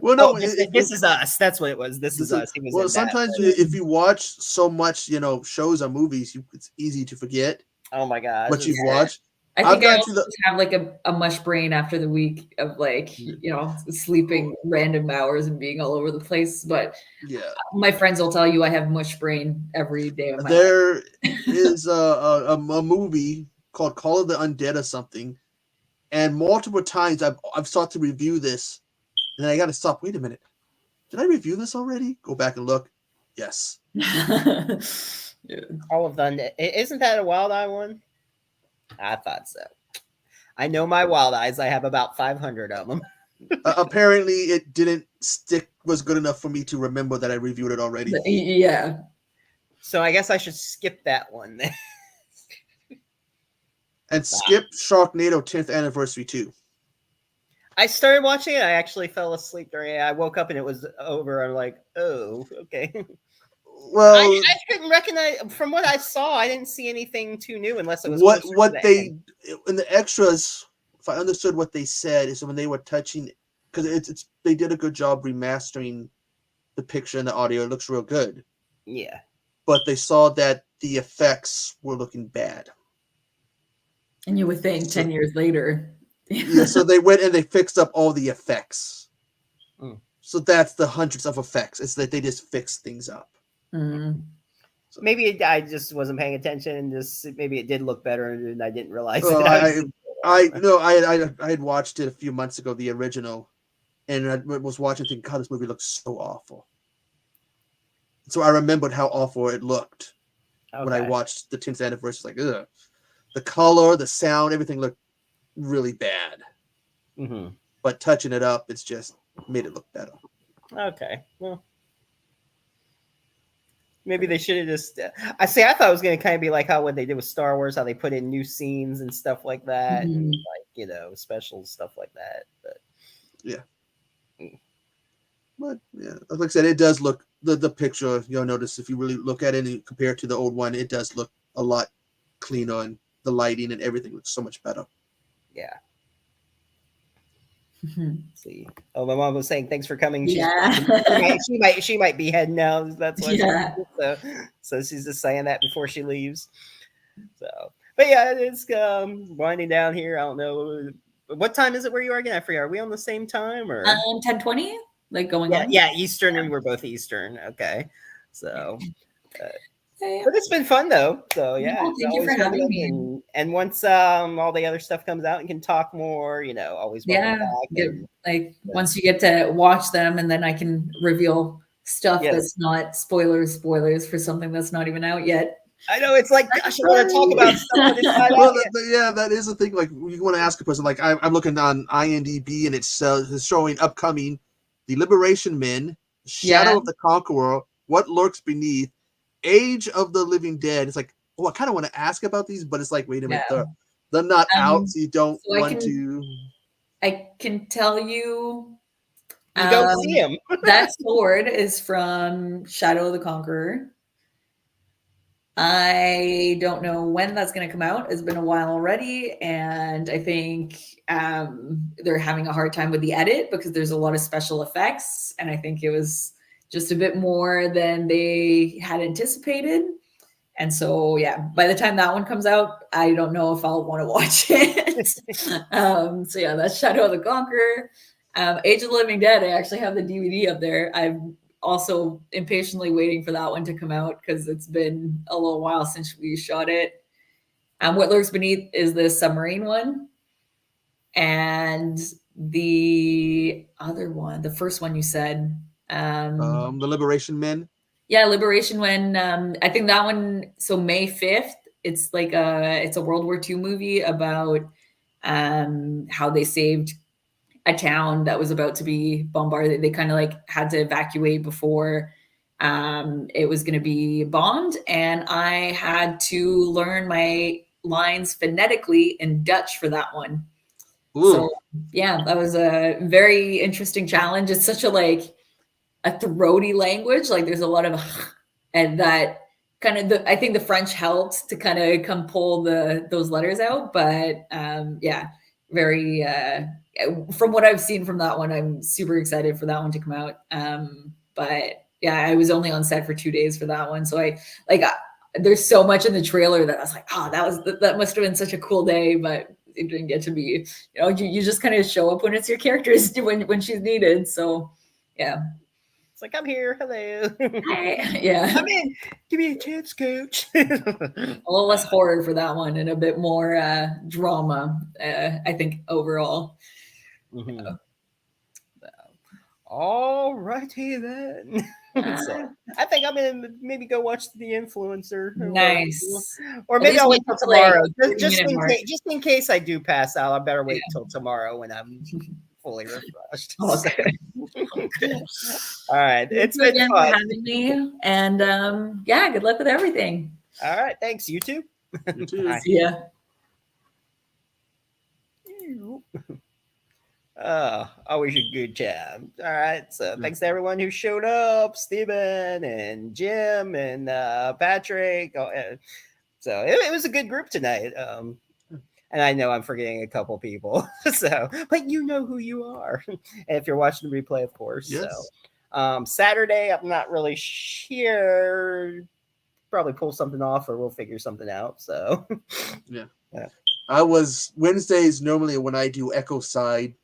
Well, no, this is us. That's what it was. This is us. He was well, sometimes if you watch so much, shows or movies, it's easy to forget. Oh my god, what you've watched. I think I also have like a mush brain after the week of sleeping random hours and being all over the place. But yeah, my friends will tell you I have mush brain every day of my life. Is a movie called Call of the Undead or something, and multiple times I've sought to review this. And then I got to stop. Wait a minute. Did I review this already? Go back and look. Yes. Yeah. All of them. Isn't that a Wild Eye one? I thought so. I know my Wild Eyes. I have about 500 of them. Apparently, it didn't was good enough for me to remember that I reviewed it already. Yeah. So I guess I should skip that one then. And skip Sharknado 10th Anniversary too. I started watching it. I actually fell asleep during it. I woke up and it was over. I'm like, oh, okay. Well, I couldn't recognize from what I saw. I didn't see anything too new unless it was what they in the extras. If I understood what they said is when they were touching, because they did a good job remastering the picture and the audio. It looks real good. Yeah, but they saw that the effects were looking bad. And you would think 10 years later. Yeah, so they went and they fixed up all the effects. So that's the hundreds of effects. It's that they just fixed things up. So maybe I just wasn't paying attention, and just maybe it did look better, and I didn't realize it. I had watched it a few months ago, the original, and I was watching thinking, God, this movie looks so awful. So I remembered how awful it looked when I watched the 10th anniversary. Like, ugh. The color, the sound, everything looked really bad. But touching it up, it's just made it look better. Okay. Well, maybe they should have just. I thought it was going to kind of be like how what they did with Star Wars, how they put in new scenes and stuff like that, and special stuff like that. But yeah. But yeah, like I said, it does look the picture. You'll notice if you really look at it and compare it to the old one, it does look a lot cleaner, and the lighting and everything looks so much better. Yeah. See. Oh, my mom was saying thanks for coming. She might be heading now. That's why. So she's just saying that before she leaves. So, but yeah, it's winding down here. I don't know what time is it where you are again. I forget. Are we on the same time or 10:20? Like going on? Yeah, Eastern, and we're both Eastern. Okay, so. But it's been fun though. So yeah, thank you for having me. And once all the other stuff comes out and can talk more, always welcome back. Once you get to watch them, and then I can reveal stuff that's not spoilers for something that's not even out yet. I know, it's like, gosh, I want to talk about stuff that's not out yet. Yeah, that is the thing. Like, you want to ask a person, like, I'm looking on IMDb, and it's showing upcoming The Liberation Men, Shadow of the Conqueror, What Lurks Beneath, Age of the Living Dead. It's like, I kind of want to ask about these, but it's like, wait a minute, they're not out, so you don't want to. I can tell you. You don't see him. That sword is from Shadow of the Conqueror. I don't know when that's going to come out. It's been a while already, and I think they're having a hard time with the edit because there's a lot of special effects, and I think it was just a bit more than they had anticipated. And so, yeah, by the time that one comes out, I don't know if I'll want to watch it. So yeah, that's Shadow of the Conqueror. Age of the Living Dead, I actually have the DVD up there. I've also impatiently waiting for that one to come out because it's been a little while since we shot it. What Lurks Beneath is the submarine one. And the other one, the first one you said, The Liberation Men. yeah, Liberation when I think that one, so May 5th, it's like it's a World War II movie about how they saved a town that was about to be bombarded. They kind of like had to evacuate before it was going to be bombed, and I had to learn my lines phonetically in Dutch for that one. Ooh. So yeah, that was a very interesting challenge. It's such a like a throaty language. Like there's a lot of and that kind of I think the French helped to kind of come pull those letters out. But yeah, very from what I've seen from that one, I'm super excited for that one to come out. But yeah, I was only on set for 2 days for that one, so I like there's so much in the trailer that I was like, oh, that must have been such a cool day, but it didn't get to be. You know, you just kind of show up when it's your characters when she's needed. So yeah. It's like, I'm here. Hello. Yeah. I'm in. Give me a chance, coach. A little less horror for that one and a bit more drama, I think, overall. Mm-hmm. All righty then. So, I think I'm gonna maybe go watch The Influencer. Nice. Or maybe I'll wait till tomorrow. Like, just in case I do pass out, I better wait till tomorrow when I'm fully refreshed. Okay. All right. It's been again fun. for having me. And yeah, good luck with everything. All right. Thanks. You too. You too. See ya. Always a good time. All right. So thanks to everyone who showed up, Steven and Jim and Patrick. So it was a good group tonight. And I know I'm forgetting a couple people. So, but you know who you are. And if you're watching the replay, of course. Yes. So Saturday, I'm not really sure. Probably pull something off or we'll figure something out. So yeah. Wednesdays normally when I do Echo Side.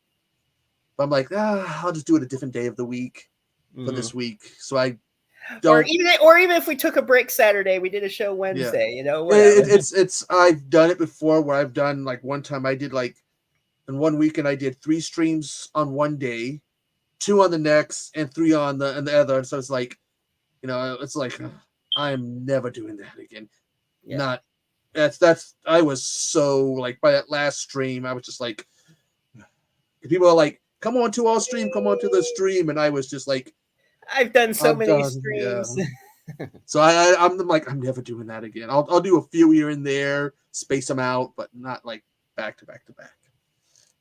I'm like, I'll just do it a different day of the week for this week. So I don't. Or even if we took a break Saturday, we did a show Wednesday. Yeah. You know, it's I've done it before where I've done like one time I did like in one weekend I did 3 streams on one day, 2 on the next, and 3 on the other. So it's like, you know, it's like I'm never doing that again. Yeah. That's I was so like by that last stream I was just like, people are like, come on to our stream, come on to the stream, and I was just like, I've done so many streams. Yeah. So I'm like, I'm never doing that again. I'll do a few here and there, space them out, but not like back to back to back.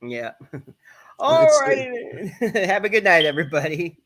Yeah. All right. Have a good night, everybody.